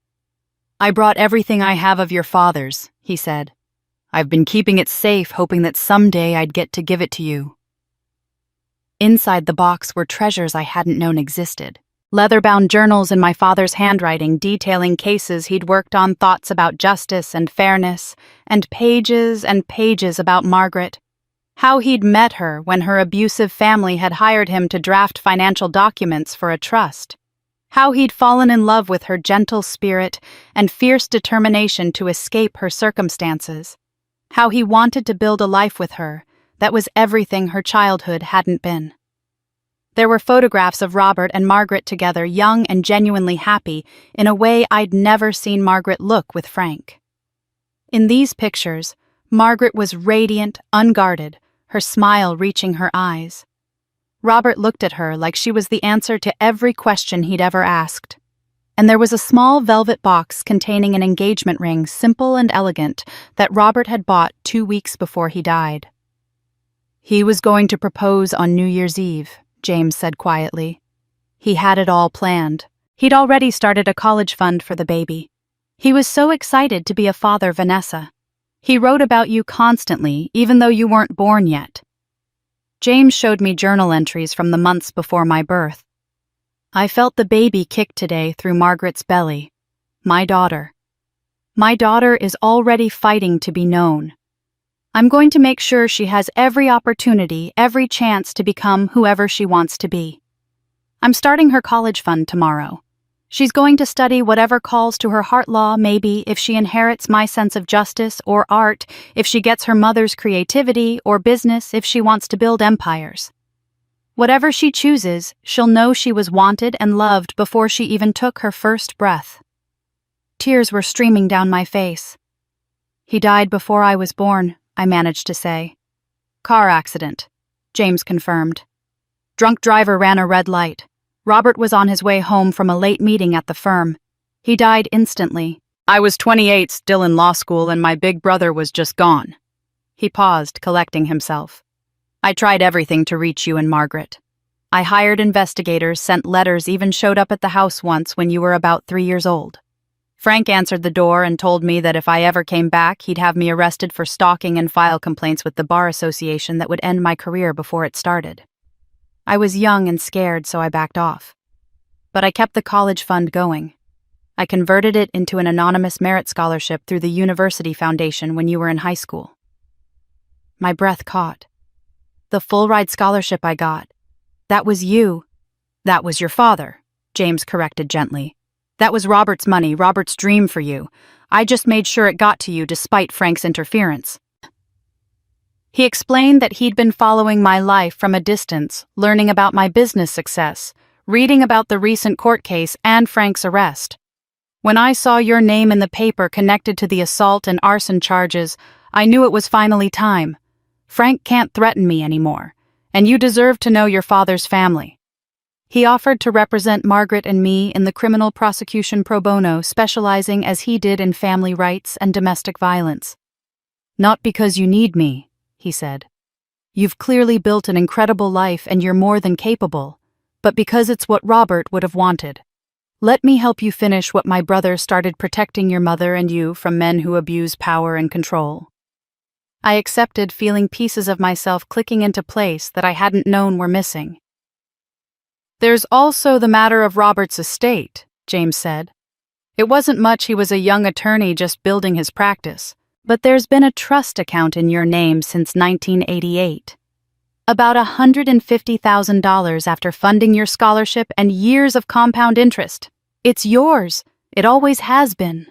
"I brought everything I have of your father's," he said. "I've been keeping it safe, hoping that someday I'd get to give it to you." Inside the box were treasures I hadn't known existed. Leather-bound journals in my father's handwriting detailing cases he'd worked on, thoughts about justice and fairness, and pages about Margaret. How he'd met her when her abusive family had hired him to draft financial documents for a trust. How he'd fallen in love with her gentle spirit and fierce determination to escape her circumstances. How he wanted to build a life with her that was everything her childhood hadn't been. There were photographs of Robert and Margaret together, young and genuinely happy, in a way I'd never seen Margaret look with Frank. In these pictures, Margaret was radiant, unguarded, her smile reaching her eyes. Robert looked at her like she was the answer to every question he'd ever asked. And there was a small velvet box containing an engagement ring, simple and elegant, that Robert had bought 2 weeks before he died. "He was going to propose on New Year's Eve," James said quietly. "He had it all planned. He'd already started a college fund for the baby. He was so excited to be a father, Vanessa. He wrote about you constantly, even though you weren't born yet." James showed me journal entries from the months before my birth. "I felt the baby kick today through Margaret's belly. My daughter. My daughter is already fighting to be known. I'm going to make sure she has every opportunity, every chance to become whoever she wants to be. I'm starting her college fund tomorrow. She's going to study whatever calls to her heart, law, maybe, if she inherits my sense of justice, or art, if she gets her mother's creativity, or business, if she wants to build empires. Whatever she chooses, she'll know she was wanted and loved before she even took her first breath." Tears were streaming down my face. "He died before I was born," I managed to say. "Car accident," James confirmed. "Drunk driver ran a red light. Robert was on his way home from a late meeting at the firm. He died instantly. I was 28, still in law school, and my big brother was just gone." He paused, collecting himself. "I tried everything to reach you and Margaret. I hired investigators, sent letters, even showed up at the house once when you were about 3 years old. Frank answered the door and told me that if I ever came back, he'd have me arrested for stalking and file complaints with the Bar Association that would end my career before it started. I was young and scared, so I backed off. But I kept the college fund going. I converted it into an anonymous merit scholarship through the University Foundation when you were in high school." My breath caught. "The full-ride scholarship I got. That was you." "That was your father," James corrected gently. "That was Robert's money, Robert's dream for you. I just made sure it got to you despite Frank's interference." He explained that he'd been following my life from a distance, learning about my business success, reading about the recent court case and Frank's arrest. "When I saw your name in the paper connected to the assault and arson charges, I knew it was finally time. Frank can't threaten me anymore, and you deserve to know your father's family." He offered to represent Margaret and me in the criminal prosecution pro bono, specializing as he did in family rights and domestic violence. "Not because you need me," he said. "You've clearly built an incredible life and you're more than capable, but because it's what Robert would have wanted. Let me help you finish what my brother started, protecting your mother and you from men who abuse power and control." I accepted, feeling pieces of myself clicking into place that I hadn't known were missing. "There's also the matter of Robert's estate," James said. "It wasn't much, he was a young attorney just building his practice. But there's been a trust account in your name since 1988. About $150,000 after funding your scholarship and years of compound interest. It's yours. It always has been."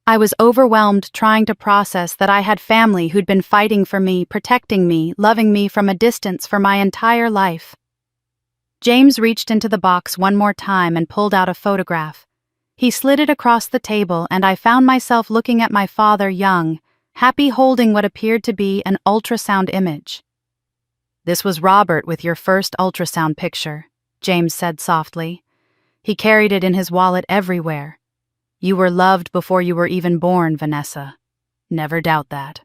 I was overwhelmed trying to process that I had family who'd been fighting for me, protecting me, loving me from a distance for my entire life. James reached into the box one more time and pulled out a photograph. He slid it across the table, and I found myself looking at my father young, happy holding what appeared to be an ultrasound image. "This was Robert with your first ultrasound picture," James said softly. "He carried it in his wallet everywhere. You were loved before you were even born, Vanessa. Never doubt that."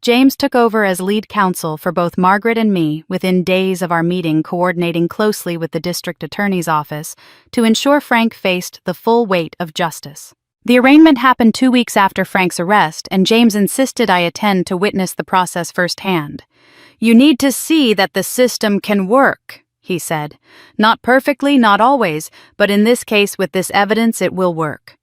James took over as lead counsel for both Margaret and me within days of our meeting, coordinating closely with the district attorney's office to ensure Frank faced the full weight of justice. The arraignment happened 2 weeks after Frank's arrest, and James insisted I attend to witness the process firsthand. "You need to see that the system can work," he said. "Not perfectly, not always, but in this case with this evidence it will work."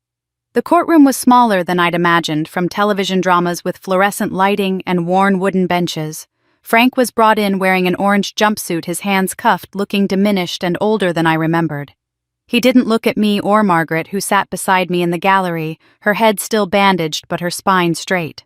The courtroom was smaller than I'd imagined, from television dramas with fluorescent lighting and worn wooden benches. Frank was brought in wearing an orange jumpsuit, his hands cuffed, looking diminished and older than I remembered. He didn't look at me or Margaret, who sat beside me in the gallery, her head still bandaged but her spine straight.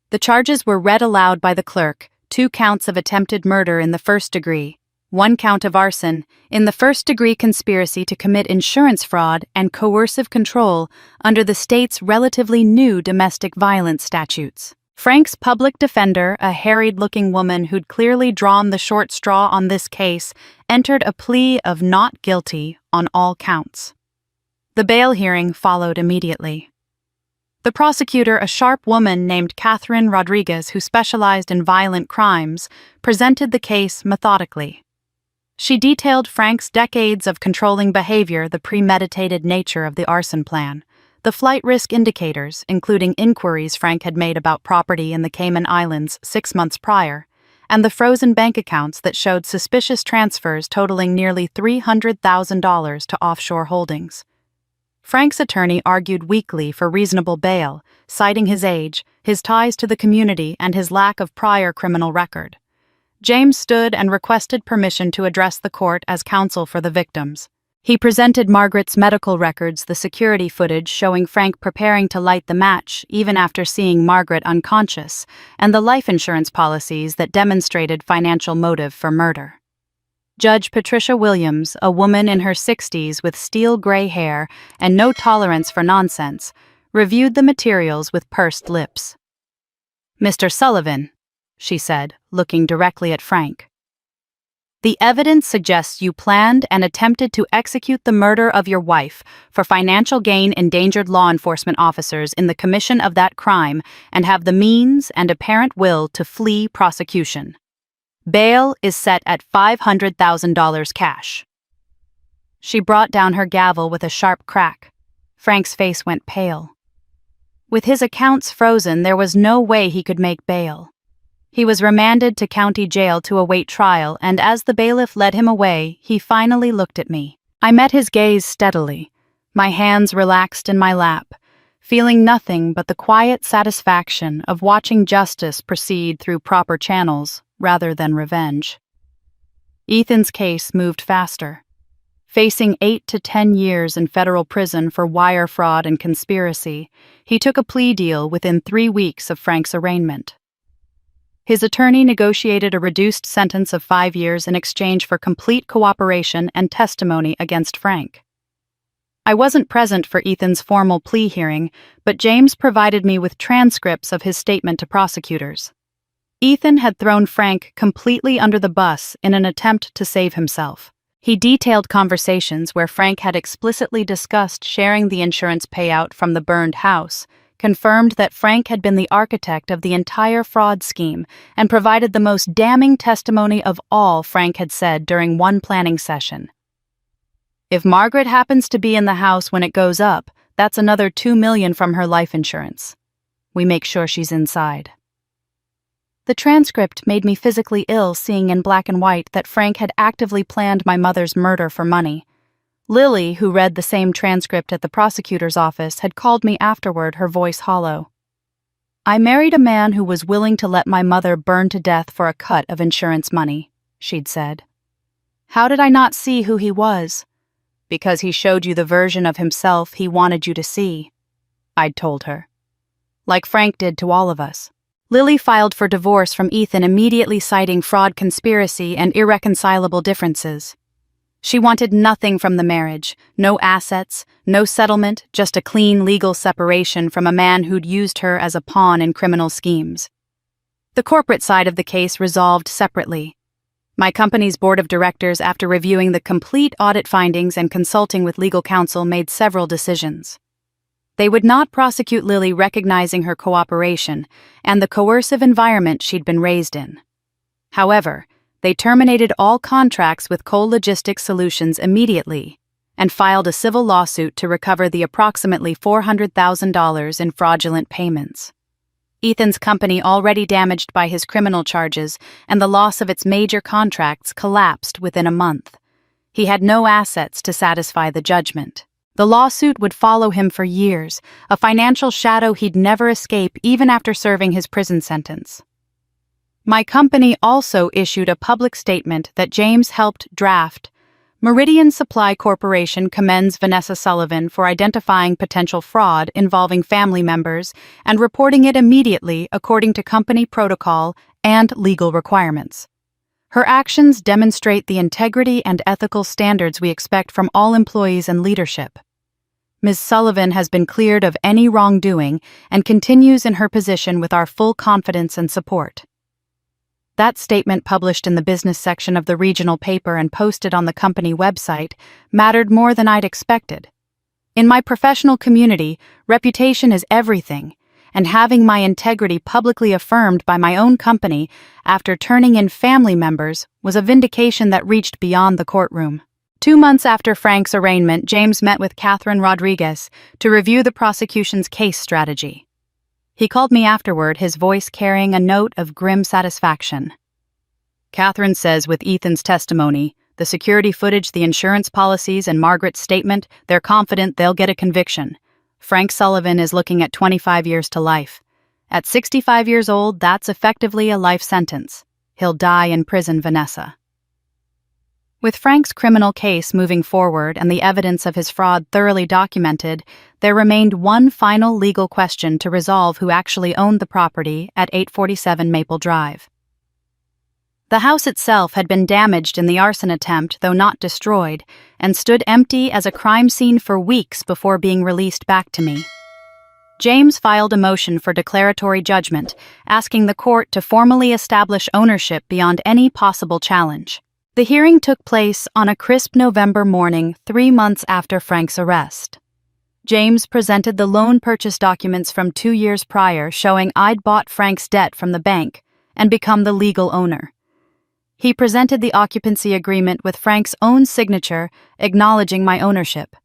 The charges were read aloud by the clerk: 2 counts of attempted murder in the first degree, 1 count of arson, in the first-degree conspiracy to commit insurance fraud and coercive control under the state's relatively new domestic violence statutes. Frank's public defender, a harried-looking woman who'd clearly drawn the short straw on this case, entered a plea of not guilty on all counts. The bail hearing followed immediately. The prosecutor, a sharp woman named Catherine Rodriguez who specialized in violent crimes, presented the case methodically. She detailed Frank's decades of controlling behavior, the premeditated nature of the arson plan, the flight risk indicators, including inquiries Frank had made about property in the Cayman Islands 6 months prior, and the frozen bank accounts that showed suspicious transfers totaling nearly $300,000 to offshore holdings. Frank's attorney argued weakly for reasonable bail, citing his age, his ties to the community, and his lack of prior criminal record. James stood and requested permission to address the court as counsel for the victims. He presented Margaret's medical records, the security footage showing Frank preparing to light the match even after seeing Margaret unconscious, and the life insurance policies that demonstrated financial motive for murder. Judge Patricia Williams, a woman in her 60s with steel gray hair and no tolerance for nonsense, reviewed the materials with pursed lips. "Mr. Sullivan," she said, looking directly at Frank, "the evidence suggests you planned and attempted to execute the murder of your wife for financial gain, endangered law enforcement officers in the commission of that crime, and have the means and apparent will to flee prosecution. Bail is set at $500,000 cash." She brought down her gavel with a sharp crack. Frank's face went pale. With his accounts frozen, there was no way he could make bail. He was remanded to county jail to await trial, and as the bailiff led him away, he finally looked at me. I met his gaze steadily, my hands relaxed in my lap, feeling nothing but the quiet satisfaction of watching justice proceed through proper channels rather than revenge. Ethan's case moved faster. Facing 8 to 10 years in federal prison for wire fraud and conspiracy, he took a plea deal within 3 weeks of Frank's arraignment. His attorney negotiated a reduced sentence of 5 years in exchange for complete cooperation and testimony against Frank. I wasn't present for Ethan's formal plea hearing, but James provided me with transcripts of his statement to prosecutors. Ethan had thrown Frank completely under the bus in an attempt to save himself. He detailed conversations where Frank had explicitly discussed sharing the insurance payout from the burned house, confirmed that Frank had been the architect of the entire fraud scheme, and provided the most damning testimony of all Frank had said during one planning session. "If Margaret happens to be in the house when it goes up, that's another $2 million from her life insurance. We make sure she's inside." The transcript made me physically ill, seeing in black and white that Frank had actively planned my mother's murder for money. Lily, who read the same transcript at the prosecutor's office, had called me afterward, her voice hollow. "I married a man who was willing to let my mother burn to death for a cut of insurance money," she'd said. "How did I not see who he was?" "Because he showed you the version of himself he wanted you to see," I'd told her. "Like Frank did to all of us." Lily filed for divorce from Ethan, immediately citing fraud, conspiracy, and irreconcilable differences. She wanted nothing from the marriage, no assets, no settlement, just a clean legal separation from a man who'd used her as a pawn in criminal schemes. The corporate side of the case resolved separately. My company's board of directors, after reviewing the complete audit findings and consulting with legal counsel, made several decisions. They would not prosecute Lily, recognizing her cooperation and the coercive environment she'd been raised in. However, they terminated all contracts with Cole Logistics Solutions immediately and filed a civil lawsuit to recover the approximately $400,000 in fraudulent payments. Ethan's company, already damaged by his criminal charges and the loss of its major contracts, collapsed within a month. He had no assets to satisfy the judgment. The lawsuit would follow him for years, a financial shadow he'd never escape even after serving his prison sentence. My company also issued a public statement that James helped draft. Meridian Supply Corporation commends Vanessa Sullivan for identifying potential fraud involving family members and reporting it immediately according to company protocol and legal requirements. Her actions demonstrate the integrity and ethical standards we expect from all employees and leadership. Ms. Sullivan has been cleared of any wrongdoing and continues in her position with our full confidence and support. That statement, published in the business section of the regional paper and posted on the company website, mattered more than I'd expected. In my professional community, reputation is everything, and having my integrity publicly affirmed by my own company after turning in family members was a vindication that reached beyond the courtroom. 2 months after Frank's arraignment, James met with Catherine Rodriguez to review the prosecution's case strategy. He called me afterward, his voice carrying a note of grim satisfaction. Catherine says with Ethan's testimony, the security footage, the insurance policies, and Margaret's statement, they're confident they'll get a conviction. Frank Sullivan is looking at 25 years to life. At 65 years old, that's effectively a life sentence. He'll die in prison, Vanessa. With Frank's criminal case moving forward and the evidence of his fraud thoroughly documented, there remained one final legal question to resolve: who actually owned the property at 847 Maple Drive. The house itself had been damaged in the arson attempt, though not destroyed, and stood empty as a crime scene for weeks before being released back to me. James filed a motion for declaratory judgment, asking the court to formally establish ownership beyond any possible challenge. The hearing took place on a crisp November morning, 3 months after Frank's arrest. James presented the loan purchase documents from 2 years prior, showing I'd bought Frank's debt from the bank and become the legal owner. He presented the occupancy agreement with Frank's own signature, acknowledging my ownership.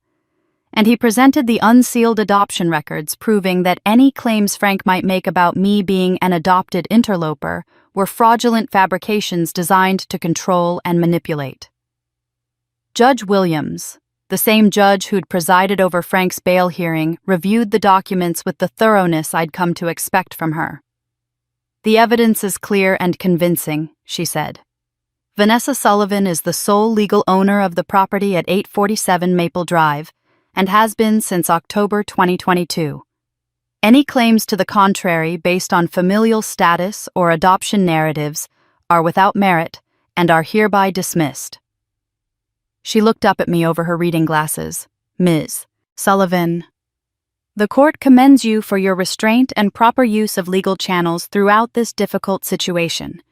And he presented the unsealed adoption records, proving that any claims Frank might make about me being an adopted interloper were fraudulent fabrications designed to control and manipulate. Judge Williams, the same judge who'd presided over Frank's bail hearing, reviewed the documents with the thoroughness I'd come to expect from her. "The evidence is clear and convincing," she said. "Vanessa Sullivan is the sole legal owner of the property at 847 Maple Drive and has been since October 2022. Any claims to the contrary based on familial status or adoption narratives are without merit and are hereby dismissed." She looked up at me over her reading glasses. "Ms. Sullivan, the court commends you for your restraint and proper use of legal channels throughout this difficult situation.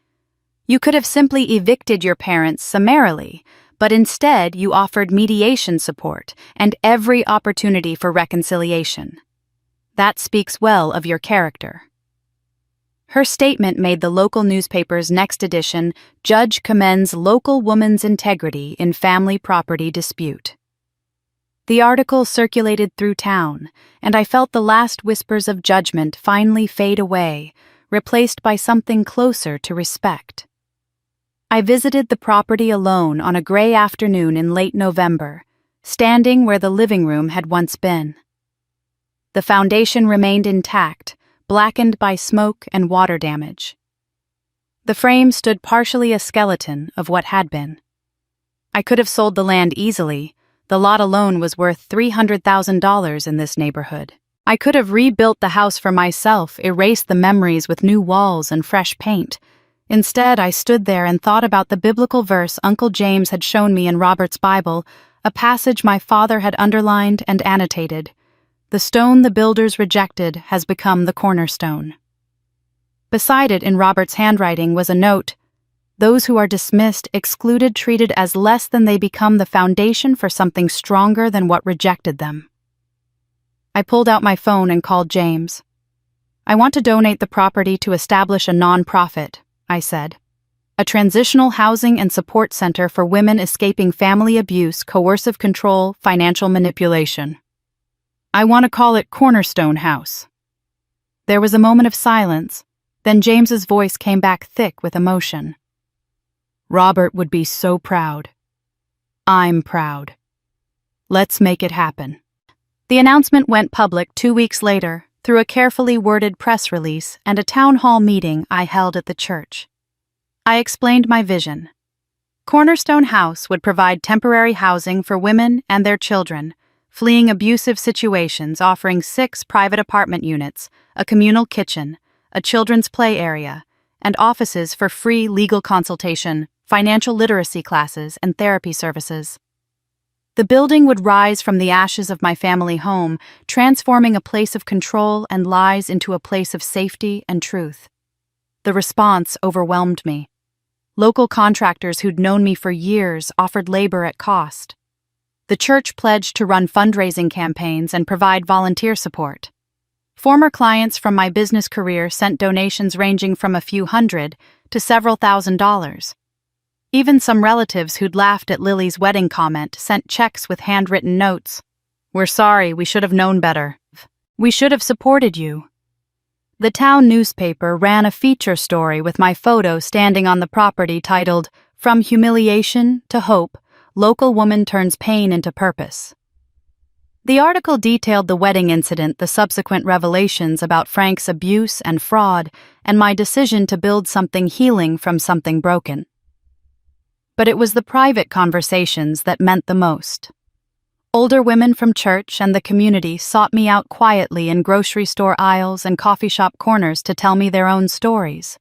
You could have simply evicted your parents summarily, but instead you offered mediation support and every opportunity for reconciliation. That speaks well of your character." Her statement made the local newspaper's next edition, "Judge Commends Local Woman's Integrity in Family Property Dispute." The article circulated through town, and I felt the last whispers of judgment finally fade away, replaced by something closer to respect. I visited the property alone on a gray afternoon in late November, standing where the living room had once been. The foundation remained intact, blackened by smoke and water damage. The frame stood partially a skeleton of what had been. I could have sold the land easily. The lot alone was worth $300,000 in this neighborhood. I could have rebuilt the house for myself, erased the memories with new walls and fresh paint. Instead, I stood there and thought about the biblical verse Uncle James had shown me in Robert's Bible, a passage my father had underlined and annotated. The stone the builders rejected has become the cornerstone. Beside it in Robert's handwriting was a note: those who are dismissed, excluded, treated as less than, they become the foundation for something stronger than what rejected them. I pulled out my phone and called James. I want to donate the property to establish a non-profit, I said. A transitional housing and support center for women escaping family abuse, coercive control, financial manipulation. I want to call it Cornerstone House. There was a moment of silence, then James's voice came back thick with emotion. Robert would be so proud. I'm proud. Let's make it happen. The announcement went public 2 weeks later through a carefully worded press release and a town hall meeting I held at the church. I explained my vision. Cornerstone House would provide temporary housing for women and their children, fleeing abusive situations, offering 6 private apartment units, a communal kitchen, a children's play area, and offices for free legal consultation, financial literacy classes, and therapy services. The building would rise from the ashes of my family home, transforming a place of control and lies into a place of safety and truth. The response overwhelmed me. Local contractors who'd known me for years offered labor at cost. The church pledged to run fundraising campaigns and provide volunteer support. Former clients from my business career sent donations ranging from a few hundred to several $1,000s. Even some relatives who'd laughed at Lily's wedding comment sent checks with handwritten notes. We're sorry, we should have known better. We should have supported you. The town newspaper ran a feature story with my photo standing on the property titled, From Humiliation to Hope, Local Woman Turns Pain into Purpose. The article detailed the wedding incident, the subsequent revelations about Frank's abuse and fraud, and my decision to build something healing from something broken. But it was the private conversations that meant the most. Older women from church and the community sought me out quietly in grocery store aisles and coffee shop corners to tell me their own stories.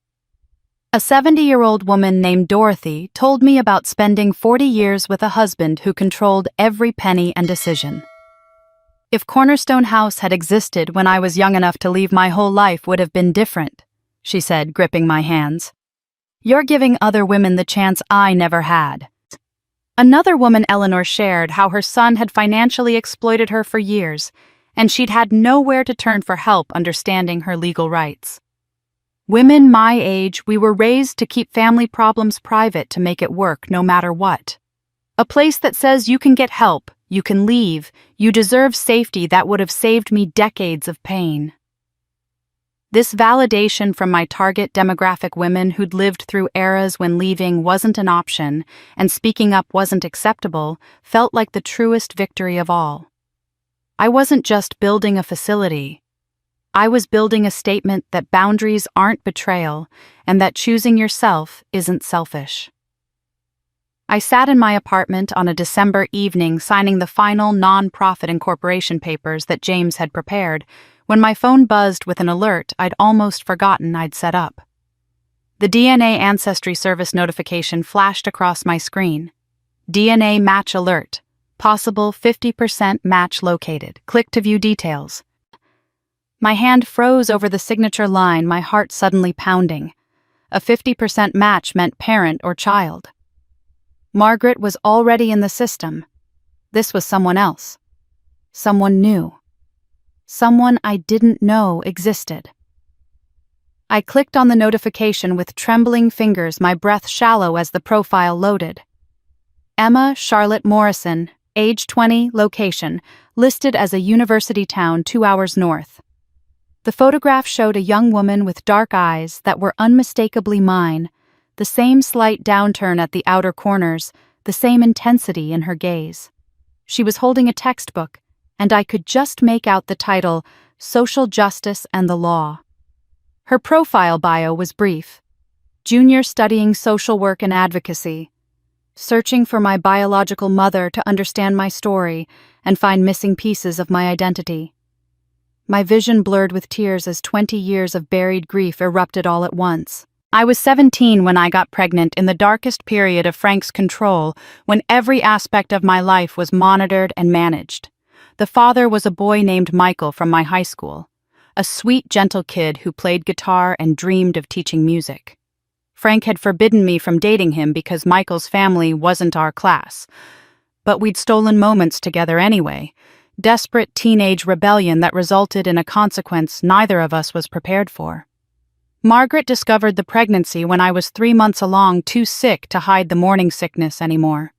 A 70-year-old woman named Dorothy told me about spending 40 years with a husband who controlled every penny and decision. If Cornerstone House had existed when I was young enough to leave, my whole life would have been different, she said, gripping my hands. You're giving other women the chance I never had. Another woman, Eleanor, shared how her son had financially exploited her for years, and she'd had nowhere to turn for help understanding her legal rights. Women my age, we were raised to keep family problems private to make it work no matter what. A place that says you can get help, you can leave, you deserve safety, that would have saved me decades of pain. This validation from my target demographic, women who'd lived through eras when leaving wasn't an option and speaking up wasn't acceptable, felt like the truest victory of all. I wasn't just building a facility. I was building a statement that boundaries aren't betrayal and that choosing yourself isn't selfish. I sat in my apartment on a December evening signing the final non-profit incorporation papers that James had prepared, when my phone buzzed with an alert I'd almost forgotten I'd set up. The DNA Ancestry Service notification flashed across my screen. DNA match alert. Possible 50% match located. Click to view details. My hand froze over the signature line, my heart suddenly pounding. A 50% match meant parent or child. Margaret was already in the system. This was someone else. Someone new. Someone I didn't know existed. I clicked on the notification with trembling fingers, my breath shallow as the profile loaded. Emma Charlotte Morrison, age 20, location, listed as a university town 2 hours north. The photograph showed a young woman with dark eyes that were unmistakably mine, the same slight downturn at the outer corners, the same intensity in her gaze. She was holding a textbook, and I could just make out the title, Social Justice and the Law. Her profile bio was brief. Junior studying social work and advocacy. Searching for my biological mother to understand my story and find missing pieces of my identity. My vision blurred with tears as 20 years of buried grief erupted all at once. I was 17 when I got pregnant in the darkest period of Frank's control, when every aspect of my life was monitored and managed. The father was a boy named Michael from my high school, a sweet, gentle kid who played guitar and dreamed of teaching music. Frank had forbidden me from dating him because Michael's family wasn't our class. But we'd stolen moments together anyway, desperate teenage rebellion that resulted in a consequence neither of us was prepared for. Margaret discovered the pregnancy when I was 3 months along, too sick to hide the morning sickness anymore.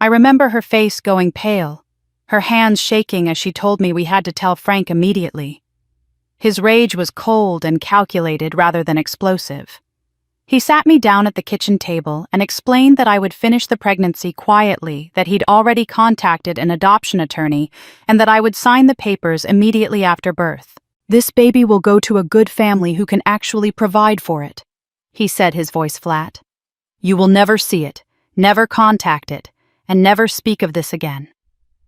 I remember her face going pale, her hands shaking as she told me we had to tell Frank immediately. His rage was cold and calculated rather than explosive. He sat me down at the kitchen table and explained that I would finish the pregnancy quietly, that he'd already contacted an adoption attorney, and that I would sign the papers immediately after birth. "This baby will go to a good family who can actually provide for it," he said, his voice flat. "You will never see it, never contact it, and never speak of this again.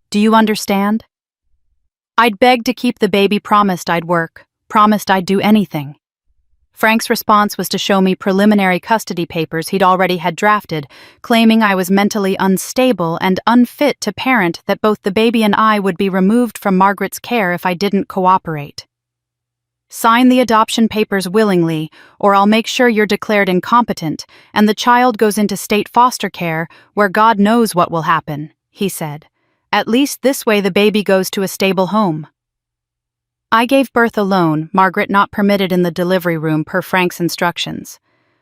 Do you understand?" I'd begged to keep the baby, promised I'd work, promised I'd do anything. Frank's response was to show me preliminary custody papers he'd already had drafted, claiming I was mentally unstable and unfit to parent, that both the baby and I would be removed from Margaret's care if I didn't cooperate. "Sign the adoption papers willingly, or I'll make sure you're declared incompetent, and the child goes into state foster care, where God knows what will happen," he said. "At least this way the baby goes to a stable home." I gave birth alone, Margaret not permitted in the delivery room per Frank's instructions.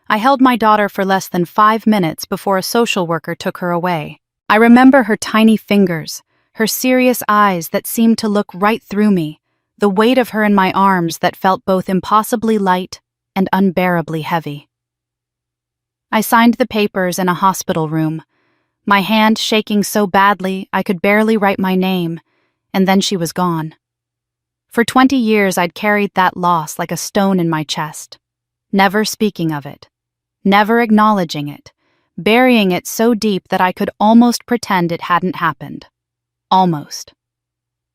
I held my daughter for less than 5 minutes before a social worker took her away. I remember her tiny fingers, her serious eyes that seemed to look right through me, the weight of her in my arms that felt both impossibly light and unbearably heavy. I signed the papers in a hospital room, my hand shaking so badly I could barely write my name, and then she was gone. For 20 years I'd carried that loss like a stone in my chest, never speaking of it, never acknowledging it, burying it so deep that I could almost pretend it hadn't happened. Almost.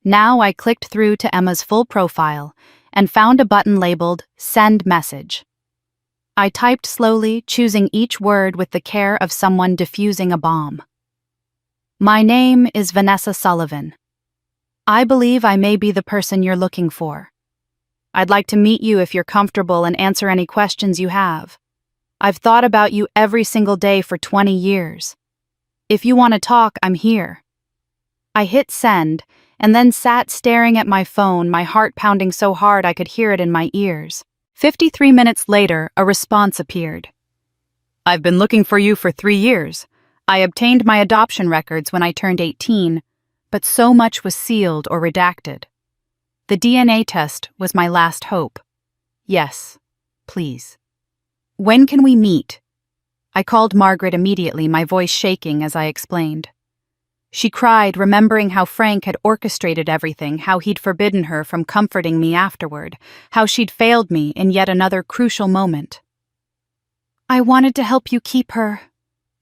Now I clicked through to Emma's full profile and found a button labeled Send Message. I typed slowly, choosing each word with the care of someone defusing a bomb. "My name is Vanessa Sullivan. I believe I may be the person you're looking for. I'd like to meet you if you're comfortable and answer any questions you have. I've thought about you every single day for 20 years. If you want to talk, I'm here." I hit send, and then sat staring at my phone, my heart pounding so hard I could hear it in my ears. 53 minutes later, a response appeared. "I've been looking for you for 3 years. I obtained my adoption records when I turned 18, but so much was sealed or redacted. The DNA test was my last hope. Yes, please. When can we meet?" I called Margaret immediately, my voice shaking as I explained. She cried, remembering how Frank had orchestrated everything, how he'd forbidden her from comforting me afterward, how she'd failed me in yet another crucial moment. "I wanted to help you keep her,"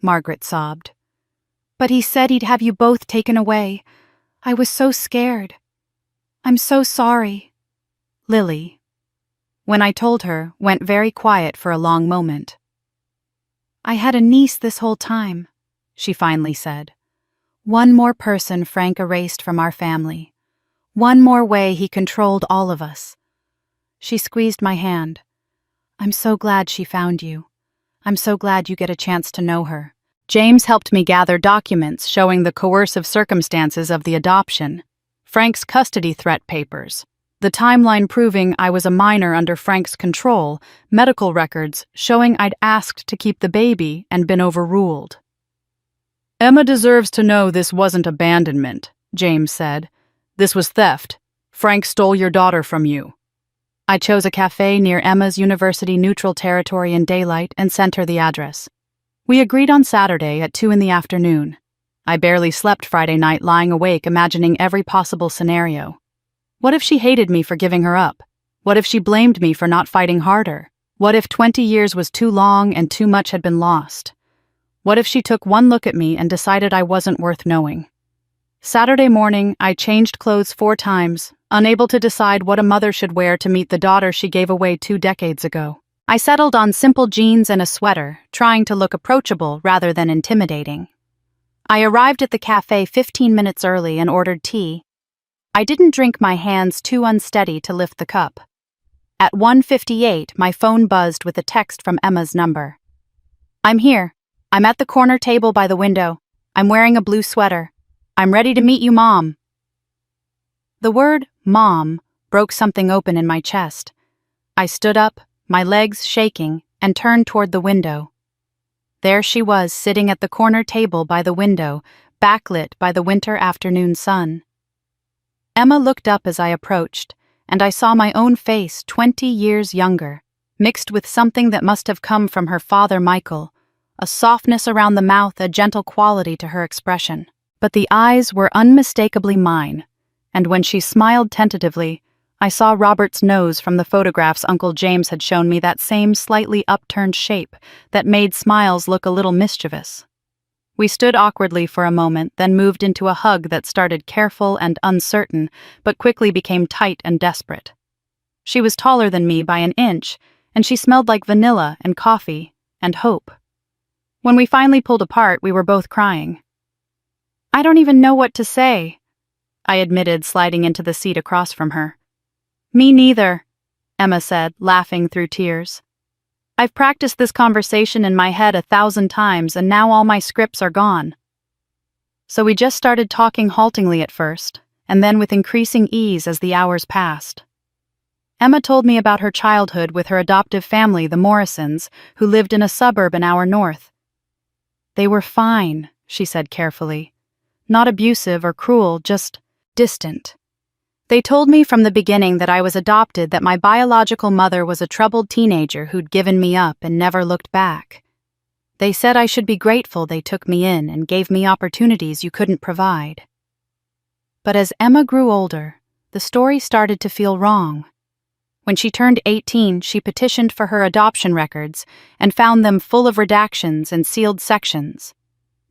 Margaret sobbed. "But he said he'd have you both taken away. I was so scared. I'm so sorry." Lily, when I told her, went very quiet for a long moment. "I had a niece this whole time," she finally said. "One more person Frank erased from our family. One more way he controlled all of us." She squeezed my hand. "I'm so glad she found you. I'm so glad you get a chance to know her." James helped me gather documents showing the coercive circumstances of the adoption, Frank's custody threat papers, the timeline proving I was a minor under Frank's control, medical records showing I'd asked to keep the baby and been overruled. "Emma deserves to know this wasn't abandonment," James said. "This was theft. Frank stole your daughter from you." I chose a cafe near Emma's university neutral territory in daylight and sent her the address. We agreed on Saturday at 2 in the afternoon. I barely slept Friday night, lying awake imagining every possible scenario. What if she hated me for giving her up? What if she blamed me for not fighting harder? What if 20 years was too long and too much had been lost? What if she took one look at me and decided I wasn't worth knowing? Saturday morning, I changed clothes 4 times, unable to decide what a mother should wear to meet the daughter she gave away 2 decades ago. I settled on simple jeans and a sweater, trying to look approachable rather than intimidating. I arrived at the cafe 15 minutes early and ordered tea. I didn't drink, my hands too unsteady to lift the cup. At 1:58, my phone buzzed with a text from Emma's number. "I'm here. I'm at the corner table by the window. I'm wearing a blue sweater. I'm ready to meet you, Mom." The word "Mom" broke something open in my chest. I stood up, my legs shaking, and turned toward the window. There she was, sitting at the corner table by the window, backlit by the winter afternoon sun. Emma looked up as I approached, and I saw my own face 20 years younger, mixed with something that must have come from her father Michael, a softness around the mouth, a gentle quality to her expression. But the eyes were unmistakably mine, and when she smiled tentatively, I saw Robert's nose from the photographs Uncle James had shown me, that same slightly upturned shape that made smiles look a little mischievous. We stood awkwardly for a moment, then moved into a hug that started careful and uncertain, but quickly became tight and desperate. She was taller than me by an inch, and she smelled like vanilla and coffee and hope. When we finally pulled apart, we were both crying. "I don't even know what to say," I admitted, sliding into the seat across from her. "Me neither," Emma said, laughing through tears. "I've practiced this conversation in my head 1,000 times, and now all my scripts are gone." So we just started talking haltingly at first, and then with increasing ease as the hours passed. Emma told me about her childhood with her adoptive family, the Morrisons, who lived in a suburb an hour north. "They were fine," she said carefully. "Not abusive or cruel, just distant. They told me from the beginning that I was adopted, that my biological mother was a troubled teenager who'd given me up and never looked back. They said I should be grateful they took me in and gave me opportunities you couldn't provide." But as Emma grew older, the story started to feel wrong. When she turned 18, she petitioned for her adoption records and found them full of redactions and sealed sections.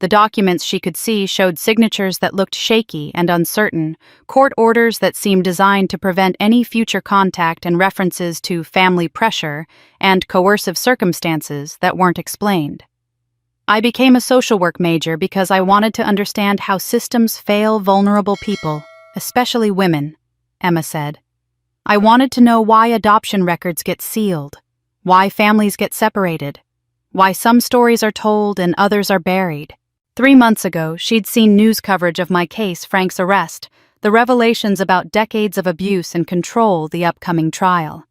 The documents she could see showed signatures that looked shaky and uncertain, court orders that seemed designed to prevent any future contact, and references to family pressure and coercive circumstances that weren't explained. "I became a social work major because I wanted to understand how systems fail vulnerable people, especially women," Emma said. "I wanted to know why adoption records get sealed, why families get separated, why some stories are told and others are buried." 3 months ago, she'd seen news coverage of my case, Frank's arrest, the revelations about decades of abuse and control, the upcoming trial.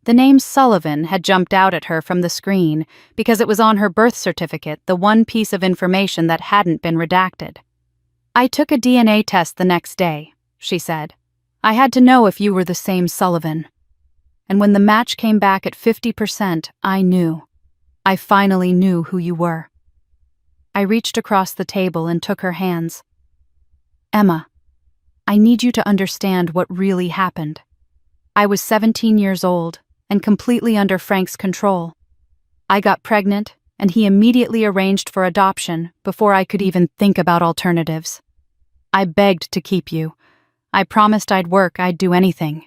The name Sullivan had jumped out at her from the screen because it was on her birth certificate, the one piece of information that hadn't been redacted. "I took a DNA test the next day," she said. "I had to know if you were the same Sullivan. And when the match came back at 50%, I knew. I finally knew who you were." I reached across the table and took her hands. "Emma, I need you to understand what really happened. I was 17 years old and completely under Frank's control. I got pregnant, and he immediately arranged for adoption before I could even think about alternatives. I begged to keep you. I promised I'd work, I'd do anything.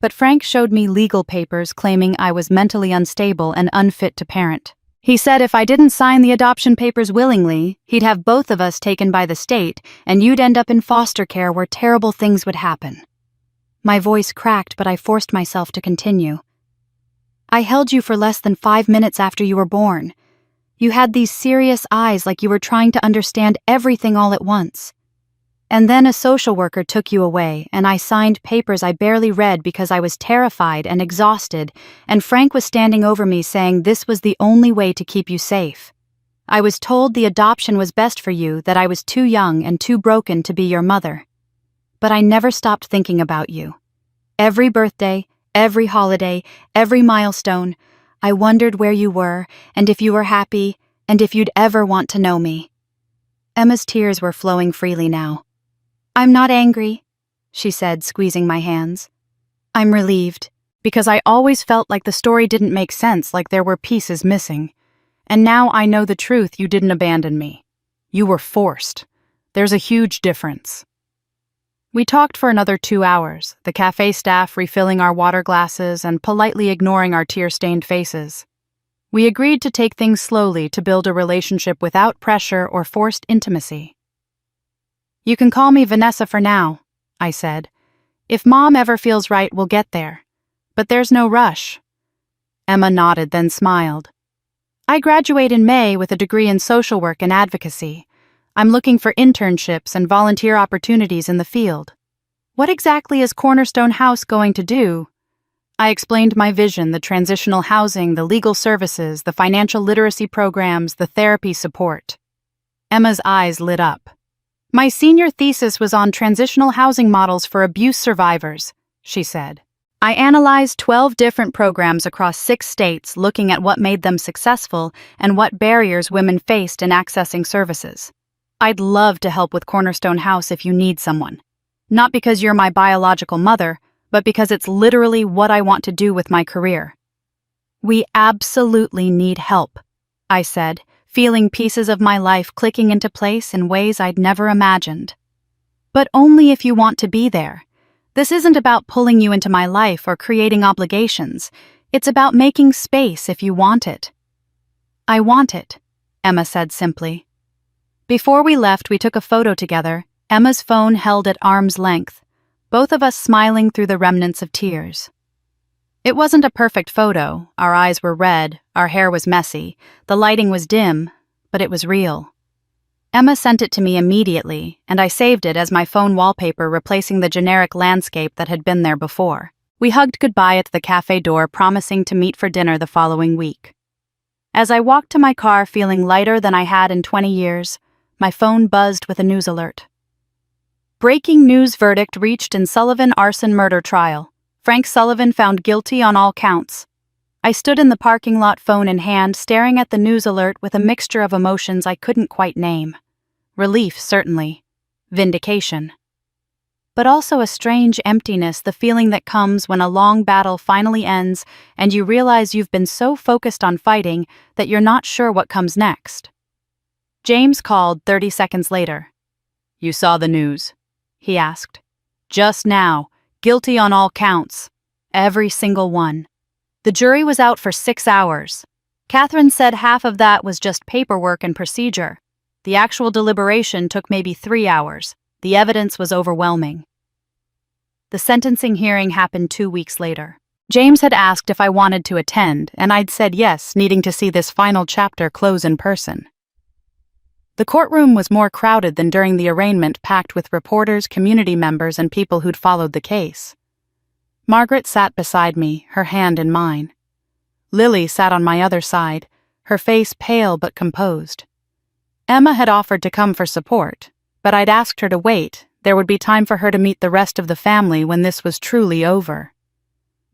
But Frank showed me legal papers claiming I was mentally unstable and unfit to parent. He said if I didn't sign the adoption papers willingly, he'd have both of us taken by the state, and you'd end up in foster care where terrible things would happen." My voice cracked, but I forced myself to continue. "I held you for less than 5 minutes after you were born. You had these serious eyes like you were trying to understand everything all at once. And then a social worker took you away, and I signed papers I barely read because I was terrified and exhausted, and Frank was standing over me saying this was the only way to keep you safe. I was told the adoption was best for you, that I was too young and too broken to be your mother. But I never stopped thinking about you. Every birthday, every holiday, every milestone, I wondered where you were, and if you were happy, and if you'd ever want to know me." Emma's tears were flowing freely now. "I'm not angry," she said, squeezing my hands. "I'm relieved, because I always felt like the story didn't make sense, like there were pieces missing. And now I know the truth. You didn't abandon me. You were forced. There's a huge difference." We talked for another 2 hours, the cafe staff refilling our water glasses and politely ignoring our tear-stained faces. We agreed to take things slowly to build a relationship without pressure or forced intimacy. "You can call me Vanessa for now," I said. "If Mom ever feels right, we'll get there. But there's no rush." Emma nodded, then smiled. "I graduate in May with a degree in social work and advocacy. I'm looking for internships and volunteer opportunities in the field. What exactly is Cornerstone House going to do?" I explained my vision: the transitional housing, the legal services, the financial literacy programs, the therapy support. Emma's eyes lit up. "My senior thesis was on transitional housing models for abuse survivors," she said. "I analyzed 12 different programs across 6 states, looking at what made them successful and what barriers women faced in accessing services. I'd love to help with Cornerstone House if you need someone. Not because you're my biological mother, but because it's literally what I want to do with my career." "We absolutely need help," I said, feeling pieces of my life clicking into place in ways I'd never imagined. "But only if you want to be there. This isn't about pulling you into my life or creating obligations. It's about making space if you want it." "I want it," Emma said simply. Before we left, we took a photo together, Emma's phone held at arm's length, both of us smiling through the remnants of tears. It wasn't a perfect photo. Our eyes were red, our hair was messy, the lighting was dim, but it was real. Emma sent it to me immediately, and I saved it as my phone wallpaper, replacing the generic landscape that had been there before. We hugged goodbye at the cafe door, promising to meet for dinner the following week. As I walked to my car feeling lighter than I had in 20 years, my phone buzzed with a news alert. Breaking news: verdict reached in Sullivan arson murder trial. Frank Sullivan found guilty on all counts. I stood in the parking lot, phone in hand, staring at the news alert with a mixture of emotions I couldn't quite name. Relief, certainly. Vindication. But also a strange emptiness, the feeling that comes when a long battle finally ends and you realize you've been so focused on fighting that you're not sure what comes next. James called 30 seconds later. "You saw the news?" he asked. "Just now. Guilty on all counts. Every single one. The jury was out for 6 hours. Catherine said half of that was just paperwork and procedure. The actual deliberation took maybe 3 hours. The evidence was overwhelming." The sentencing hearing happened 2 weeks later. James had asked if I wanted to attend, and I'd said yes, needing to see this final chapter close in person. The courtroom was more crowded than during the arraignment, packed with reporters, community members, and people who'd followed the case. Margaret sat beside me, her hand in mine. Lily sat on my other side, her face pale but composed. Emma had offered to come for support, but I'd asked her to wait. There would be time for her to meet the rest of the family when this was truly over.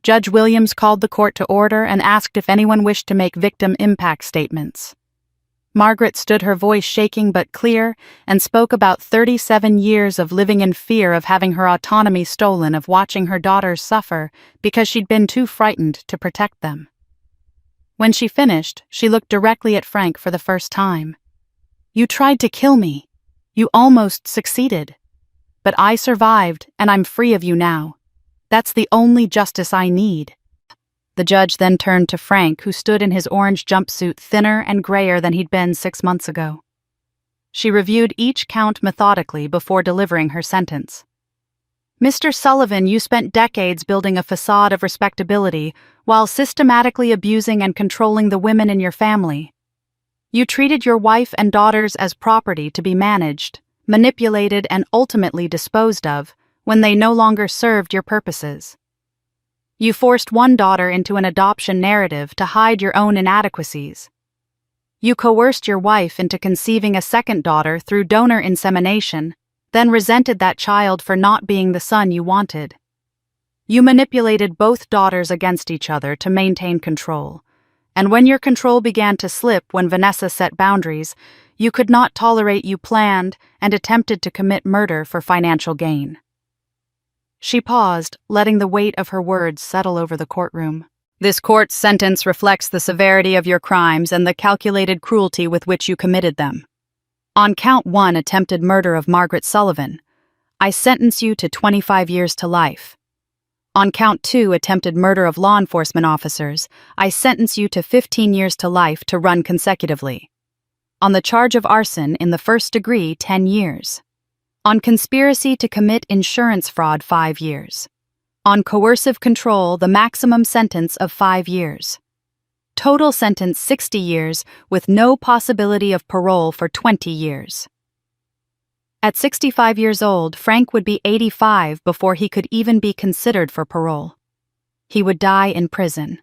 Judge Williams called the court to order and asked if anyone wished to make victim impact statements. Margaret stood, her voice shaking but clear, and spoke about 37 years of living in fear of having her autonomy stolen, of watching her daughters suffer because she'd been too frightened to protect them. When she finished, she looked directly at Frank for the first time. "You tried to kill me. You almost succeeded. But I survived, and I'm free of you now. That's the only justice I need." The judge then turned to Frank, who stood in his orange jumpsuit, thinner and grayer than he'd been 6 months ago. She reviewed each count methodically before delivering her sentence. "Mr. Sullivan, you spent decades building a facade of respectability while systematically abusing and controlling the women in your family. You treated your wife and daughters as property to be managed, manipulated, and ultimately disposed of when they no longer served your purposes. You forced one daughter into an adoption narrative to hide your own inadequacies. You coerced your wife into conceiving a second daughter through donor insemination, then resented that child for not being the son you wanted. You manipulated both daughters against each other to maintain control, and when your control began to slip, when Vanessa set boundaries, you could not tolerate, you planned and attempted to commit murder for financial gain." She paused, letting the weight of her words settle over the courtroom. "This court's sentence reflects the severity of your crimes and the calculated cruelty with which you committed them. On count 1, attempted murder of Margaret Sullivan, I sentence you to 25 years to life. On count 2, attempted murder of law enforcement officers, I sentence you to 15 years to life to run consecutively. On the charge of arson in the first degree, 10 years. On conspiracy to commit insurance fraud, 5 years. On coercive control, the maximum sentence of 5 years. Total sentence 60 years with no possibility of parole for 20 years. At 65 years old, Frank would be 85 before he could even be considered for parole. He would die in prison.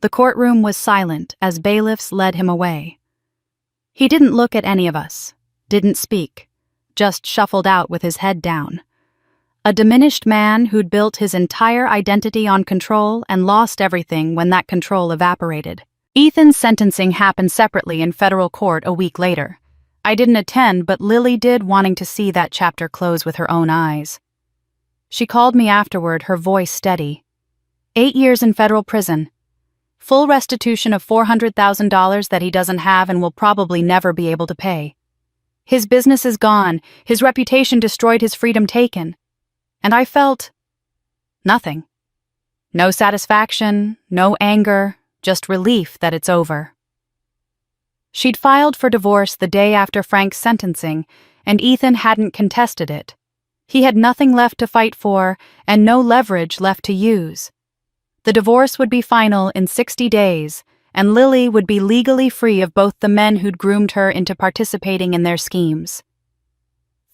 The courtroom was silent as bailiffs led him away. He didn't look at any of us, didn't speak, just shuffled out with his head down. A diminished man who'd built his entire identity on control and lost everything when that control evaporated. Ethan's sentencing happened separately in federal court a week later. I didn't attend, but Lily did, wanting to see that chapter close with her own eyes. She called me afterward, her voice steady. 8 years in federal prison. Full restitution of $400,000 that he doesn't have and will probably never be able to pay. His business is gone, his reputation destroyed, his freedom taken. And I felt nothing. No satisfaction, no anger, just relief that it's over. She'd filed for divorce the day after Frank's sentencing, and Ethan hadn't contested it. He had nothing left to fight for and no leverage left to use. The divorce would be final in 60 days, and Lily would be legally free of both the men who'd groomed her into participating in their schemes.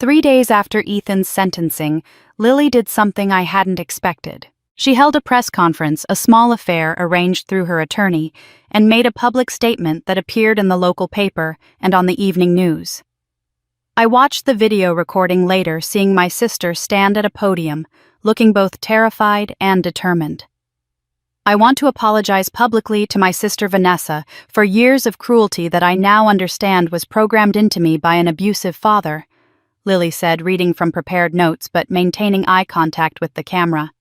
3 days after Ethan's sentencing, Lily did something I hadn't expected. She held a press conference, a small affair arranged through her attorney, and made a public statement that appeared in the local paper and on the evening news. I watched the video recording later, seeing my sister stand at a podium, looking both terrified and determined. I want to apologize publicly to my sister Vanessa for years of cruelty that I now understand was programmed into me by an abusive father, Lily said, reading from prepared notes but maintaining eye contact with the camera.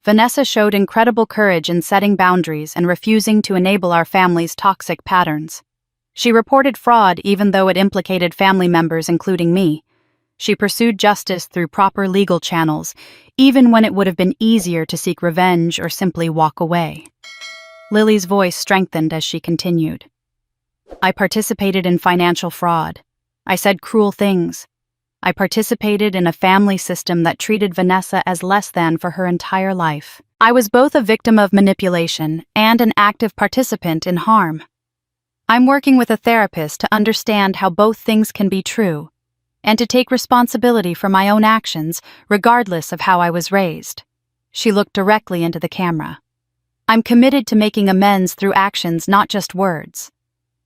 Vanessa showed incredible courage in setting boundaries and refusing to enable our family's toxic patterns. She reported fraud even though it implicated family members, including me. She pursued justice through proper legal channels, even when it would have been easier to seek revenge or simply walk away. Lily's voice strengthened as she continued. I participated in financial fraud. I said cruel things. I participated in a family system that treated Vanessa as less than for her entire life. I was both a victim of manipulation and an active participant in harm. I'm working with a therapist to understand how both things can be true, and to take responsibility for my own actions, regardless of how I was raised. She looked directly into the camera. I'm committed to making amends through actions, not just words.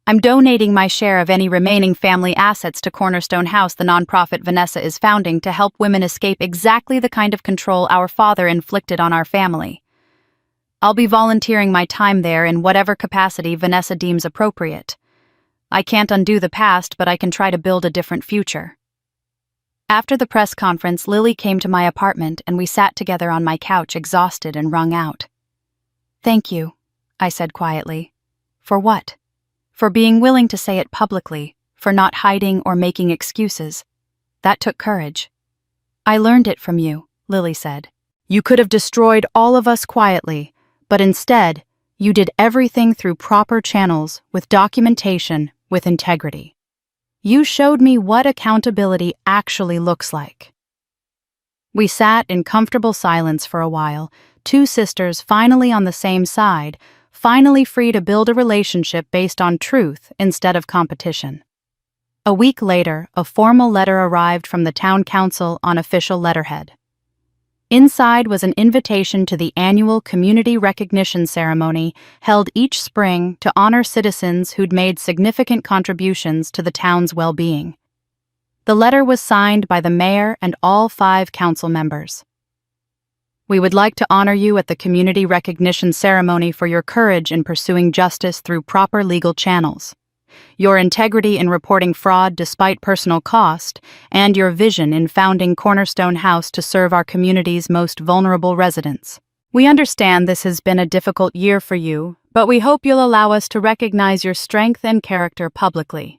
I'm donating my share of any remaining family assets to Cornerstone House, the nonprofit Vanessa is founding, to help women escape exactly the kind of control our father inflicted on our family. I'll be volunteering my time there in whatever capacity Vanessa deems appropriate. I can't undo the past, but I can try to build a different future. After the press conference, Lily came to my apartment and we sat together on my couch, exhausted and wrung out. Thank you, I said quietly. For what? For being willing to say it publicly, for not hiding or making excuses. That took courage. I learned it from you, Lily said. You could have destroyed all of us quietly, but instead, you did everything through proper channels, with documentation, with integrity. You showed me what accountability actually looks like. We sat in comfortable silence for a while, two sisters finally on the same side, finally free to build a relationship based on truth instead of competition. A week later, a formal letter arrived from the town council on official letterhead. Inside was an invitation to the annual community recognition ceremony held each spring to honor citizens who'd made significant contributions to the town's well-being. The letter was signed by the mayor and all 5 council members. We would like to honor you at the community recognition ceremony for your courage in pursuing justice through proper legal channels, your integrity in reporting fraud despite personal cost, and your vision in founding Cornerstone House to serve our community's most vulnerable residents. We understand this has been a difficult year for you, but we hope you'll allow us to recognize your strength and character publicly.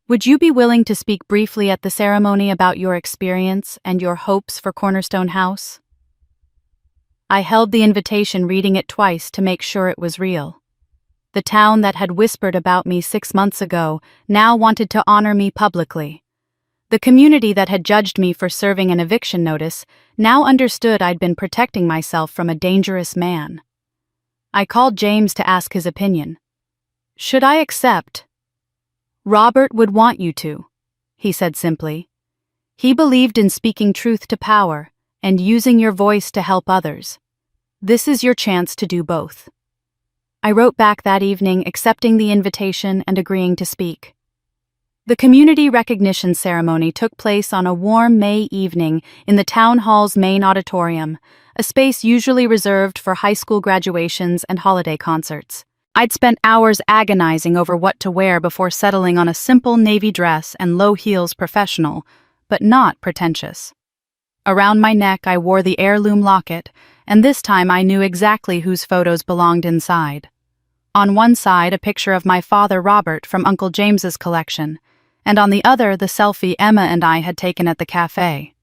Would you be willing to speak briefly at the ceremony about your experience and your hopes for Cornerstone House? I held the invitation, reading it twice to make sure it was real. The town that had whispered about me 6 months ago now wanted to honor me publicly. The community that had judged me for serving an eviction notice now understood I'd been protecting myself from a dangerous man. I called James to ask his opinion. Should I accept? Robert would want you to, he said simply. He believed in speaking truth to power and using your voice to help others. This is your chance to do both. I wrote back that evening, accepting the invitation and agreeing to speak. The community recognition ceremony took place on a warm May evening in the town hall's main auditorium, a space usually reserved for high school graduations and holiday concerts. I'd spent hours agonizing over what to wear before settling on a simple navy dress and low heels, professional, but not pretentious. Around my neck I wore the heirloom locket, and this time I knew exactly whose photos belonged inside. On one side, a picture of my father Robert from Uncle James's collection, and on the other the selfie Emma and I had taken at the cafe.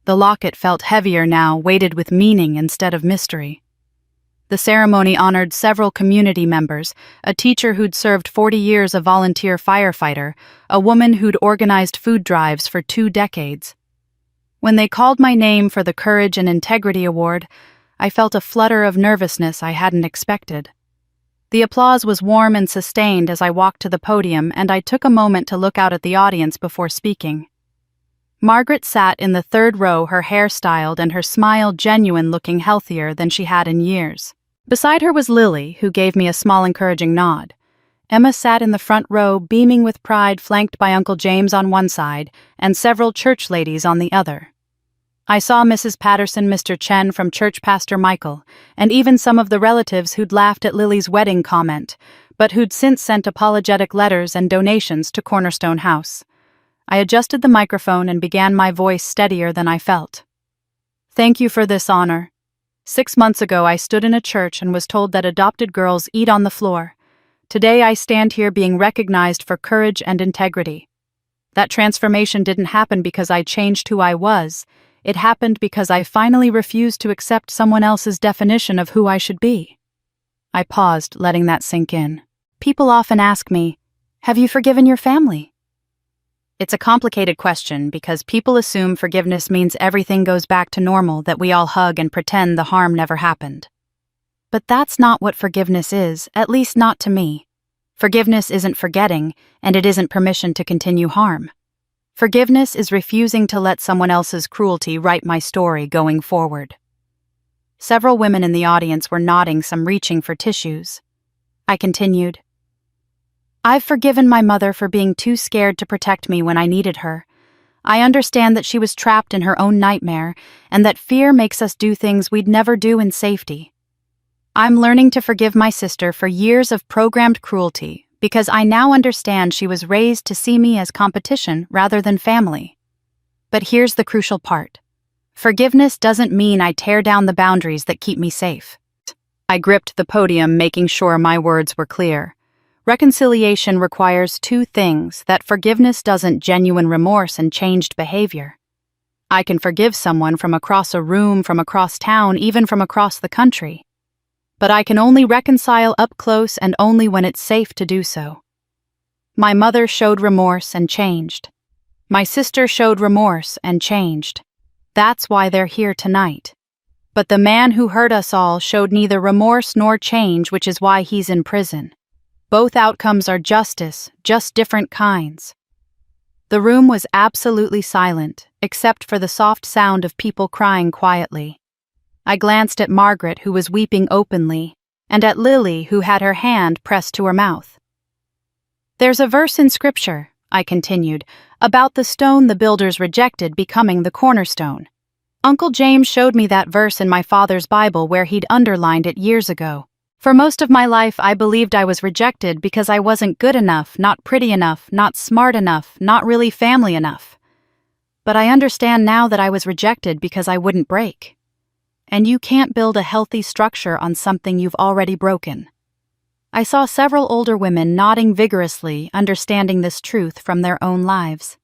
The locket felt heavier now, weighted with meaning instead of mystery. The ceremony honored several community members, a teacher who'd served 40 years as a volunteer firefighter, a woman who'd organized food drives for 2 decades. When they called my name for the Courage and Integrity Award, I felt a flutter of nervousness I hadn't expected. The applause was warm and sustained as I walked to the podium, and I took a moment to look out at the audience before speaking. Margaret sat in the 3rd row, her hair styled and her smile genuine, looking healthier than she had in years. Beside her was Lily, who gave me a small encouraging nod. Emma sat in the front row, beaming with pride, flanked by Uncle James on one side and several church ladies on the other. I saw Mrs. Patterson, Mr. Chen from Church Pastor Michael, and even some of the relatives who'd laughed at Lily's wedding comment, but who'd since sent apologetic letters and donations to Cornerstone House. I adjusted the microphone and began, my voice steadier than I felt. Thank you for this honor. 6 months ago I stood in a church and was told that adopted girls eat on the floor. Today I stand here being recognized for courage and integrity. That transformation didn't happen because I changed who I was. It happened because I finally refused to accept someone else's definition of who I should be. I paused, letting that sink in. People often ask me, have you forgiven your family? It's a complicated question because people assume forgiveness means everything goes back to normal, that we all hug and pretend the harm never happened. But that's not what forgiveness is, at least not to me. Forgiveness isn't forgetting, and it isn't permission to continue harm. Forgiveness is refusing to let someone else's cruelty write my story going forward. Several women in the audience were nodding, some reaching for tissues. I continued. I've forgiven my mother for being too scared to protect me when I needed her. I understand that she was trapped in her own nightmare, and that fear makes us do things we'd never do in safety. I'm learning to forgive my sister for years of programmed cruelty, because I now understand she was raised to see me as competition rather than family. But here's the crucial part. Forgiveness doesn't mean I tear down the boundaries that keep me safe. I gripped the podium, making sure my words were clear. Reconciliation requires 2 things: that forgiveness doesn't genuine remorse and changed behavior. I can forgive someone from across a room, from across town, even from across the country. But I can only reconcile up close and only when it's safe to do so. My mother showed remorse and changed. My sister showed remorse and changed. That's why they're here tonight. But the man who hurt us all showed neither remorse nor change, which is why he's in prison. Both outcomes are justice, just different kinds. The room was absolutely silent, except for the soft sound of people crying quietly. I glanced at Margaret, who was weeping openly, and at Lily, who had her hand pressed to her mouth. There's a verse in Scripture, I continued, about the stone the builders rejected becoming the cornerstone. Uncle James showed me that verse in my father's Bible where he'd underlined it years ago. For most of my life, I believed I was rejected because I wasn't good enough, not pretty enough, not smart enough, not really family enough. But I understand now that I was rejected because I wouldn't break. And you can't build a healthy structure on something you've already broken. I saw several older women nodding vigorously, understanding this truth from their own lives.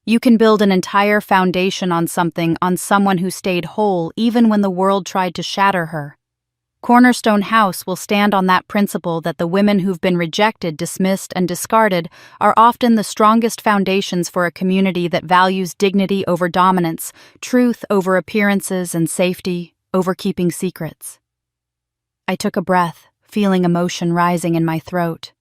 You can build an entire foundation on someone who stayed whole even when the world tried to shatter her. Cornerstone House will stand on that principle that the women who've been rejected, dismissed, and discarded are often the strongest foundations for a community that values dignity over dominance, truth over appearances, and safety over keeping secrets. I took a breath, feeling emotion rising in my throat.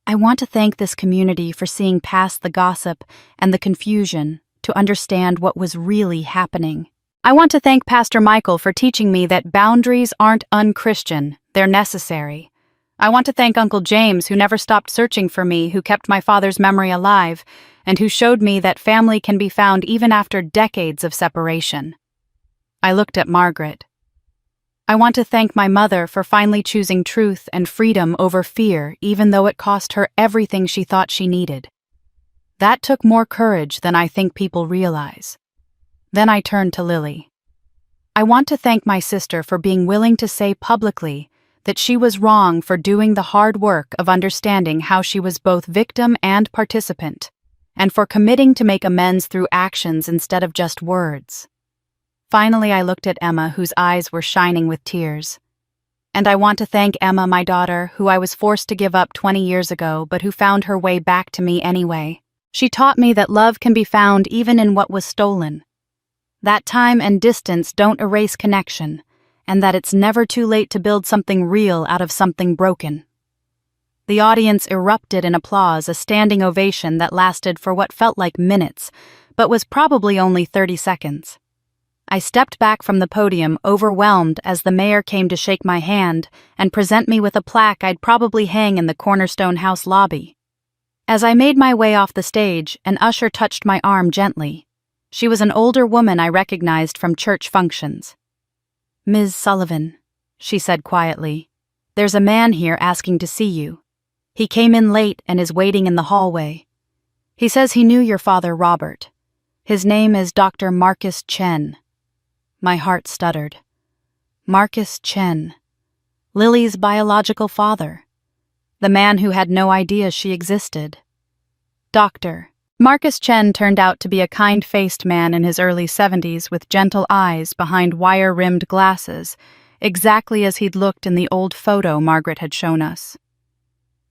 I want to thank this community for seeing past the gossip and the confusion to understand what was really happening. I want to thank Pastor Michael for teaching me that boundaries aren't unchristian, they're necessary. I want to thank Uncle James, who never stopped searching for me, who kept my father's memory alive, and who showed me that family can be found even after decades of separation. I looked at Margaret. I want to thank my mother for finally choosing truth and freedom over fear, even though it cost her everything she thought she needed. That took more courage than I think people realize. Then I turned to Lily. I want to thank my sister for being willing to say publicly that she was wrong for doing the hard work of understanding how she was both victim and participant, and for committing to make amends through actions instead of just words. Finally, I looked at Emma, whose eyes were shining with tears. And I want to thank Emma, my daughter, who I was forced to give up 20 years ago, but who found her way back to me anyway. She taught me that love can be found even in what was stolen. That time and distance don't erase connection, and that it's never too late to build something real out of something broken. The audience erupted in applause, a standing ovation that lasted for what felt like minutes, but was probably only 30 seconds. I stepped back from the podium, overwhelmed, as the mayor came to shake my hand and present me with a plaque I'd probably hang in the Cornerstone House lobby. As I made my way off the stage, an usher touched my arm gently. She was an older woman I recognized from church functions. "Ms. Sullivan," she said quietly, "there's a man here asking to see you. He came in late and is waiting in the hallway. He says he knew your father, Robert. His name is Dr. Marcus Chen." My heart stuttered. Marcus Chen. Lily's biological father. The man who had no idea she existed. Doctor. Marcus Chen turned out to be a kind-faced man in his early 70s with gentle eyes behind wire-rimmed glasses, exactly as he'd looked in the old photo Margaret had shown us.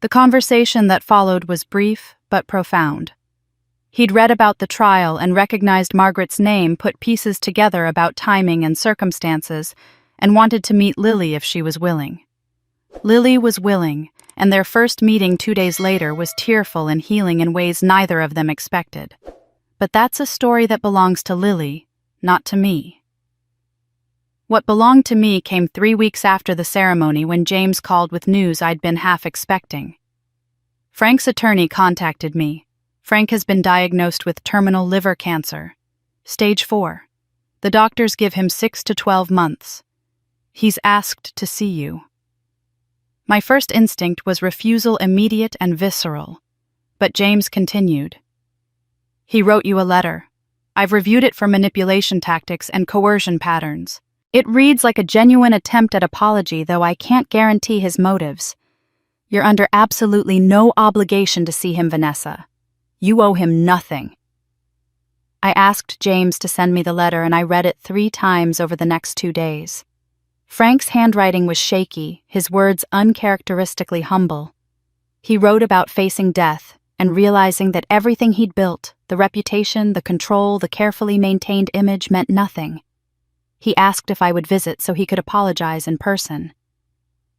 The conversation that followed was brief but profound. He'd read about the trial and recognized Margaret's name, put pieces together about timing and circumstances, and wanted to meet Lily if she was willing. Lily was willing, and their first meeting 2 days later was tearful and healing in ways neither of them expected. But that's a story that belongs to Lily, not to me. What belonged to me came 3 weeks after the ceremony when James called with news I'd been half expecting. Frank's attorney contacted me. Frank has been diagnosed with terminal liver cancer. Stage 4. The doctors give him 6 to 12 months. He's asked to see you. My first instinct was refusal, immediate and visceral. But James continued. He wrote you a letter. I've reviewed it for manipulation tactics and coercion patterns. It reads like a genuine attempt at apology, though I can't guarantee his motives. You're under absolutely no obligation to see him, Vanessa. You owe him nothing. I asked James to send me the letter, and I read it 3 times over the next 2 days. Frank's handwriting was shaky, his words uncharacteristically humble. He wrote about facing death and realizing that everything he'd built, the reputation, the control, the carefully maintained image, meant nothing. He asked if I would visit so he could apologize in person.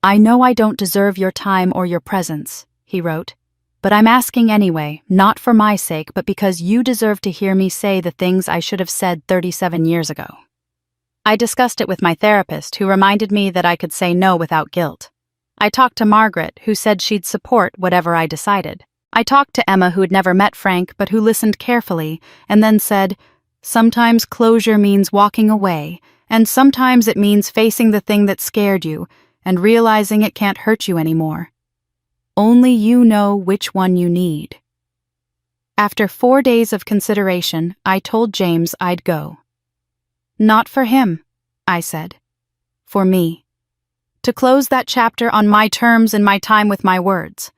"I know I don't deserve your time or your presence," he wrote, "but I'm asking anyway, not for my sake, but because you deserve to hear me say the things I should have said 37 years ago." I discussed it with my therapist, who reminded me that I could say no without guilt. I talked to Margaret, who said she'd support whatever I decided. I talked to Emma, who had never met Frank, but who listened carefully, and then said, "Sometimes closure means walking away, and sometimes it means facing the thing that scared you, and realizing it can't hurt you anymore. Only you know which one you need." After 4 days of consideration, I told James I'd go. "Not for him," I said. "For me. to close that chapter on my terms and my time with my words.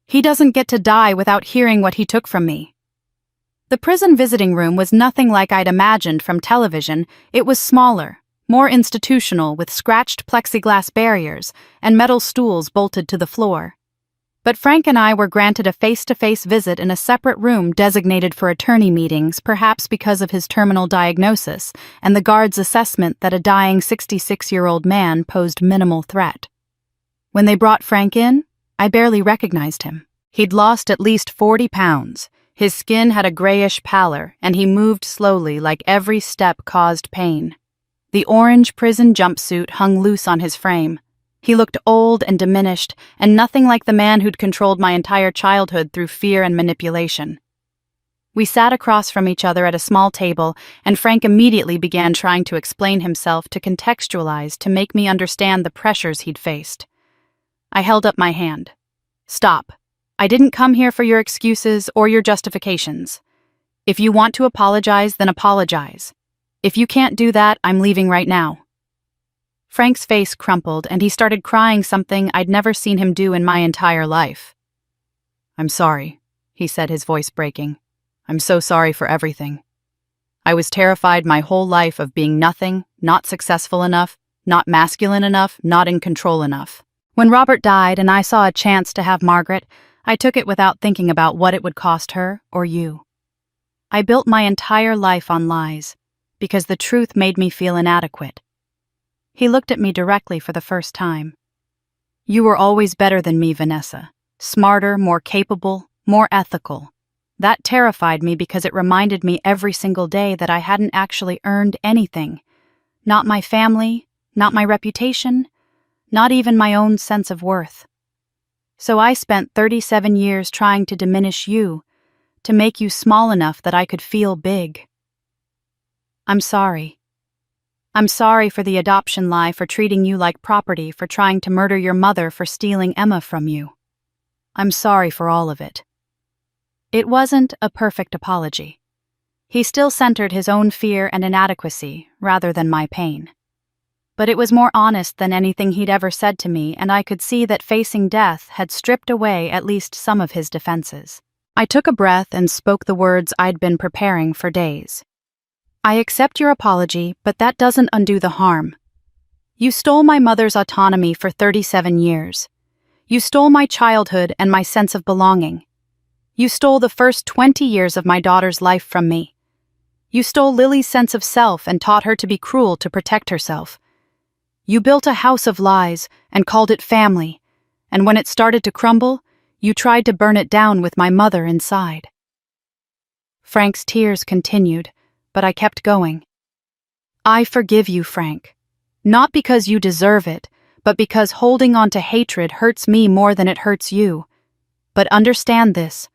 He doesn't get to die without hearing what he took from me. The prison visiting room was nothing like I'd imagined from television. It was smaller, more institutional, with scratched plexiglass barriers and metal stools bolted to the floor. But Frank and I were granted a face-to-face visit in a separate room designated for attorney meetings, perhaps because of his terminal diagnosis and the guard's assessment that a dying 66-year-old man posed minimal threat. When they brought Frank in, I barely recognized him. He'd lost at least 40 pounds. His skin had a grayish pallor, and he moved slowly like every step caused pain. The orange prison jumpsuit hung loose on his frame. He looked old and diminished, and nothing like the man who'd controlled my entire childhood through fear and manipulation. We sat across from each other at a small table, and Frank immediately began trying to explain himself, to contextualize, to make me understand the pressures he'd faced. I held up my hand. Stop. I didn't come here for your excuses or your justifications. If you want to apologize, then apologize. If you can't do that, I'm leaving right now. Frank's face crumpled, and he started crying, something I'd never seen him do in my entire life. I'm sorry, he said, his voice breaking. I'm so sorry for everything. I was terrified my whole life of being nothing, not successful enough, not masculine enough, not in control enough. When Robert died and I saw a chance to have Margaret, I took it without thinking about what it would cost her or you. I built my entire life on lies, because the truth made me feel inadequate. He looked at me directly for the first time. You were always better than me, Vanessa. Smarter, more capable, more ethical. That terrified me because it reminded me every single day that I hadn't actually earned anything. Not my family, not my reputation, not even my own sense of worth. So I spent 37 years trying to diminish you, to make you small enough that I could feel big. I'm sorry. I'm sorry for the adoption lie, for treating you like property, for trying to murder your mother, for stealing Emma from you. I'm sorry for all of it. It wasn't a perfect apology. He still centered his own fear and inadequacy rather than my pain. But it was more honest than anything he'd ever said to me, and I could see that facing death had stripped away at least some of his defenses. I took a breath and spoke the words I'd been preparing for days. I accept your apology, but that doesn't undo the harm. You stole my mother's autonomy for 37 years. You stole my childhood and my sense of belonging. You stole the first 20 years of my daughter's life from me. You stole Lily's sense of self and taught her to be cruel to protect herself. You built a house of lies and called it family, and when it started to crumble, you tried to burn it down with my mother inside. Frank's tears continued, but I kept going. I forgive you, Frank. Not because you deserve it, but because holding on to hatred hurts me more than it hurts you. But understand this,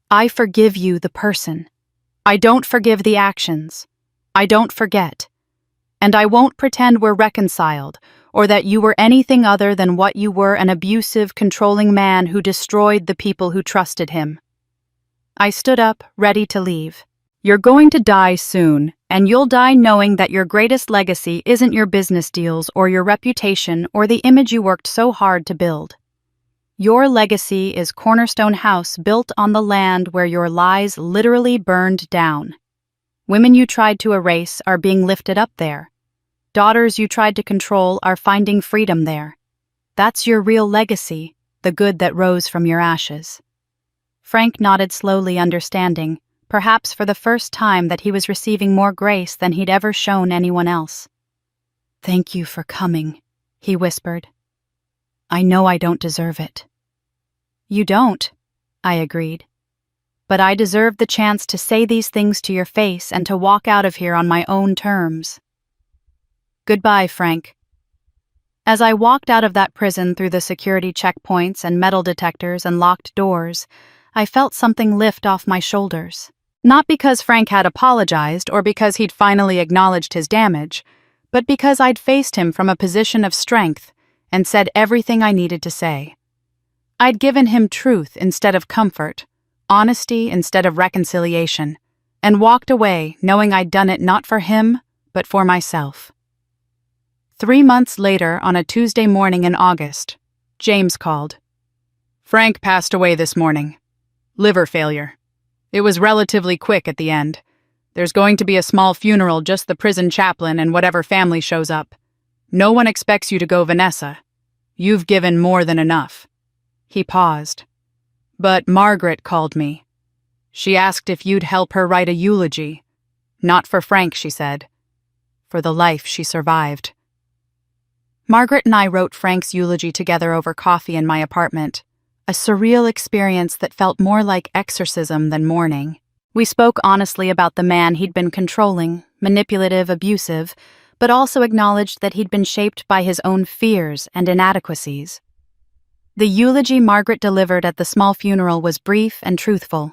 I forgive you, the person. I don't forgive the actions. I don't forget. And I won't pretend we're reconciled, or that you were anything other than what you were, an abusive, controlling man who destroyed the people who trusted him. I stood up, ready to leave. You're going to die soon, and you'll die knowing that your greatest legacy isn't your business deals or your reputation or the image you worked so hard to build. Your legacy is Cornerstone House, built on the land where your lies literally burned down. Women you tried to erase are being lifted up there. Daughters you tried to control are finding freedom there. That's your real legacy, the good that rose from your ashes. Frank nodded slowly, understanding, perhaps for the first time, that he was receiving more grace than he'd ever shown anyone else. Thank you for coming, he whispered. I know I don't deserve it. You don't, I agreed. But I deserve the chance to say these things to your face and to walk out of here on my own terms. Goodbye, Frank. As I walked out of that prison through the security checkpoints and metal detectors and locked doors, I felt something lift off my shoulders. Not because Frank had apologized or because he'd finally acknowledged his damage, but because I'd faced him from a position of strength and said everything I needed to say. I'd given him truth instead of comfort, honesty instead of reconciliation, and walked away knowing I'd done it not for him, but for myself. 3 months later, on a Tuesday morning in August, James called. "Frank passed away this morning. Liver failure. It was relatively quick at the end. There's going to be a small funeral, just the prison chaplain and whatever family shows up. No one expects you to go, Vanessa. You've given more than enough." He paused. "But Margaret called me. She asked if you'd help her write a eulogy. Not for Frank," she said. "For the life she survived." Margaret and I wrote Frank's eulogy together over coffee in my apartment, a surreal experience that felt more like exorcism than mourning. We spoke honestly about the man he'd been controlling, manipulative, abusive, but also acknowledged that he'd been shaped by his own fears and inadequacies. The eulogy Margaret delivered at the small funeral was brief and truthful.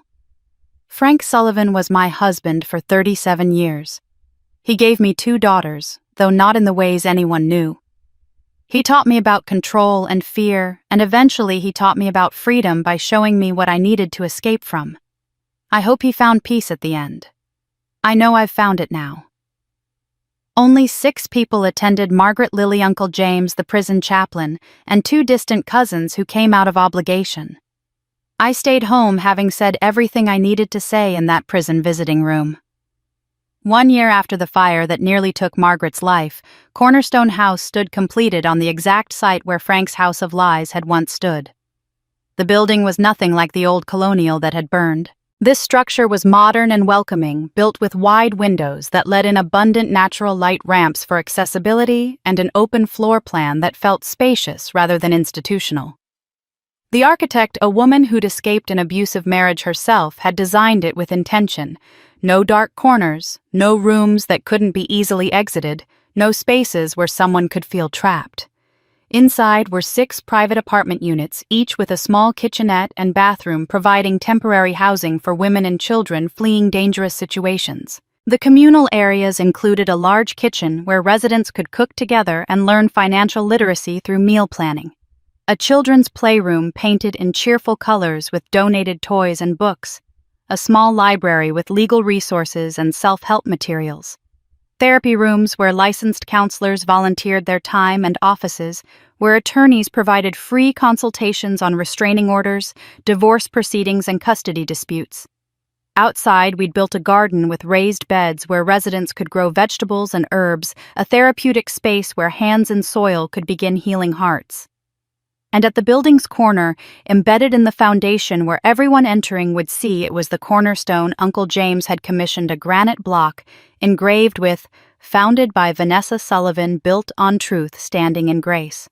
"Frank Sullivan was my husband for 37 years. He gave me 2 daughters, though not in the ways anyone knew. He taught me about control and fear, and eventually he taught me about freedom by showing me what I needed to escape from. I hope he found peace at the end. I know I've found it now." Only 6 people attended Margaret Lily, Uncle James, the prison chaplain, and 2 distant cousins who came out of obligation. I stayed home, having said everything I needed to say in that prison visiting room. 1 year after the fire that nearly took Margaret's life, Cornerstone House stood completed on the exact site where Frank's House of Lies had once stood. The building was nothing like the old colonial that had burned. This structure was modern and welcoming, built with wide windows that let in abundant natural light ramps for accessibility and an open floor plan that felt spacious rather than institutional. The architect, a woman who'd escaped an abusive marriage herself, had designed it with intention. No dark corners, no rooms that couldn't be easily exited, no spaces where someone could feel trapped. Inside were 6 private apartment units, each with a small kitchenette and bathroom providing temporary housing for women and children fleeing dangerous situations. The communal areas included a large kitchen where residents could cook together and learn financial literacy through meal planning. A children's playroom painted in cheerful colors with donated toys and books. A small library with legal resources and self-help materials. Therapy rooms where licensed counselors volunteered their time, and offices where attorneys provided free consultations on restraining orders, divorce proceedings, and custody disputes. Outside, we'd built a garden with raised beds where residents could grow vegetables and herbs, a therapeutic space where hands and soil could begin healing hearts. And at the building's corner, embedded in the foundation where everyone entering would see it was the cornerstone, Uncle James had commissioned a granite block engraved with, "Founded by Vanessa Sullivan, built on truth, standing in grace."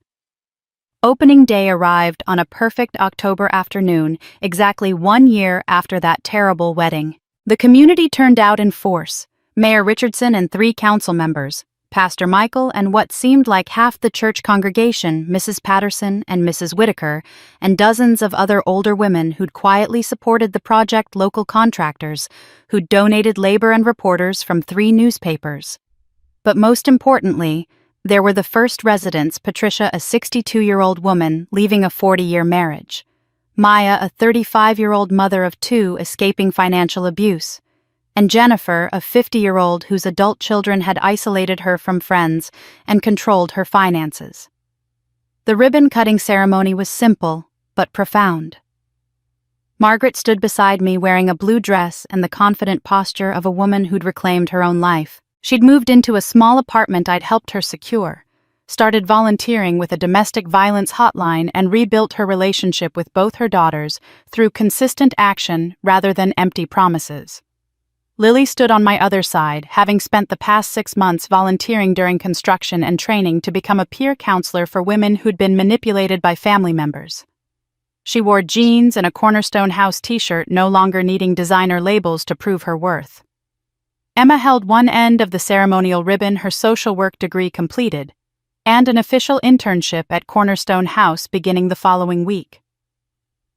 Opening day arrived on a perfect October afternoon, exactly 1 year after that terrible wedding. The community turned out in force. Mayor Richardson and 3 council members, Pastor Michael and what seemed like half the church congregation, Mrs. Patterson and Mrs. Whitaker, and dozens of other older women who'd quietly supported the project, local contractors, who'd donated labor and reporters from 3 newspapers. But most importantly, there were the first residents, Patricia, a 62-year-old woman leaving a 40-year marriage, Maya, a 35-year-old mother of 2 escaping financial abuse, and Jennifer, a 50-year-old whose adult children had isolated her from friends and controlled her finances. The ribbon-cutting ceremony was simple, but profound. Margaret stood beside me wearing a blue dress and the confident posture of a woman who'd reclaimed her own life. She'd moved into a small apartment I'd helped her secure, started volunteering with a domestic violence hotline, and rebuilt her relationship with both her daughters through consistent action rather than empty promises. Lily stood on my other side, having spent the past 6 months volunteering during construction and training to become a peer counselor for women who'd been manipulated by family members. She wore jeans and a Cornerstone House t-shirt, no longer needing designer labels to prove her worth. Emma held one end of the ceremonial ribbon, her social work degree completed, and an official internship at Cornerstone House beginning the following week.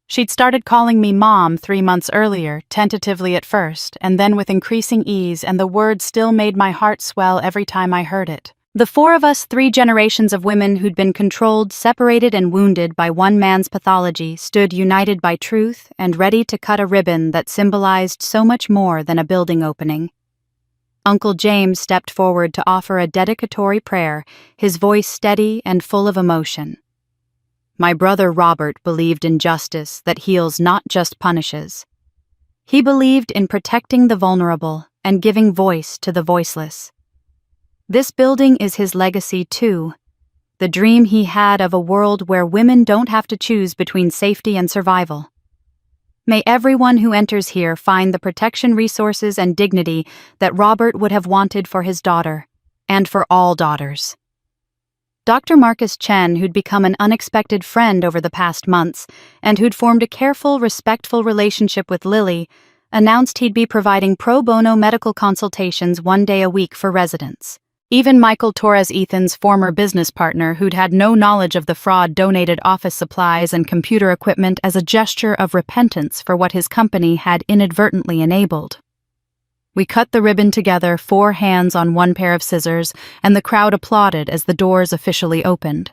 She'd started calling me Mom 3 months earlier, tentatively at first, and then with increasing ease, and the word still made my heart swell every time I heard it. The 4 of us, 3 generations of women who'd been controlled, separated, and wounded by one man's pathology, stood united by truth and ready to cut a ribbon that symbolized so much more than a building opening. Uncle James stepped forward to offer a dedicatory prayer, his voice steady and full of emotion. My brother Robert believed in justice that heals, not just punishes. He believed in protecting the vulnerable and giving voice to the voiceless. This building is his legacy too, the dream he had of a world where women don't have to choose between safety and survival. May everyone who enters here find the protection, resources, and dignity that Robert would have wanted for his daughter, and for all daughters. Dr. Marcus Chen, who'd become an unexpected friend over the past months, and who'd formed a careful, respectful relationship with Lily, announced he'd be providing pro bono medical consultations 1 day a week for residents. Even Michael Torres, Ethan's former business partner, who'd had no knowledge of the fraud, donated office supplies and computer equipment as a gesture of repentance for what his company had inadvertently enabled. We cut the ribbon together, 4 hands on 1 pair of scissors, and the crowd applauded as the doors officially opened.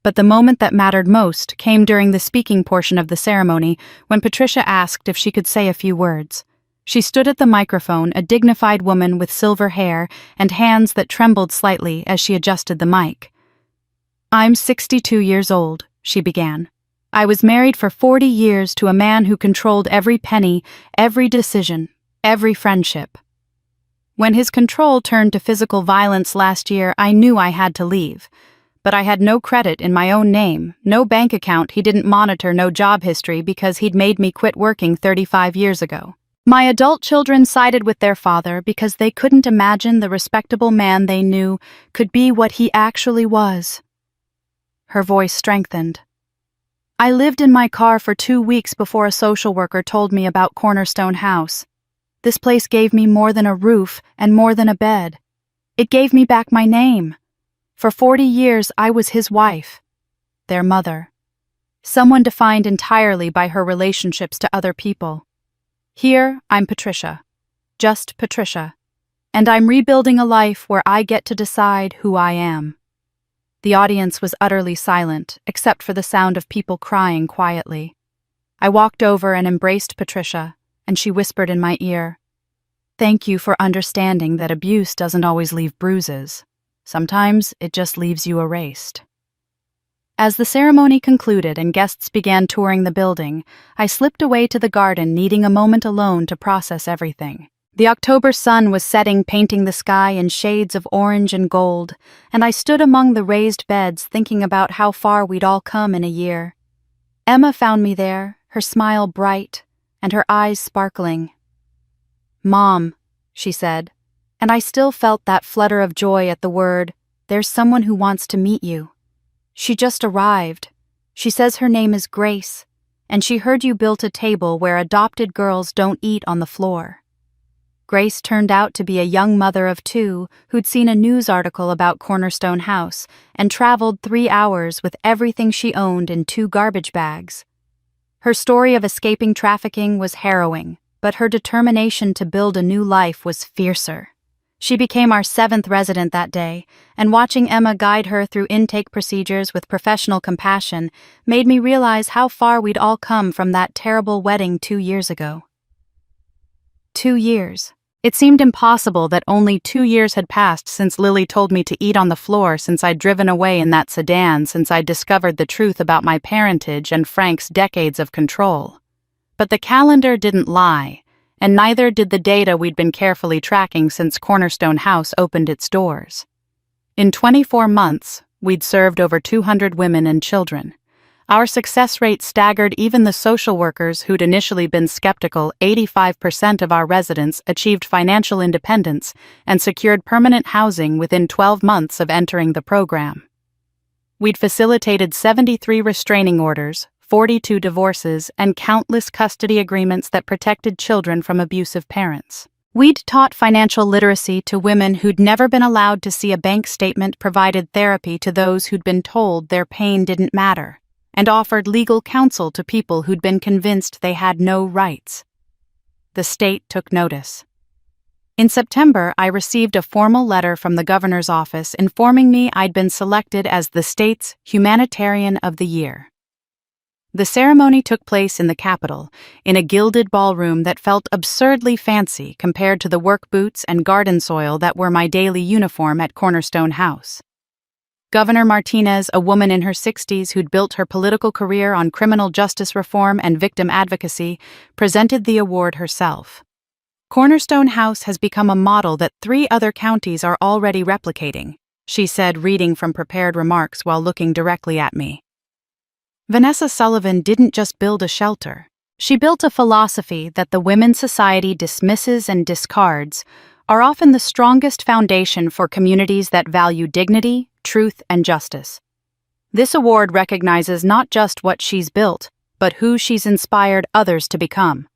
But the moment that mattered most came during the speaking portion of the ceremony, when Patricia asked if she could say a few words. She stood at the microphone, a dignified woman with silver hair and hands that trembled slightly as she adjusted the mic. "I'm 62 years old," she began. "I was married for 40 years to a man who controlled every penny, every decision, every friendship. When his control turned to physical violence last year, I knew I had to leave. But I had no credit in my own name, no bank account he didn't monitor, no job history because he'd made me quit working 35 years ago. My adult children sided with their father because they couldn't imagine the respectable man they knew could be what he actually was." Her voice strengthened. "I lived in my car for 2 weeks before a social worker told me about Cornerstone House. This place gave me more than a roof and more than a bed. It gave me back my name. For 40 years, I was his wife, their mother. Someone defined entirely by her relationships to other people. Here, I'm Patricia, just Patricia, and I'm rebuilding a life where I get to decide who I am." The audience was utterly silent, except for the sound of people crying quietly. I walked over and embraced Patricia, and she whispered in my ear, "Thank you for understanding that abuse doesn't always leave bruises. Sometimes it just leaves you erased." As the ceremony concluded and guests began touring the building, I slipped away to the garden, needing a moment alone to process everything. The October sun was setting, painting the sky in shades of orange and gold, and I stood among the raised beds thinking about how far we'd all come in a year. Emma found me there, her smile bright and her eyes sparkling. "Mom," she said, and I still felt that flutter of joy at the word, "There's someone who wants to meet you. She just arrived. She says her name is Grace, and she heard you built a table where adopted girls don't eat on the floor." Grace turned out to be a young mother of 2 who'd seen a news article about Cornerstone House and traveled 3 hours with everything she owned in 2 garbage bags. Her story of escaping trafficking was harrowing, but her determination to build a new life was fiercer. She became our 7th resident that day, and watching Emma guide her through intake procedures with professional compassion made me realize how far we'd all come from that terrible wedding 2 years ago. 2 years. It seemed impossible that only 2 years had passed since Lily told me to eat on the floor, since I'd driven away in that sedan, since I'd discovered the truth about my parentage and Frank's decades of control. But the calendar didn't lie, and neither did the data we'd been carefully tracking since Cornerstone House opened its doors. In 24 months, we'd served over 200 women and children. Our success rate staggered even the social workers who'd initially been skeptical. 85% of our residents achieved financial independence and secured permanent housing within 12 months of entering the program. We'd facilitated 73 restraining orders, 42 divorces, and countless custody agreements that protected children from abusive parents. We'd taught financial literacy to women who'd never been allowed to see a bank statement, provided therapy to those who'd been told their pain didn't matter, and offered legal counsel to people who'd been convinced they had no rights. The state took notice. In September, I received a formal letter from the governor's office informing me I'd been selected as the state's Humanitarian of the Year. The ceremony took place in the Capitol, in a gilded ballroom that felt absurdly fancy compared to the work boots and garden soil that were my daily uniform at Cornerstone House. Governor Martinez, a woman in her 60s who'd built her political career on criminal justice reform and victim advocacy, presented the award herself. Cornerstone House has become a model that 3 other counties are already replicating, she said, reading from prepared remarks while looking directly at me. Vanessa Sullivan didn't just build a shelter. She built a philosophy that the women's society dismisses and discards are often the strongest foundation for communities that value dignity, truth, and justice. This award recognizes not just what she's built, but who she's inspired others to become.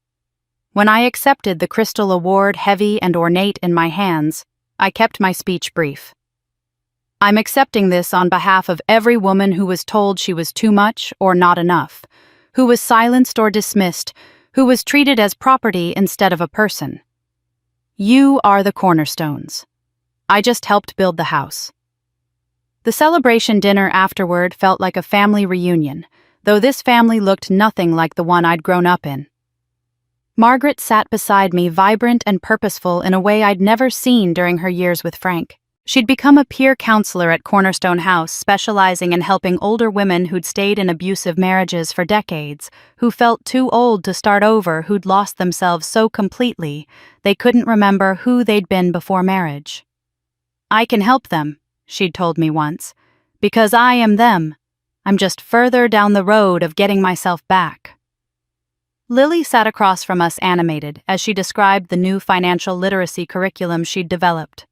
When I accepted the Crystal Award heavy and ornate in my hands, I kept my speech brief. I'm accepting this on behalf of every woman who was told she was too much or not enough, who was silenced or dismissed, who was treated as property instead of a person. You are the cornerstones. I just helped build the house. The celebration dinner afterward felt like a family reunion, though this family looked nothing like the one I'd grown up in. Margaret sat beside me, vibrant and purposeful in a way I'd never seen during her years with Frank. She'd become a peer counselor at Cornerstone House, specializing in helping older women who'd stayed in abusive marriages for decades, who felt too old to start over, who'd lost themselves so completely they couldn't remember who they'd been before marriage. I can help them, she'd told me once, because I am them. I'm just further down the road of getting myself back. Lily sat across from us, animated, as she described the new financial literacy curriculum she'd developed.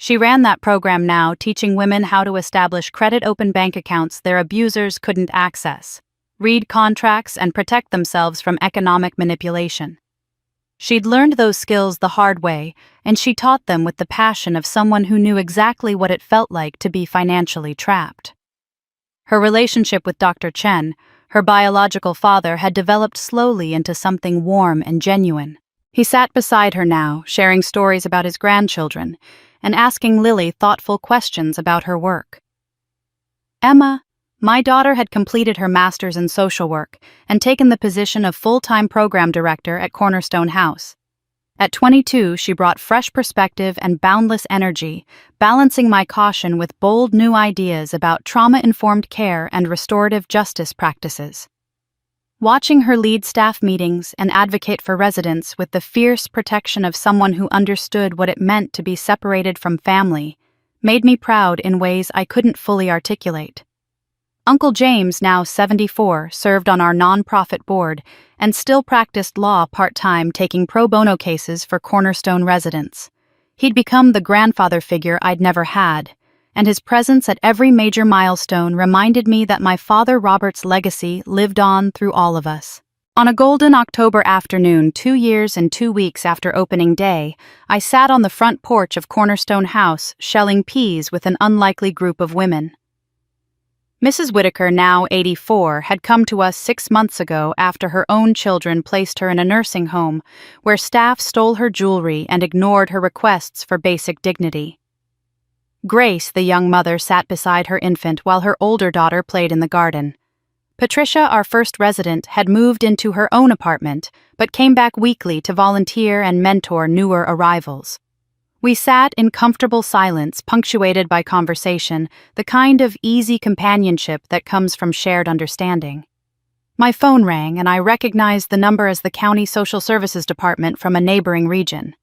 She ran that program now, teaching women how to establish credit-open bank accounts their abusers couldn't access, read contracts, and protect themselves from economic manipulation. She'd learned those skills the hard way, and she taught them with the passion of someone who knew exactly what it felt like to be financially trapped. Her relationship with Dr. Chen, her biological father, had developed slowly into something warm and genuine. He sat beside her now, sharing stories about his grandchildren, and asking Lily thoughtful questions about her work. Emma, my daughter, had completed her master's in social work and taken the position of full-time program director at Cornerstone House. At 22, she brought fresh perspective and boundless energy, balancing my caution with bold new ideas about trauma-informed care and restorative justice practices. Watching her lead staff meetings and advocate for residents with the fierce protection of someone who understood what it meant to be separated from family made me proud in ways I couldn't fully articulate. Uncle James, now 74, served on our nonprofit board and still practiced law part-time, taking pro bono cases for Cornerstone residents. He'd become the grandfather figure I'd never had, and his presence at every major milestone reminded me that my father Robert's legacy lived on through all of us. On a golden October afternoon, 2 years and 2 weeks after opening day, I sat on the front porch of Cornerstone House, shelling peas with an unlikely group of women. Mrs. Whitaker, now 84, had come to us 6 months ago after her own children placed her in a nursing home, where staff stole her jewelry and ignored her requests for basic dignity. Grace, the young mother, sat beside her infant while her older daughter played in the garden. Patricia, our first resident, had moved into her own apartment, but came back weekly to volunteer and mentor newer arrivals. We sat in comfortable silence, punctuated by conversation, the kind of easy companionship that comes from shared understanding. My phone rang, and I recognized the number as the County Social Services Department from a neighboring region.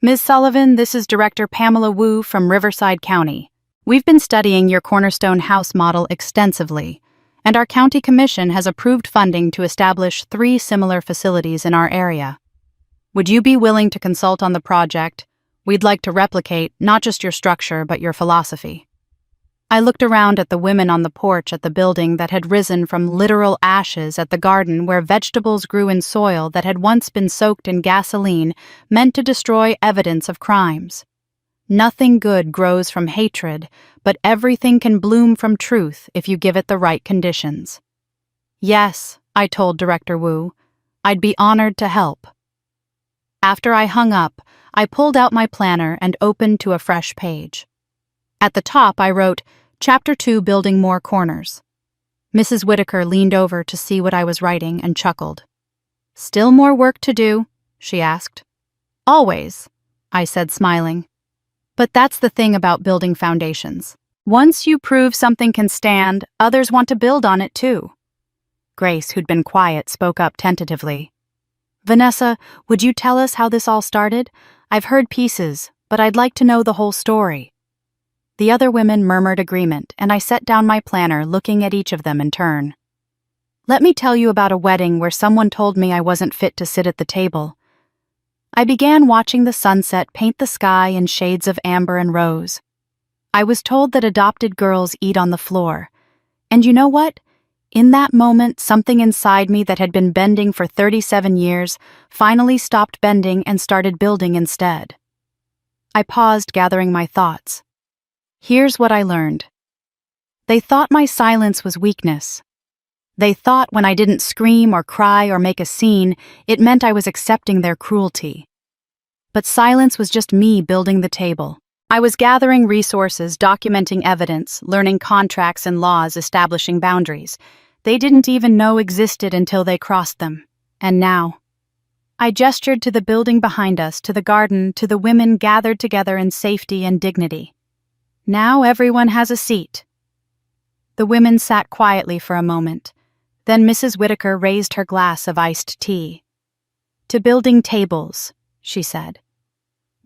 Ms. Sullivan, this is Director Pamela Wu from Riverside County. We've been studying your Cornerstone House model extensively, and our county commission has approved funding to establish 3 similar facilities in our area. Would you be willing to consult on the project? We'd like to replicate not just your structure, but your philosophy. I looked around at the women on the porch at the building that had risen from literal ashes, at the garden where vegetables grew in soil that had once been soaked in gasoline meant to destroy evidence of crimes. Nothing good grows from hatred, but everything can bloom from truth if you give it the right conditions. Yes, I told Director Wu, I'd be honored to help. After I hung up, I pulled out my planner and opened to a fresh page. At the top, I wrote, Chapter 2, Building More Corners. Mrs. Whitaker leaned over to see what I was writing and chuckled. "Still more work to do?" she asked. "Always," I said, smiling. "But that's the thing about building foundations. Once you prove something can stand, others want to build on it too." Grace, who'd been quiet, spoke up tentatively. "Vanessa, would you tell us how this all started? I've heard pieces, but I'd like to know the whole story." The other women murmured agreement, and I set down my planner, looking at each of them in turn. "Let me tell you about a wedding where someone told me I wasn't fit to sit at the table. I began watching the sunset paint the sky in shades of amber and rose. I was told that adopted girls eat on the floor. And you know what? In that moment, something inside me that had been bending for 37 years finally stopped bending and started building instead." I paused, gathering my thoughts. Here's what I learned. They thought my silence was weakness. They thought when I didn't scream or cry or make a scene, it meant I was accepting their cruelty. But silence was just me building the table. I was gathering resources, documenting evidence, learning contracts and laws, establishing boundaries. They didn't even know existed until they crossed them. And now, I gestured to the building behind us, to the garden, to the women gathered together in safety and dignity. Now everyone has a seat. The women sat quietly for a moment. Then Mrs. Whitaker raised her glass of iced tea. "To building tables," she said.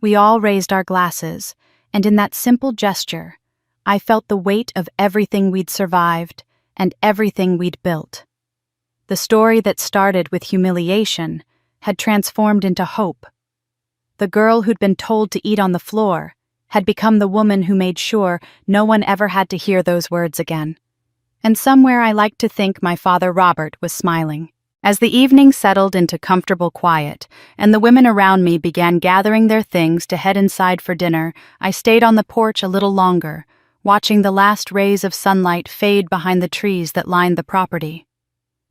We all raised our glasses, and in that simple gesture, I felt the weight of everything we'd survived and everything we'd built. The story that started with humiliation had transformed into hope. The girl who'd been told to eat on the floor had become the woman who made sure no one ever had to hear those words again. And somewhere I liked to think my father Robert was smiling. As the evening settled into comfortable quiet, and the women around me began gathering their things to head inside for dinner, I stayed on the porch a little longer, watching the last rays of sunlight fade behind the trees that lined the property.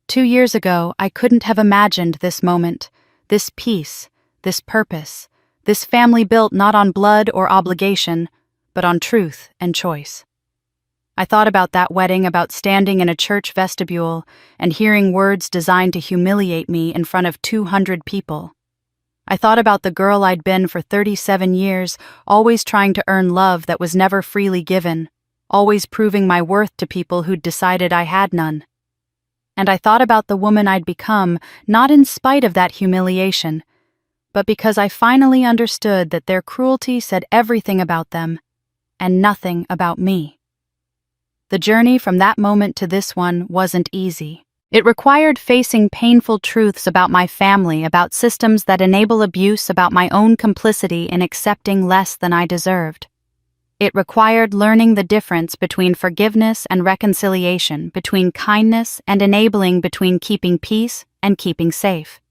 2 years ago, I couldn't have imagined this moment, this peace, this purpose, this family built not on blood or obligation, but on truth and choice. I thought about that wedding, about standing in a church vestibule and hearing words designed to humiliate me in front of 200 people. I thought about the girl I'd been for 37 years, always trying to earn love that was never freely given, always proving my worth to people who'd decided I had none. And I thought about the woman I'd become, not in spite of that humiliation, but because I finally understood that their cruelty said everything about them and nothing about me. The journey from that moment to this one wasn't easy. It required facing painful truths about my family, about systems that enable abuse, about my own complicity in accepting less than I deserved. It required learning the difference between forgiveness and reconciliation, between kindness and enabling, between keeping peace and keeping safe.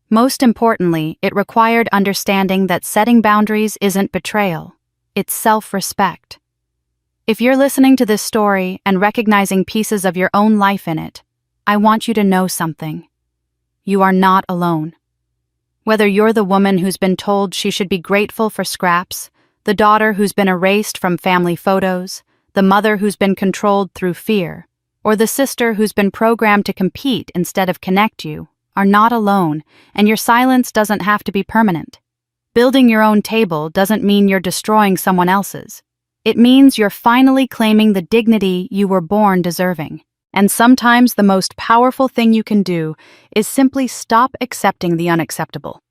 Most importantly, it required understanding that setting boundaries isn't betrayal, it's self-respect. If you're listening to this story and recognizing pieces of your own life in it, I want you to know something. You are not alone. Whether you're the woman who's been told she should be grateful for scraps, the daughter who's been erased from family photos, the mother who's been controlled through fear, or the sister who's been programmed to compete instead of connect, you are not alone, and your silence doesn't have to be permanent. Building your own table doesn't mean you're destroying someone else's. It means you're finally claiming the dignity you were born deserving. And sometimes the most powerful thing you can do is simply stop accepting the unacceptable.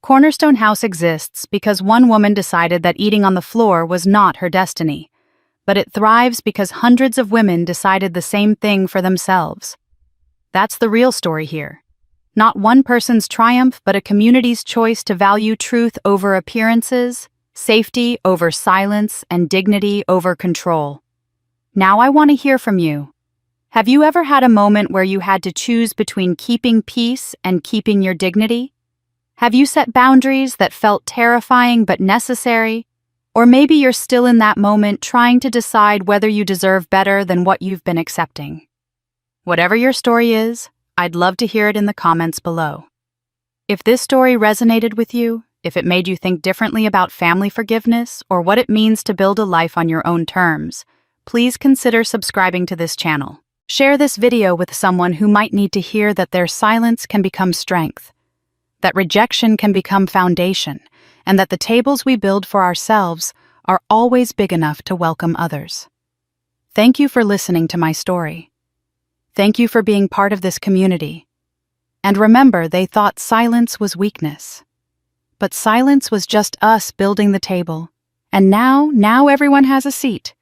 Cornerstone House exists because one woman decided that eating on the floor was not her destiny. But it thrives because hundreds of women decided the same thing for themselves. That's the real story here. Not one person's triumph, but a community's choice to value truth over appearances, safety over silence, and dignity over control. Now I want to hear from you. Have you ever had a moment where you had to choose between keeping peace and keeping your dignity? Have you set boundaries that felt terrifying but necessary? Or maybe you're still in that moment trying to decide whether you deserve better than what you've been accepting. Whatever your story is, I'd love to hear it in the comments below. If this story resonated with you, if it made you think differently about family forgiveness or what it means to build a life on your own terms, please consider subscribing to this channel. Share this video with someone who might need to hear that their silence can become strength, that rejection can become foundation, and that the tables we build for ourselves are always big enough to welcome others. Thank you for listening to my story. Thank you for being part of this community. And remember, they thought silence was weakness. But silence was just us building the table. And now everyone has a seat.